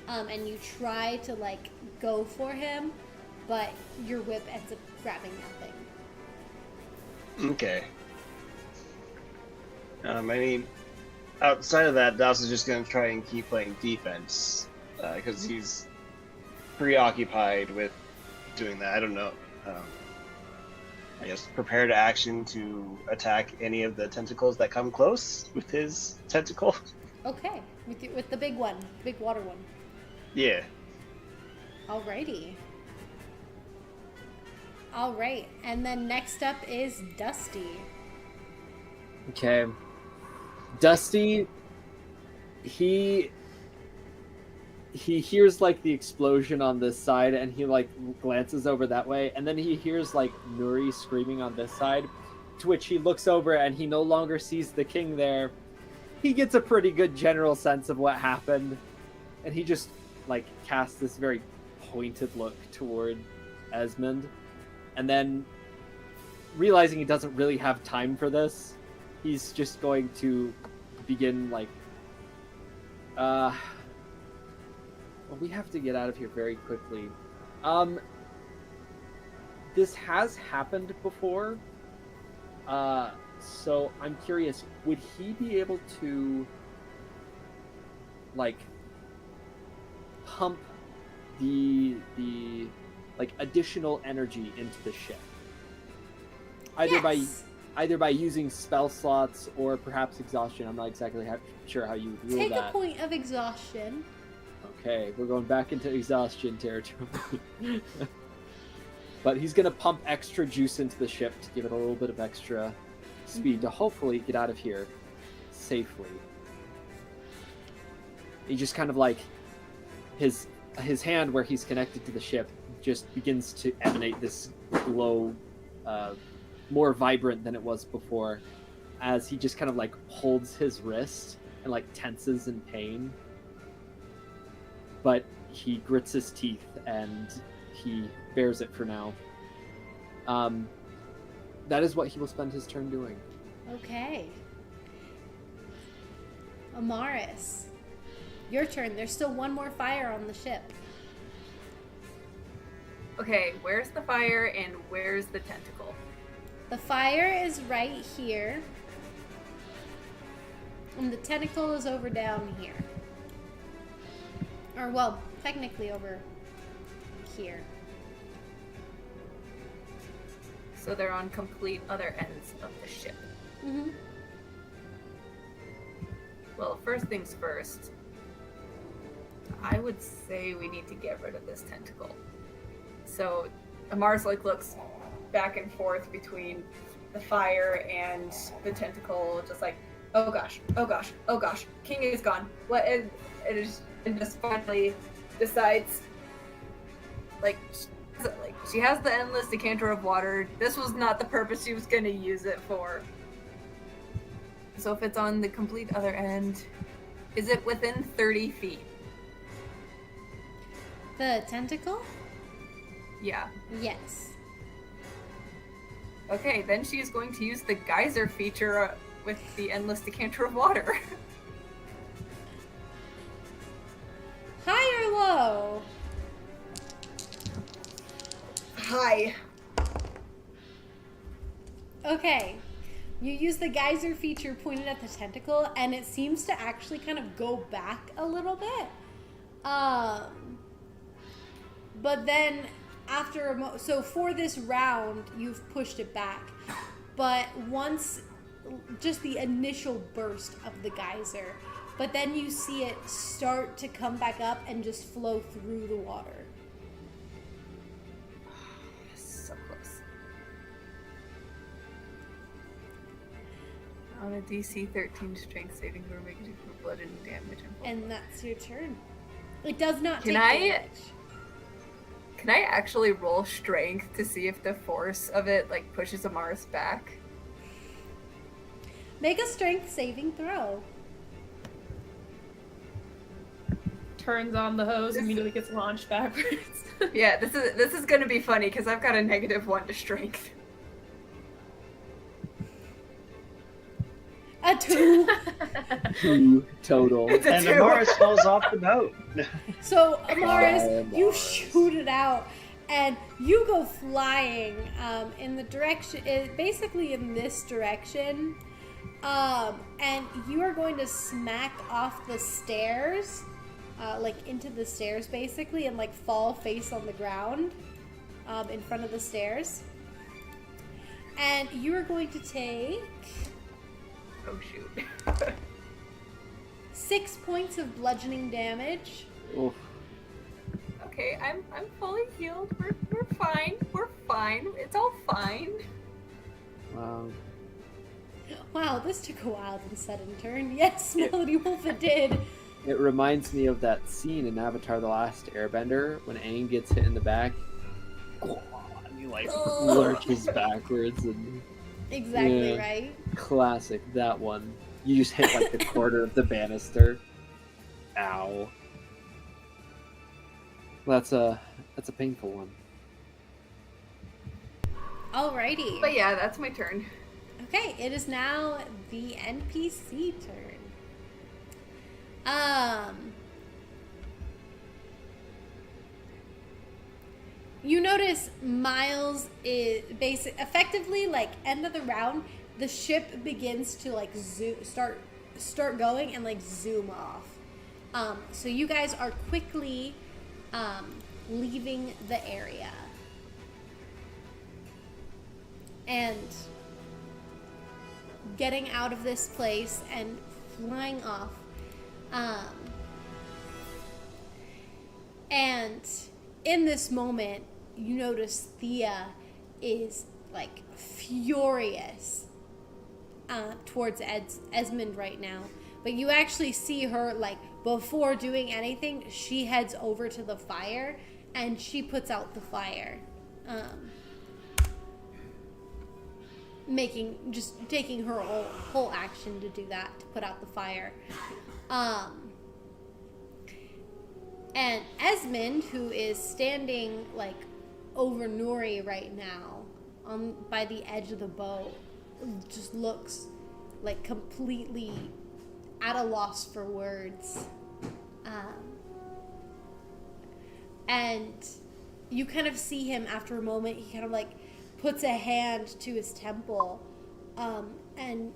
and you try to like go for him, but your whip ends up grabbing nothing. Okay. I mean, outside of that, Douse is just going to try and keep playing defense, because he's preoccupied with doing that. I don't know. I guess prepare to action to attack any of the tentacles that come close with his tentacle. Okay, with the big one, big water one. Yeah. Alrighty. Alright, and then next up is Dusty. Okay. Dusty, he hears like the explosion on this side, and he like glances over that way, and then he hears like Nuri screaming on this side, to which he looks over and he no longer sees the king there. He gets a pretty good general sense of what happened, and he just like cast this very pointed look toward Esmond, and then realizing he doesn't really have time for this, he's just going to begin like, well, we have to get out of here very quickly. This has happened before, so I'm curious, would he be able to like pump the like additional energy into the ship, either by using spell slots or perhaps exhaustion? I'm not exactly sure how you would rule that. Take a point of exhaustion. Okay, we're going back into exhaustion territory. But he's gonna pump extra juice into the ship to give it a little bit of extra speed to hopefully get out of here safely. He just kind of like his hand where he's connected to the ship just begins to emanate this glow, more vibrant than it was before, as he just kind of like holds his wrist and like tenses in pain. But he grits his teeth and he bears it for now. That is what he will spend his turn doing. Okay. Amaris, your turn. There's still one more fire on the ship. Okay, where's the fire and where's the tentacle? The fire is right here. And the tentacle is over down here. Or, well, technically over here. So they're on complete other ends of the ship. Mm-hmm. Well, first things first, I would say we need to get rid of this tentacle. So Amaris like looks back and forth between the fire and the tentacle, just like, oh gosh, oh gosh, oh gosh, King is gone. What is it is, and just finally decides, she has the endless decanter of water. This was not the purpose she was going to use it for. So if it's on the complete other end, is it within 30 feet? The tentacle? Yeah. Yes. Okay, then she's going to use the geyser feature with the endless decanter of water. High or low? Hi. Okay. You use the geyser feature pointed at the tentacle, and it seems to actually kind of go back a little bit. But then after so for this round, you've pushed it back. But once, just the initial burst of the geyser, but then you see it start to come back up and just flow through the water. On a DC 13 strength saving throw, make it for blood and damage. And that's your turn. It does not take damage. Can I actually roll strength to see if the force of it like pushes Amaris back? Make a strength saving throw. Turns on the hose, immediately gets launched backwards. Yeah, this is gonna be funny because I've got a -1 to strength. A 2. 2 total. And Amaris falls off the boat. So, Amaris, you shoot it out, and you go flying in the direction, basically in this direction, and you are going to smack off the stairs, like into the stairs, basically, and like fall face on the ground in front of the stairs. And you are going to take... Oh shoot. 6 points of bludgeoning damage. Oof. Okay, I'm fully healed. We're fine. We're fine. It's all fine. Wow. Wow, this took a wild and sudden turn. Yes, Melody Wolf, it did. It reminds me of that scene in Avatar: The Last Airbender when Aang gets hit in the back. And he like lurches backwards and... Exactly right. Classic, that one. You just hit like the quarter of the banister. Ow. That's a painful one. Alrighty. But yeah, that's my turn. Okay, it is now the NPC turn. You notice Miles is effectively like end of the round. The ship begins to like start going and like zoom off. So you guys are quickly leaving the area, and getting out of this place and flying off. And in this moment, you notice Thea is like furious towards Esmond right now. But you actually see her, like, before doing anything, she heads over to the fire and she puts out the fire. Taking her whole action to do that, to put out the fire. And Esmond, who is standing like over Nuri right now, by the edge of the boat, just looks like completely at a loss for words. And you kind of see him after a moment, he kind of like puts a hand to his temple, and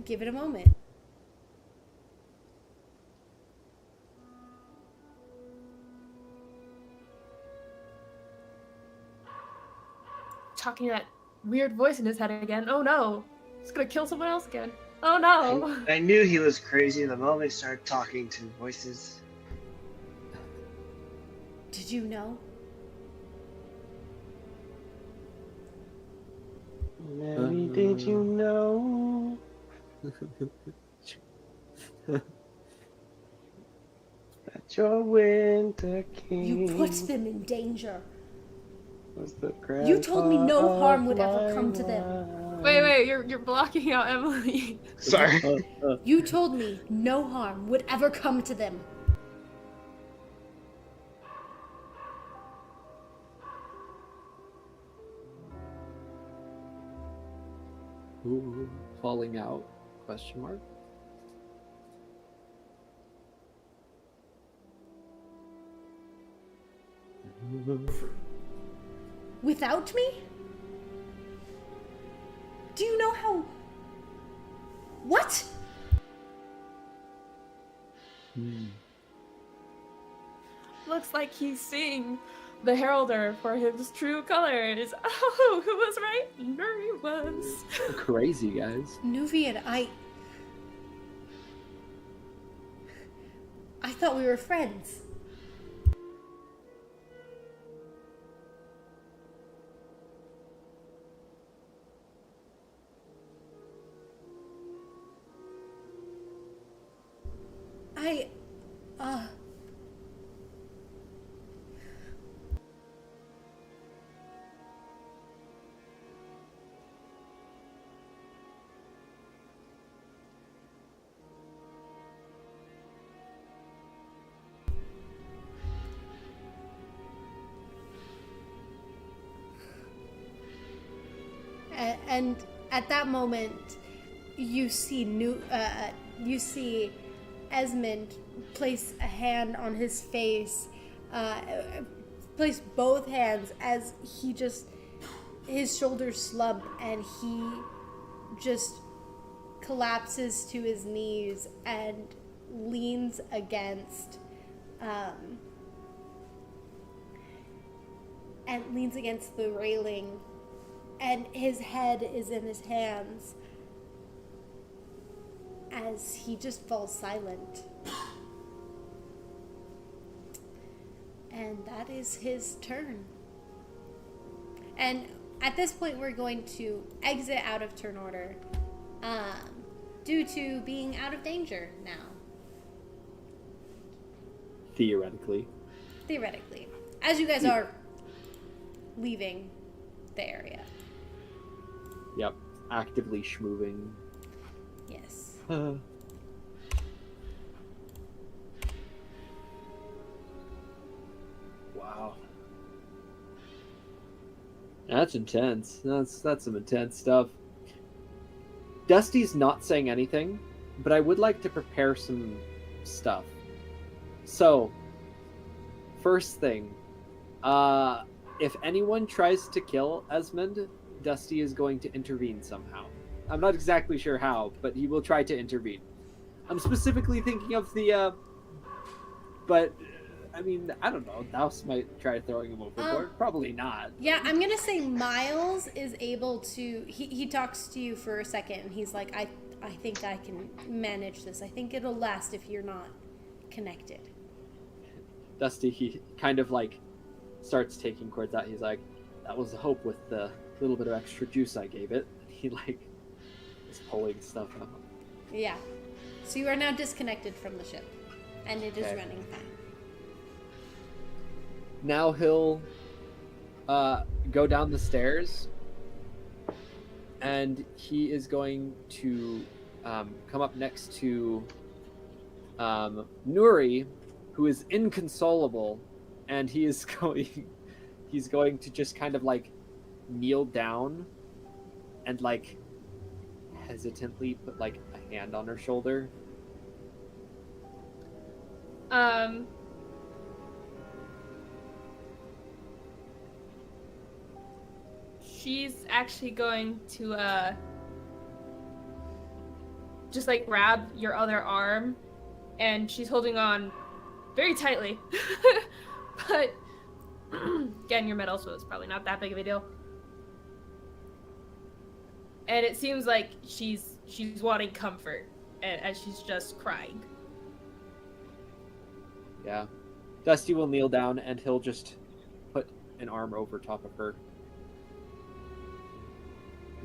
give it a moment. Talking to that weird voice in his head again. Oh no, he's gonna kill someone else again. Oh no. I knew he was crazy the moment he started talking to voices. Did you know? Mary, did you know? That your winter king. You put them in danger. Was the You told me no harm would ever come to them. Wait, you're blocking out Emily. Sorry. You told me no harm would ever come to them. Ooh, falling out? Question mark. Without me? Do you know how... What? Looks like he's seeing the heralder for his true colors. Oh, who was right? Nuri was. Crazy, guys. Nuri and I thought we were friends. And at that moment, you see Esmond place a hand on his face, place both hands as his shoulders slump and he just collapses to his knees and leans against the railing, and his head is in his hands as he just falls silent. And that is his turn. And at this point, we're going to exit out of turn order, due to being out of danger now. Theoretically. As you guys are leaving the area. Yep. Actively schmoving. Yes. That's intense. That's some intense stuff. Dusty's not saying anything, but I would like to prepare some stuff. So, first thing, if anyone tries to kill Esmond, Dusty is going to intervene somehow. I'm not exactly sure how, but he will try to intervene. I'm specifically thinking of the, but, I mean, I don't know. Douse might try throwing him overboard. Probably not. Yeah, I'm gonna say Miles is able to. He talks to you for a second, and he's like, I think I can manage this. I think it'll last if you're not connected. Dusty, he kind of like starts taking towards that. He's like, that was the hope with the little bit of extra juice I gave it. He like is pulling stuff out. Yeah. So you are now disconnected from the ship, and it is running fine. Now he'll go down the stairs, and he is going to come up next to Nuri, who is inconsolable, and he's going to just kind of like kneel down and like hesitantly put like a hand on her shoulder. She's actually going to just like grab your other arm, and she's holding on very tightly. But again, you're metal, so it's probably not that big of a deal. And it seems like she's wanting comfort, as she's just crying. Yeah. Dusty will kneel down, and he'll just put an arm over top of her.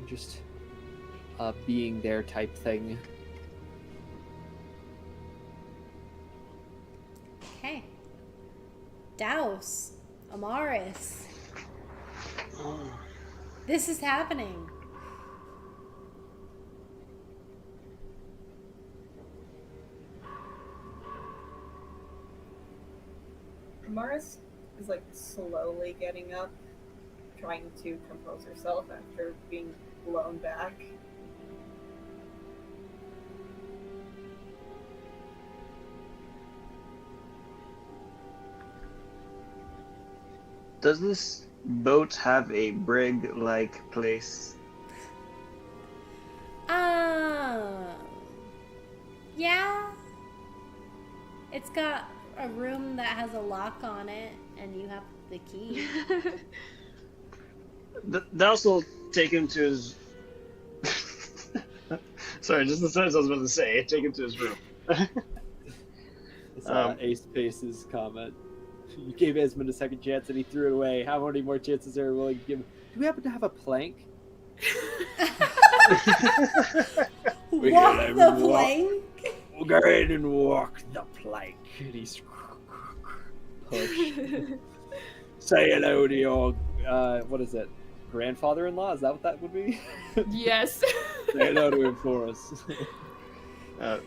Just being there type thing. Okay. Douse, Amaris. This is happening. Amaris is like slowly getting up, trying to compose herself after being blown back. Does this boat have a brig-like place? Yeah. It's got a room that has a lock on it, and you have the key. Douse will take him to his... Sorry, just the sentence I was about to say. Take him to his room. It's Ace Pace's comment. You gave Esmond a second chance and he threw it away. How many more chances are we willing to give him? Do we happen to have a plank? Walk the plank? We'll go ahead and walk the plank. And he's pushed. Say hello to your, what is it? Grandfather-in-law? Is that what that would be? Yes. Say hello to him for us.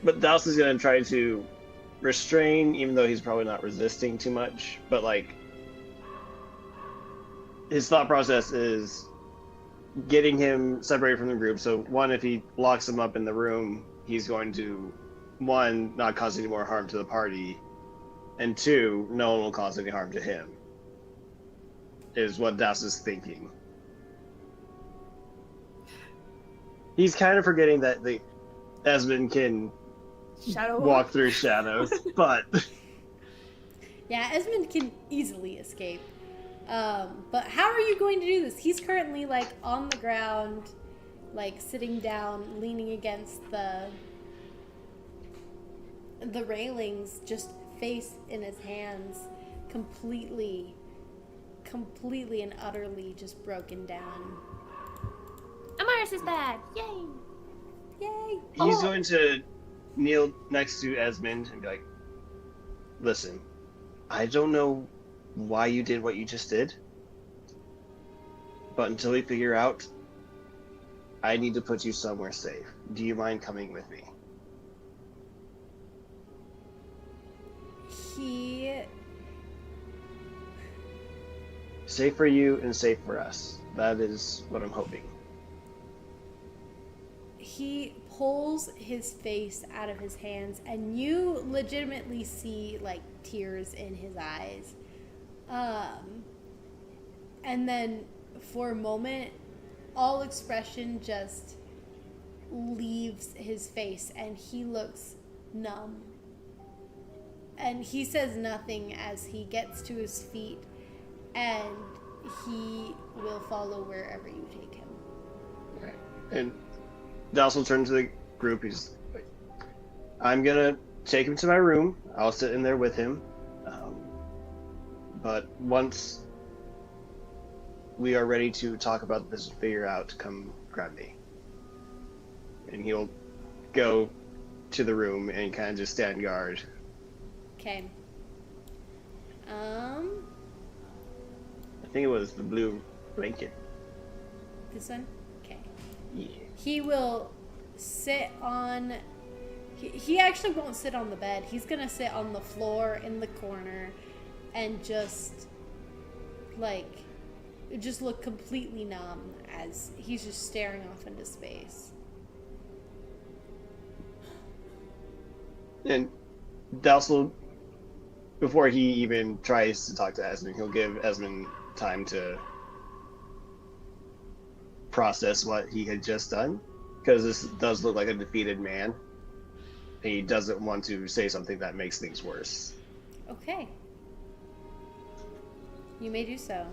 But Douse is going to try to restrain, even though he's probably not resisting too much. But, like, his thought process is getting him separated from the group. So, one, if he locks him up in the room, he's going to, one, not cause any more harm to the party, and two, no one will cause any harm to him, is what Douse is thinking. He's kind of forgetting that the Esmond can walk through shadows, but... Yeah, Esmond can easily escape. But how are you going to do this? He's currently, like, on the ground, like, sitting down, leaning against the railings, just face in his hands, completely and utterly just broken down. Amaris is back! Yay! Yay! He's going to kneel next to Esmond and be like, listen, I don't know why you did what you just did, but until we figure out, I need to put you somewhere safe. Do you mind coming with me? Safe for you and safe for us. That is what I'm hoping. He pulls his face out of his hands, and you legitimately see, like, tears in his eyes. And then, for a moment, all expression just leaves his face, and he looks numb. And he says nothing as he gets to his feet, and he will follow wherever you take him. Okay. And Douse will turn to the group. He's like, I'm gonna take him to my room. I'll sit in there with him. But once we are ready to talk about this and figure out, come grab me. And he'll go to the room and kind of just stand guard. Okay. I think it was the blue blanket. This one? Okay. Yeah. He will sit on... He actually won't sit on the bed. He's going to sit on the floor in the corner and just, like, just look completely numb as he's just staring off into space. And Douse will, before he even tries to talk to Esmond, he'll give Esmond time to process what he had just done, because this does look like a defeated man. He doesn't want to say something that makes things worse. Okay. You may do so.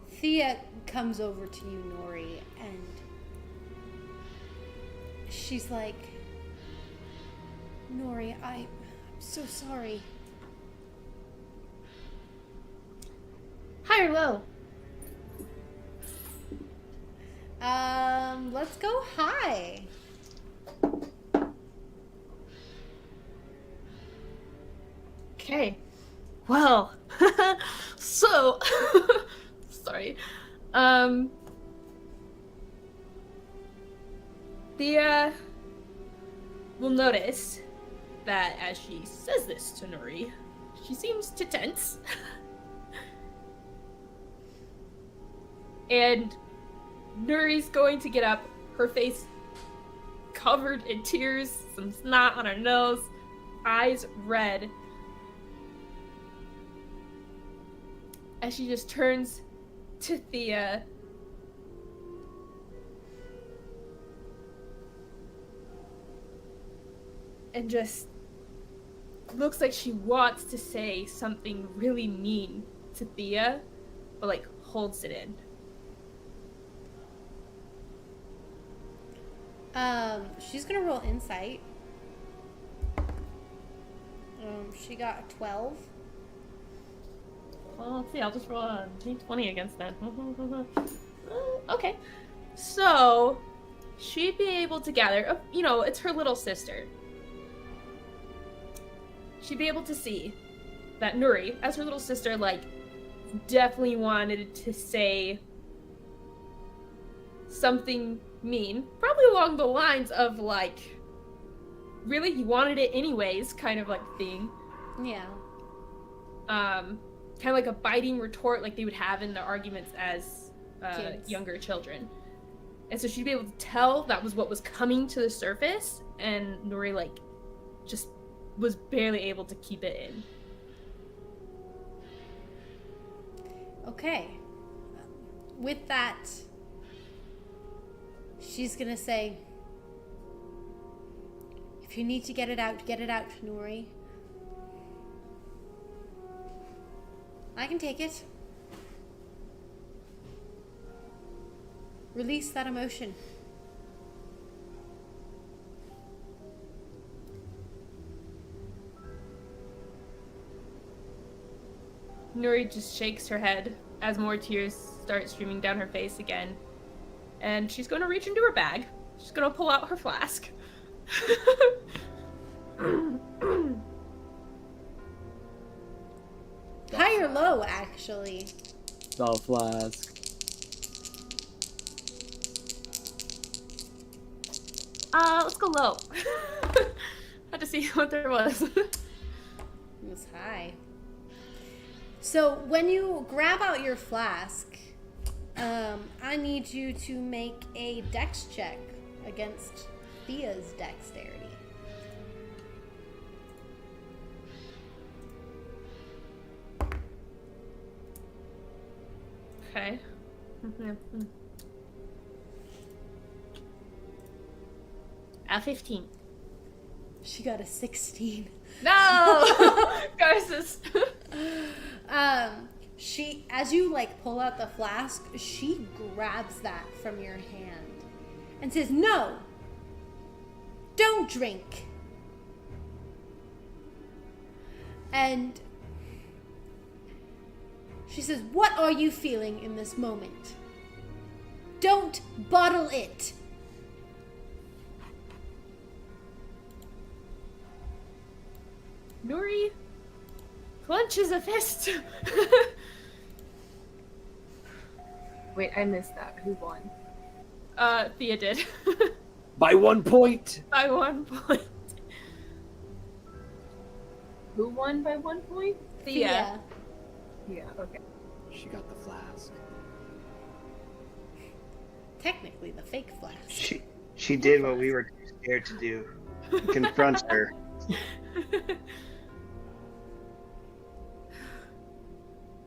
Thea comes over to you, Nuri, and she's like, Nuri, I'm so sorry. High or low? Let's go high. Okay. Well, so, sorry. Thea will notice that as she says this to Nuri, she seems to tense. And Nuri's going to get up, her face covered in tears, some snot on her nose, eyes red. As she just turns to Thea. And just looks like she wants to say something really mean to Thea, but like holds it in. She's gonna roll insight. She got a 12. Well, let's see, I'll just roll a 20 against that. Okay. So, she'd be able to gather, it's her little sister. She'd be able to see that Nuri, as her little sister, like, definitely wanted to say something mean. Probably along the lines of, like, really, you wanted it anyways, kind of, like, thing. Yeah. Kind of like a biting retort like they would have in their arguments as younger children. And so she'd be able to tell that was what was coming to the surface, and Nuri, like, just was barely able to keep it in. Okay. With that, she's gonna say, if you need to get it out, Nuri. I can take it. Release that emotion. Nuri just shakes her head as more tears start streaming down her face again. And she's going to reach into her bag. She's going to pull out her flask. High or low, actually? Spell flask. Let's go low. Had to see what there was. It was high. So when you grab out your flask, I need you to make a dex check against Thea's dexterity. Okay. 15. She got a 16. No! Garces. She, as you like pull out the flask, she grabs that from your hand and says, "No! Don't drink!" And she says, "What are you feeling in this moment? Don't bottle it!" Nuri clenches a fist. Wait, I missed that. Who won? Thea did. By 1 point. By 1 point. Who won by 1 point? Thea. Yeah, okay. She got the flask. Technically, the fake flask. She did what we were too scared to do. Confront her.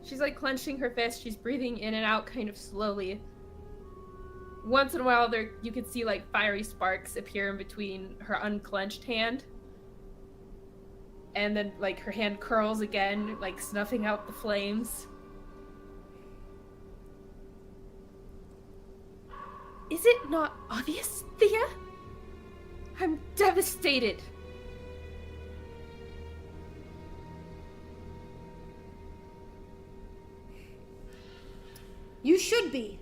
She's like clenching her fist. She's breathing in and out kind of slowly. Once in a while, you can see like fiery sparks appear in between her unclenched hand. And then like her hand curls again, like snuffing out the flames. Is it not obvious, Thea? I'm devastated. You should be.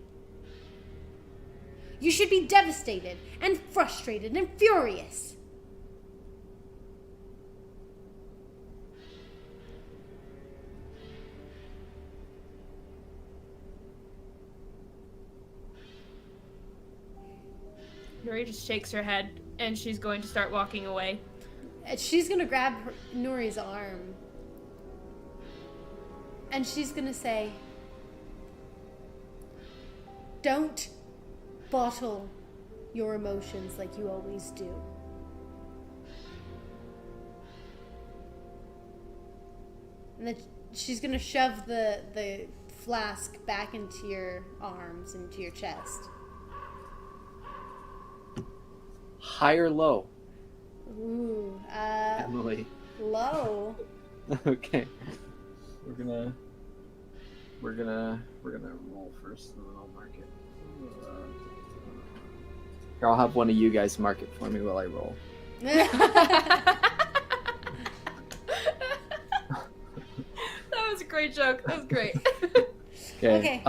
You should be devastated and frustrated and furious. Nuri just shakes her head, and she's going to start walking away. And she's gonna grab Nuri's arm. And she's gonna say, "Don't bottle your emotions like you always do." And then she's gonna shove the flask back into your arms, into your chest. High or low? Ooh, Emily. low. Okay. We're gonna roll first, and then I'll mark it. Here, I'll have one of you guys mark it for me while I roll. That was a great joke. That was great. Okay.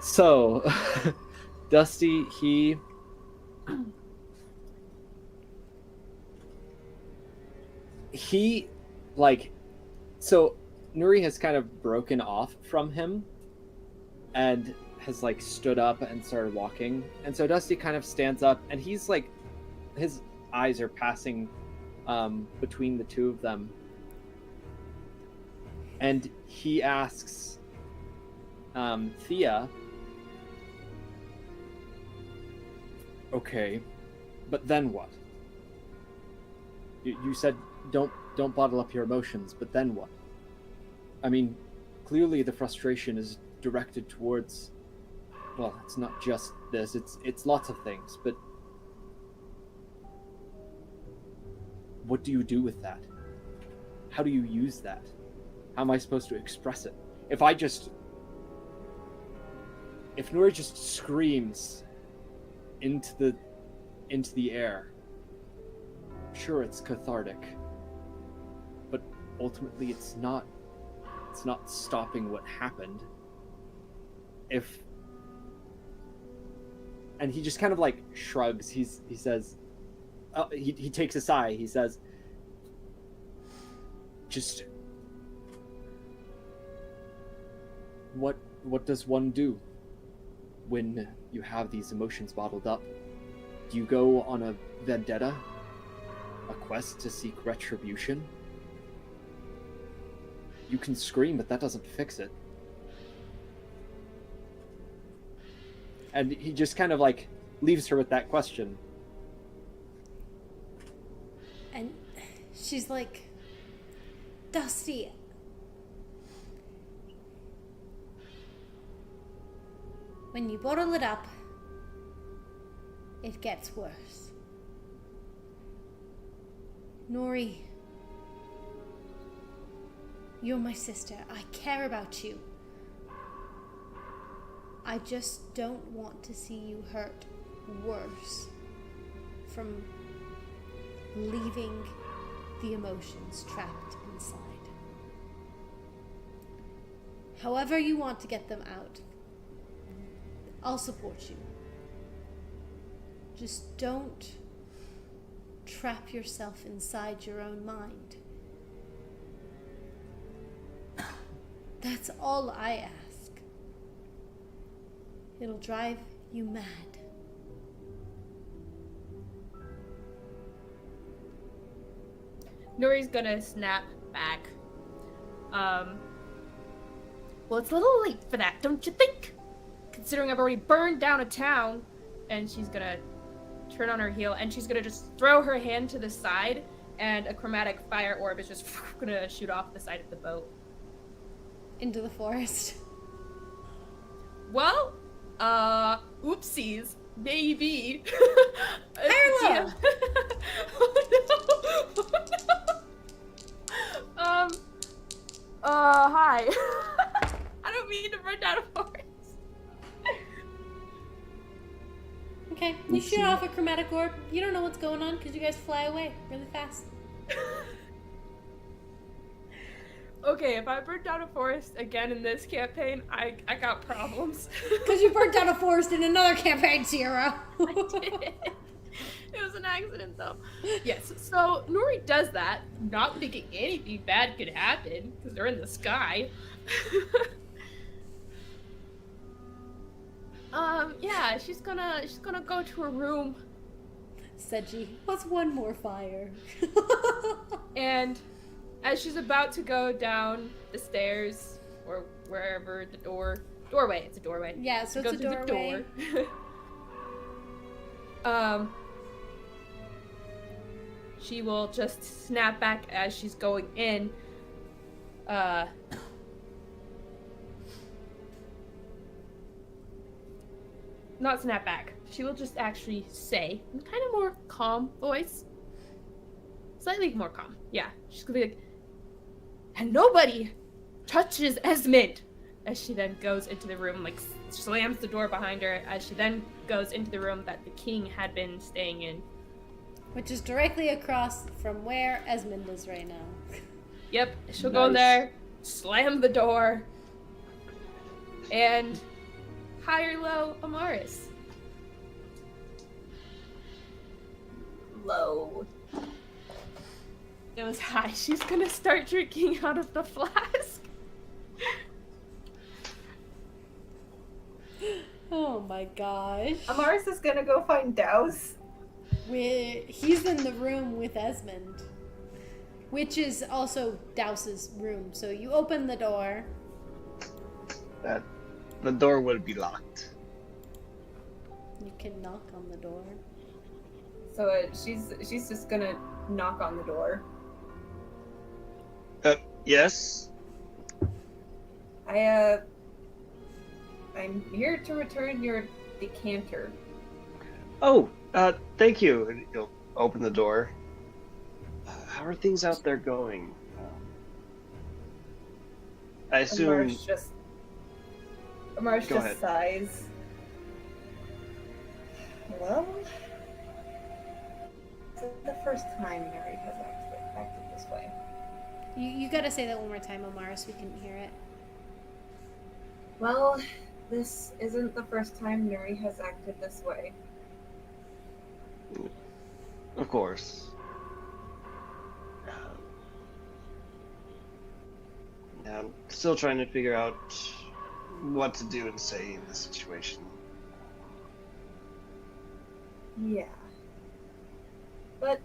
So, Dusty, he, like, so Nuri has kind of broken off from him and has, like, stood up and started walking. And so Dusty kind of stands up, and he's, like, his eyes are passing between the two of them. And he asks Thea, "Okay, but then what? You said don't bottle up your emotions, but then what? I mean, clearly the frustration is directed towards, well, it's not just this, it's lots of things, but what do you do with that? How do you use that? How am I supposed to express it? If Nuri just screams into the air, sure, it's cathartic, but ultimately it's not stopping what happened. And he just kind of like shrugs. He says, he takes a sigh. He says, just what does one do when you have these emotions bottled up? Do you go on a vendetta? A quest to seek retribution? You can scream, but that doesn't fix it. And he just kind of like leaves her with that question. And she's like, Dusty, when you bottle it up, it gets worse. Nuri, you're my sister. I care about you. I just don't want to see you hurt worse from leaving the emotions trapped inside. However you want to get them out, I'll support you. Just don't trap yourself inside your own mind. That's all I ask. It'll drive you mad. Nuri's gonna snap back. Well, it's a little late for that, don't you think? Considering I've already burned down a town. And she's gonna turn on her heel, and she's gonna just throw her hand to the side, and a chromatic fire orb is just gonna shoot off the side of the boat. Into the forest. Well, oopsies. Maybe. Carla! Oh no! Hi. I don't mean to burn down a forest. Okay, you shoot off a chromatic orb. You don't know what's going on because you guys fly away really fast. Okay, if I burn down a forest again in this campaign, I got problems. Because you burnt down a forest in another campaign, Sierra. I did. It was an accident, though. Yes, so Nuri does that, not thinking anything bad could happen, because they're in the sky. Yeah, she's gonna go to her room. Seji, what's one more fire? And as she's about to go down the stairs, or wherever the doorway, it's a doorway. Yeah, so it's a doorway. The door. She will just snap back as she's going in. Not snap back. She will just actually say, in kind of more calm voice. Slightly more calm. Yeah. She's gonna be like, and nobody touches Esmond! As she then goes into the room, like, slams the door behind her, as she then goes into the room that the king had been staying in. Which is directly across from where Esmond is right now. Yep. She'll go in there, slam the door, and high or low, Amaris. Low. It was high. She's gonna start drinking out of the flask. Oh my gosh. Amaris is gonna go find Douse. He's in the room with Esmond, which is also Douse's room. So you open the door. The door will be locked. You can knock on the door. So she's just gonna knock on the door. Yes? I'm here to return your decanter. Oh, thank you. And you'll open the door. How are things out there going? I assume... Amaris Go just ahead. sighs. Well, it's the first time Nuri has acted this way. You gotta say that one more time, Amaris. We couldn't hear it. Well, this isn't the first time Nuri has acted this way. Of course. I'm still trying to figure out what to do and say in this situation. Yeah. But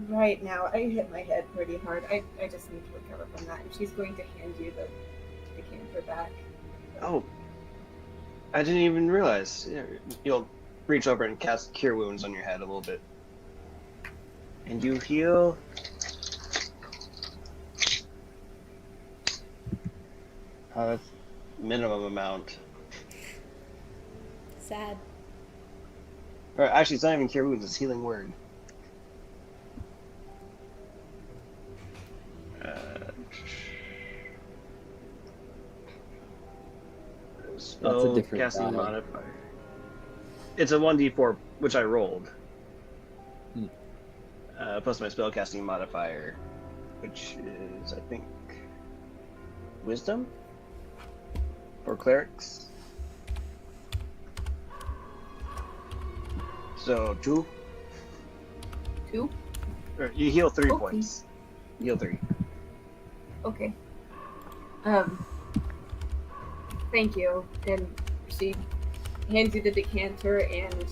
right now. I hit my head pretty hard. I just need to recover from that. And she's going to hand you the decanter back. Oh, I didn't even realize. You'll reach over and cast Cure Wounds on your head a little bit. And you heal. That's minimum amount. Sad. Or actually, it's not even Cure Wounds, it's Healing Word. That's a different casting modifier. It's a 1d4, which I rolled. Plus my spellcasting modifier, which is, I think, Wisdom for clerics. So 2. 2? Or you heal 3 Okay. points. You heal 3. Okay. Thank you. And she hands you the decanter and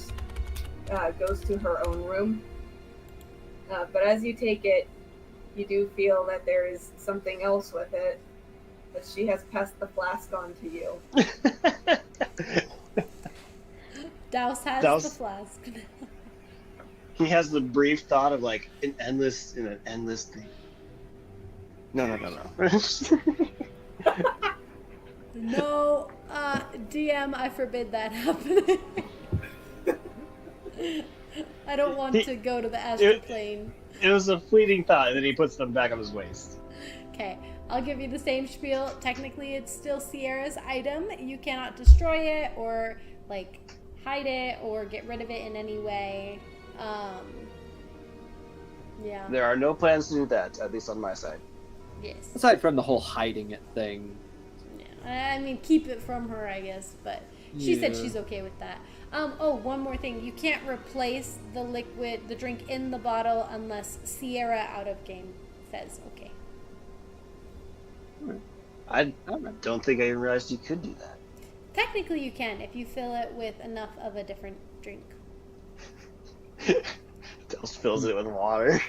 goes to her own room. But as you take it, you do feel that there is something else with it. But she has passed the flask on to you. Douse has Douse- the flask. He has the brief thought of like an endless thing. No. No, DM, I forbid that happening. I don't want to go to the astral plane. It was a fleeting thought, and then he puts them back on his waist. Okay, I'll give you the same spiel. Technically, it's still Sierra's item. You cannot destroy it or, like, hide it or get rid of it in any way. Yeah. There are no plans to do that, at least on my side. Yes. Aside from the whole hiding it thing. Yeah. I mean, keep it from her, I guess, but she said Yeah. she's okay with that. Oh, one more thing. You can't replace the drink in the bottle unless Sierra out of game says okay. I don't think I even realized you could do that. Technically, you can if you fill it with enough of a different drink. Dels fills it with water.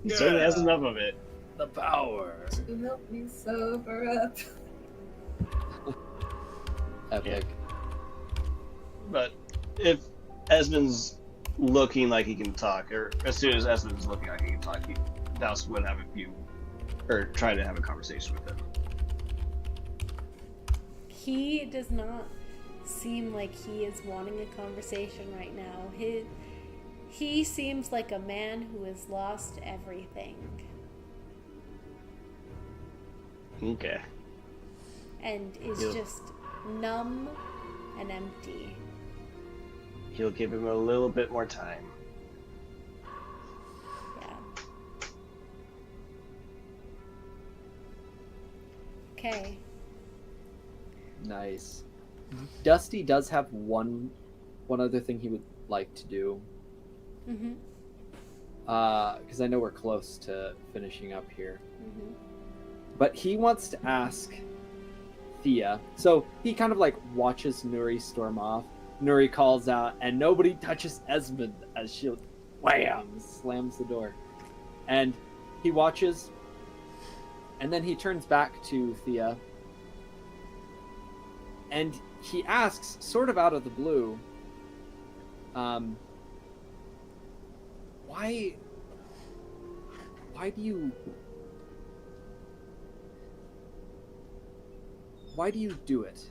He certainly has enough of it. The power. To help me sober up. Epic. But if Esmond's looking like he can talk, or as soon as Esmond's looking like he can talk, Douse would have try to have a conversation with him. He does not seem like he is wanting a conversation right now. He seems like a man who has lost everything. Okay. And is just numb and empty. He'll give him a little bit more time. Yeah. Okay. Nice. Dusty does have one other thing he would like to do. Mm-hmm. Because I know we're close to finishing up here. Mm-hmm. But he wants to ask Thea. So he kind of like watches Nuri storm off. Nuri calls out, and nobody touches Esmond as she wham slams the door. And he watches, and then he turns back to Thea. And he asks, sort of out of the blue, why do you do it?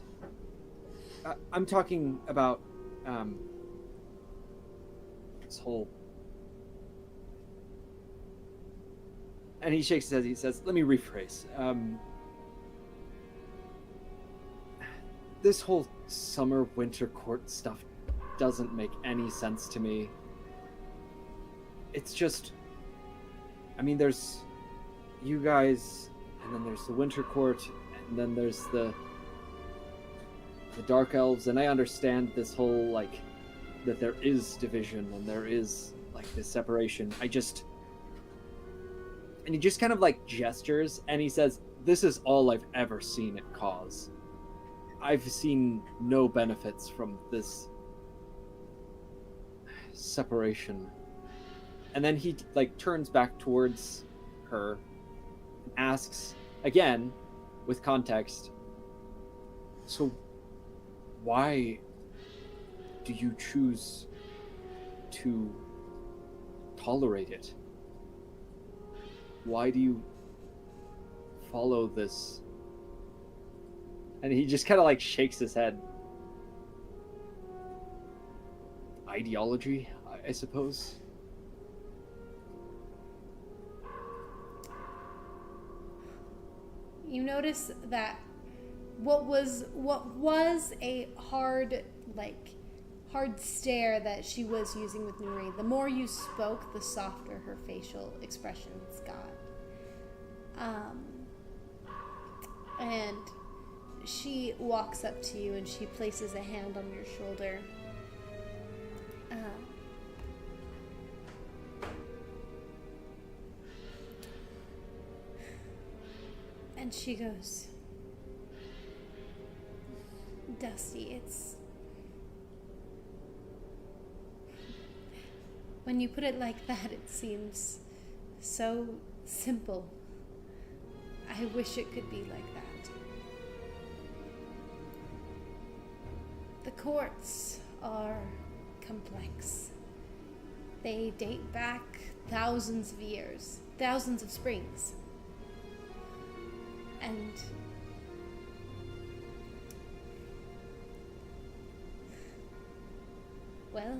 I'm talking about this whole... And he shakes his head. He says, let me rephrase. This whole summer-winter court stuff doesn't make any sense to me. It's just... I mean, there's you guys, and then there's the winter court, and then there's the dark elves, and I understand this whole, like, that there is division, and there is, like, this separation. And he just kind of, like, gestures, and he says, this is all I've ever seen it cause. I've seen no benefits from this separation. And then he like turns back towards her and asks again with context, so why do you choose to tolerate it? Why do you follow this? And he just kind of like shakes his head. Ideology, I suppose. You notice that what was a hard stare that she was using with Nuri, the more you spoke, the softer her facial expressions got. And she walks up to you and she places a hand on your shoulder. And she goes, Dusty, it's... When you put it like that, it seems so simple. I wish it could be like that. The courts are complex. They date back thousands of years, thousands of springs. And well,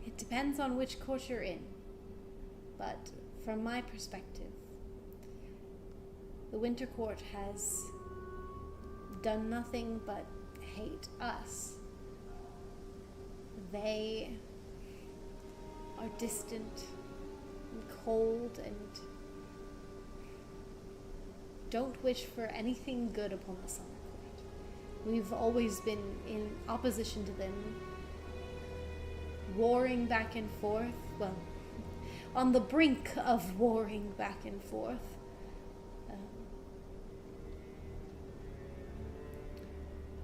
it depends on which court you're in. But from my perspective, the Winter Court has done nothing but hate us. They are distant and cold and don't wish for anything good upon the Summer Court. We've always been in opposition to them, warring back and forth, well, on the brink of warring back and forth.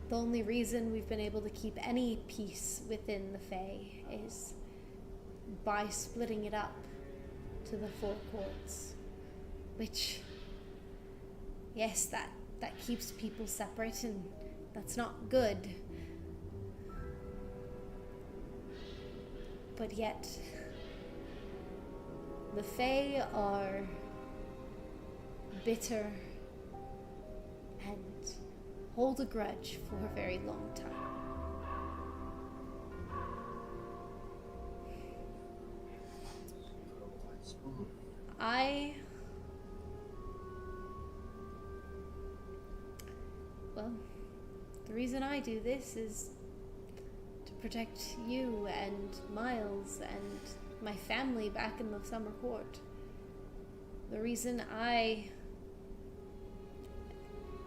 The only reason we've been able to keep any peace within the Fae is by splitting it up to the 4 courts, which, yes, that keeps people separate, and that's not good. But yet, the Fae are bitter and hold a grudge for a very long time. Well, the reason I do this is to protect you and Miles and my family back in the Summer Court. The reason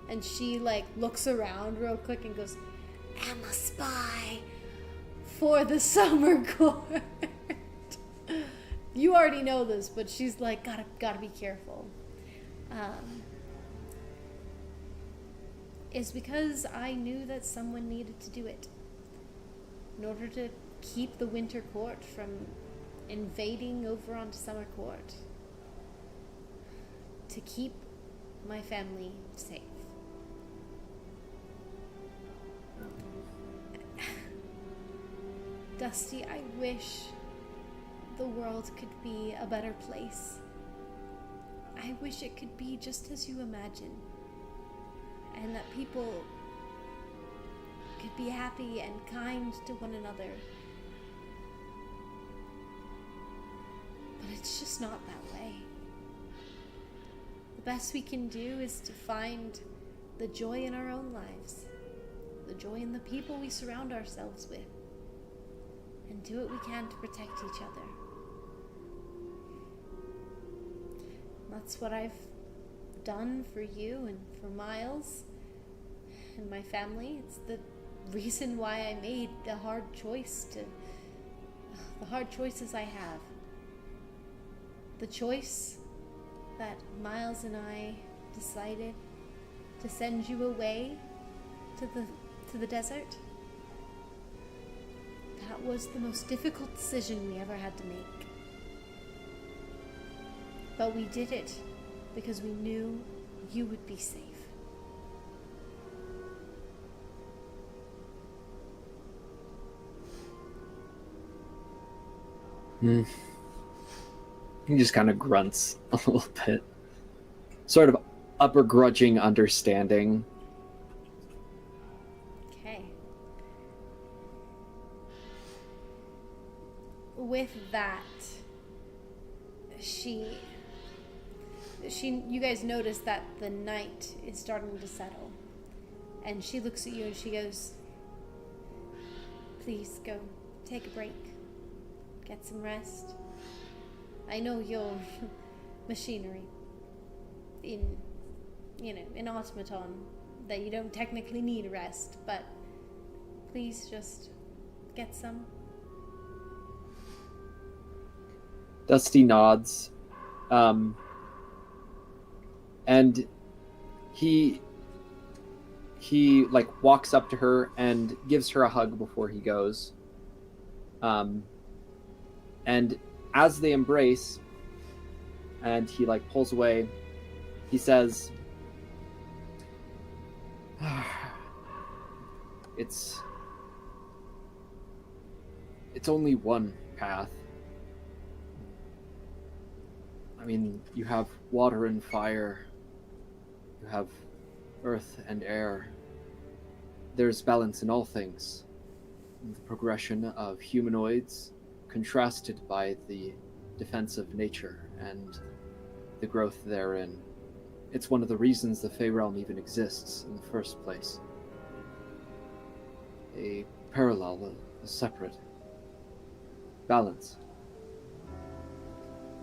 and she looks around real quick and goes, I'm a spy for the Summer Court. You already know this, but she's like, gotta be careful. Is because I knew that someone needed to do it. In order to keep the Winter Court from invading over onto Summer Court. To keep my family safe. Dusty, I wish the world could be a better place. I wish it could be just as you imagine. And that people could be happy and kind to one another. But it's just not that way. The best we can do is to find the joy in our own lives. The joy in the people we surround ourselves with. And do what we can to protect each other. That's what I've done for you and for Miles and my family. It's the reason why I made the hard choices I have. The choice that Miles and I decided to send you away to the desert. That was the most difficult decision we ever had to make. But we did it because we knew you would be safe. He just kind of grunts a little bit. Sort of upper grudging understanding. Okay. With that, you guys notice that the night is starting to settle. And she looks at you and she goes, please go take a break. Get some rest. I know you're machinery in automaton, that you don't technically need rest, but please just get some. Dusty nods. And he like walks up to her and gives her a hug before he goes. And as they embrace and he like pulls away, he says, it's only one path. I mean, you have water and fire. You have earth and air. There's balance in all things. The progression of humanoids contrasted by the defense of nature and the growth therein. It's one of the reasons the Fey Realm even exists in the first place. A parallel, a separate balance.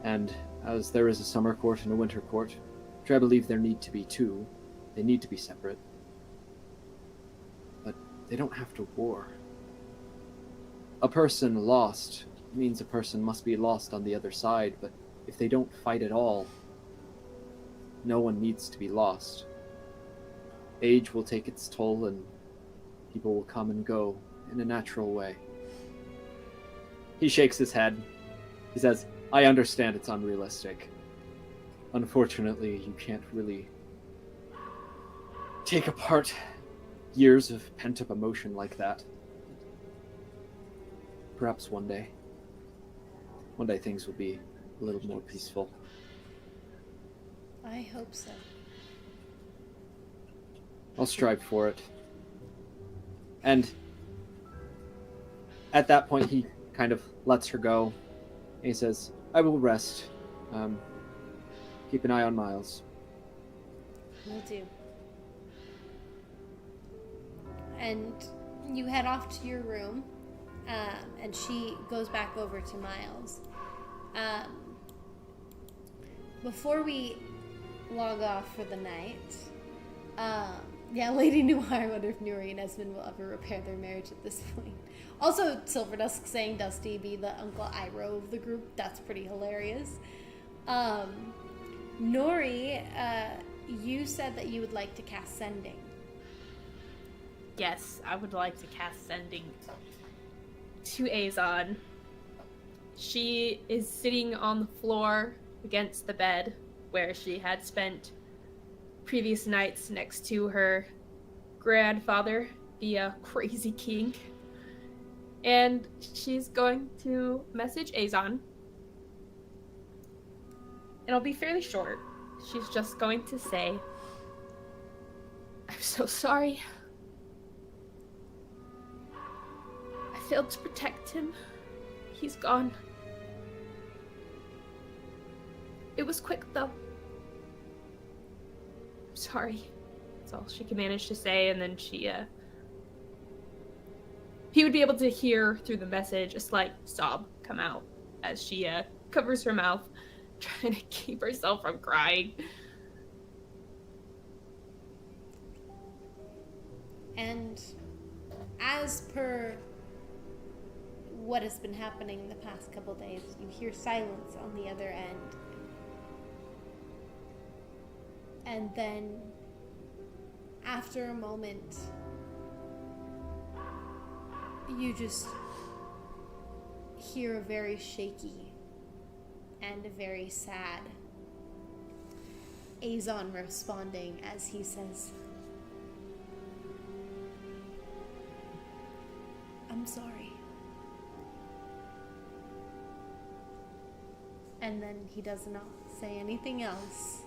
And as there is a summer court and a winter court, which I believe there need to be too, they need to be separate. But they don't have to war. A person lost means a person must be lost on the other side, but if they don't fight at all, no one needs to be lost. Age will take its toll and people will come and go in a natural way. He shakes his head. He says, I understand it's unrealistic. Unfortunately, you can't really take apart years of pent-up emotion like that. Perhaps one day things will be a little more peaceful. I hope so. I'll strive for it. And at that point, he kind of lets her go. And he says, I will rest. Keep an eye on Miles. Will do. And you head off to your room, and she goes back over to Miles. Before we log off for the night, Lady Noir, I wonder if Nuri and Esmond will ever repair their marriage at this point. Also, Silverdusk saying Dusty be the Uncle Iroh of the group. That's pretty hilarious. Nuri, you said that you would like to cast Sending. Yes, I would like to cast Sending to Azon. She is sitting on the floor against the bed where she had spent previous nights next to her grandfather, the crazy king. And she's going to message Azon. It'll be fairly short. She's just going to say, I'm so sorry. I failed to protect him. He's gone. It was quick, though. Sorry. That's all she can manage to say, and then he would be able to hear through the message a slight sob come out as she covers her mouth, trying to keep herself from crying. And as per what has been happening the past couple days, you hear silence on the other end. And then, after a moment, You just hear a very shaky and a very sad Azon responding as he says, "I'm sorry." And then he does not say anything else.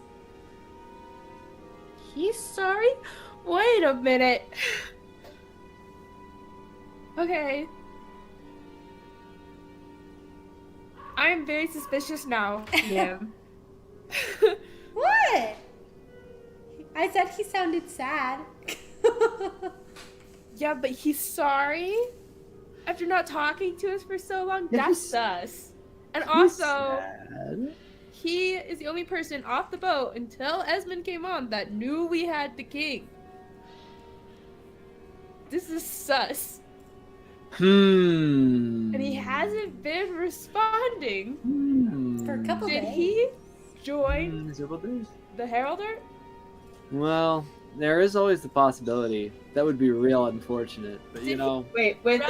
He's sorry? Wait a minute. Okay. I'm very suspicious now. Yeah. What? I said he sounded sad. Yeah, but he's sorry? After not talking to us for so long? Yeah, That's sus. And also, sad. he is the only person off the boat until Esmond came on that knew we had the king. This is sus. And he hasn't been responding. For a couple Did days. he join the Heralder? Well, there is always the possibility. That would be real unfortunate, but you know. Wait, with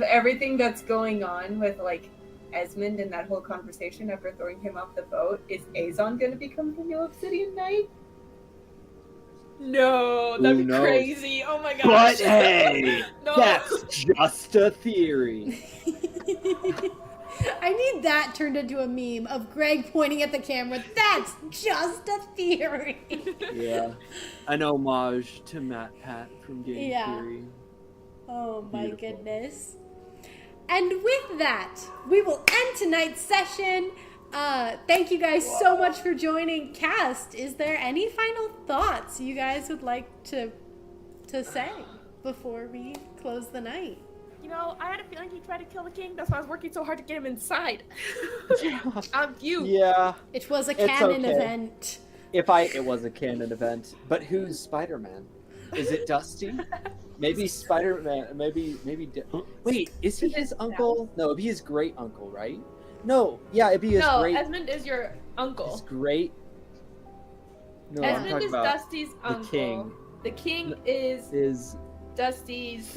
everything that's going on with like Esmond and that whole conversation after throwing him off the boat, is Azon gonna become the new Obsidian Knight? No, that'd be crazy. Oh my gosh. But hey, No. that's just a theory. I need that turned into a meme of Greg pointing at the camera. That's just a theory. Yeah, an homage to Matt Pat from Game Theory. Oh my Beautiful. goodness. And with that, we will end tonight's session. Thank you guys so much for joining. Cast, is there any final thoughts you guys would like to say before we close the night? You know, I had a feeling he tried to kill the king. That's why I was working so hard to get him inside. Yeah. I'm you. Yeah. It was a It's canon okay. event. It was a canon event. But who's Spider-Man? Is it Dusty? Maybe Spider-Man. Wait, is he his uncle? No, it'd be his great uncle, right? No, yeah, it'd be his No, great. Esmond is your uncle. His great. No, I'm Esmond talking is about Dusty's the uncle. king. The king is Dusty's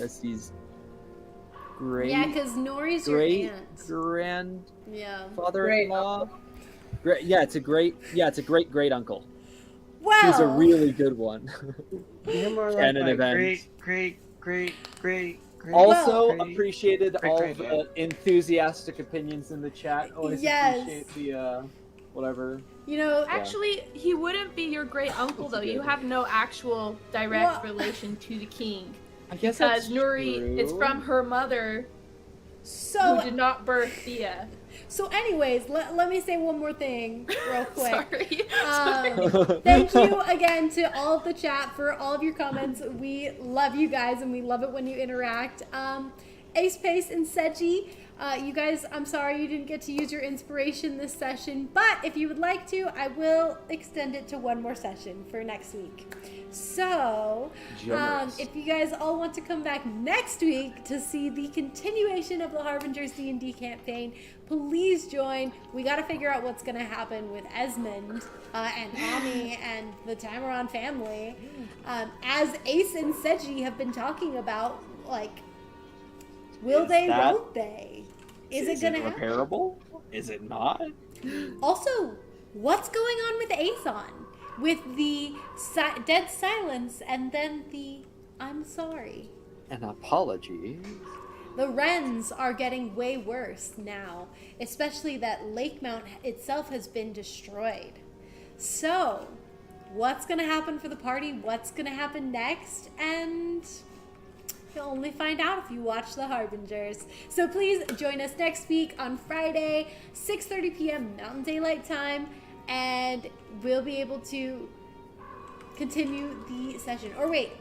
great. Yeah, because Nuri's your great aunt. grandfather-in-law. Great, yeah, it's a great uncle. Wow. He's a really good one. You're more like Canon my event. great. Also Great. appreciated all Great. the enthusiastic opinions in the chat. Always Yes. appreciate the whatever. You know, Actually, he wouldn't be your great uncle though. You have no actual direct relation to the king. I guess Because that's Nuri true. is from her mother, who did not birth Thea. So anyways, let me say one more thing real quick. Sorry. Thank you again to all of the chat for all of your comments. We love you guys and we love it when you interact. Ace Pace and Seji, you guys, I'm sorry you didn't get to use your inspiration this session, but if you would like to, I will extend it to one more session for next week. So, if you guys all want to come back next week to see the continuation of the Harbingers D&D campaign, please join. We got to figure out what's going to happen with Esmond and Ami and the Tamaran family. As Ace and Seji have been talking about, like, will they, won't they? Is it going to happen? repairable? Is it not? Also, what's going on with Azon? With the dead silence and then the I'm sorry. An apology. The Wrens are getting way worse now, especially that Lake Mount itself has been destroyed. So, what's going to happen for the party? What's going to happen next? And you'll only find out if you watch the Harbingers. So please join us next week on Friday, 6:30 p.m. Mountain Daylight Time, and we'll be able to continue the session. Or wait,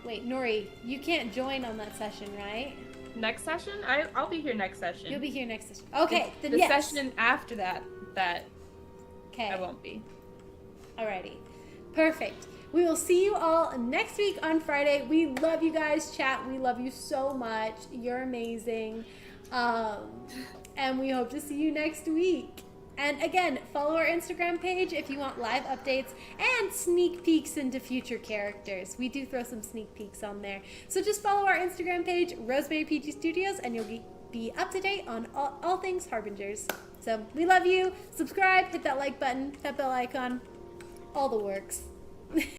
Nuri, you can't join on that session, right? Next session? I'll be here next session. You'll be here next session. Okay, then the yes. session after that Okay. I won't be. Alrighty. Perfect. We will see you all next week on Friday. We love you guys, chat. We love you so much. You're amazing. And we hope to see you next week. And again, follow our Instagram page if you want live updates and sneak peeks into future characters. We do throw some sneak peeks on there. So just follow our Instagram page, Rosemary PG Studios, and you'll be up to date on all things Harbingers. So we love you. Subscribe, hit that like button, that bell icon, all the works.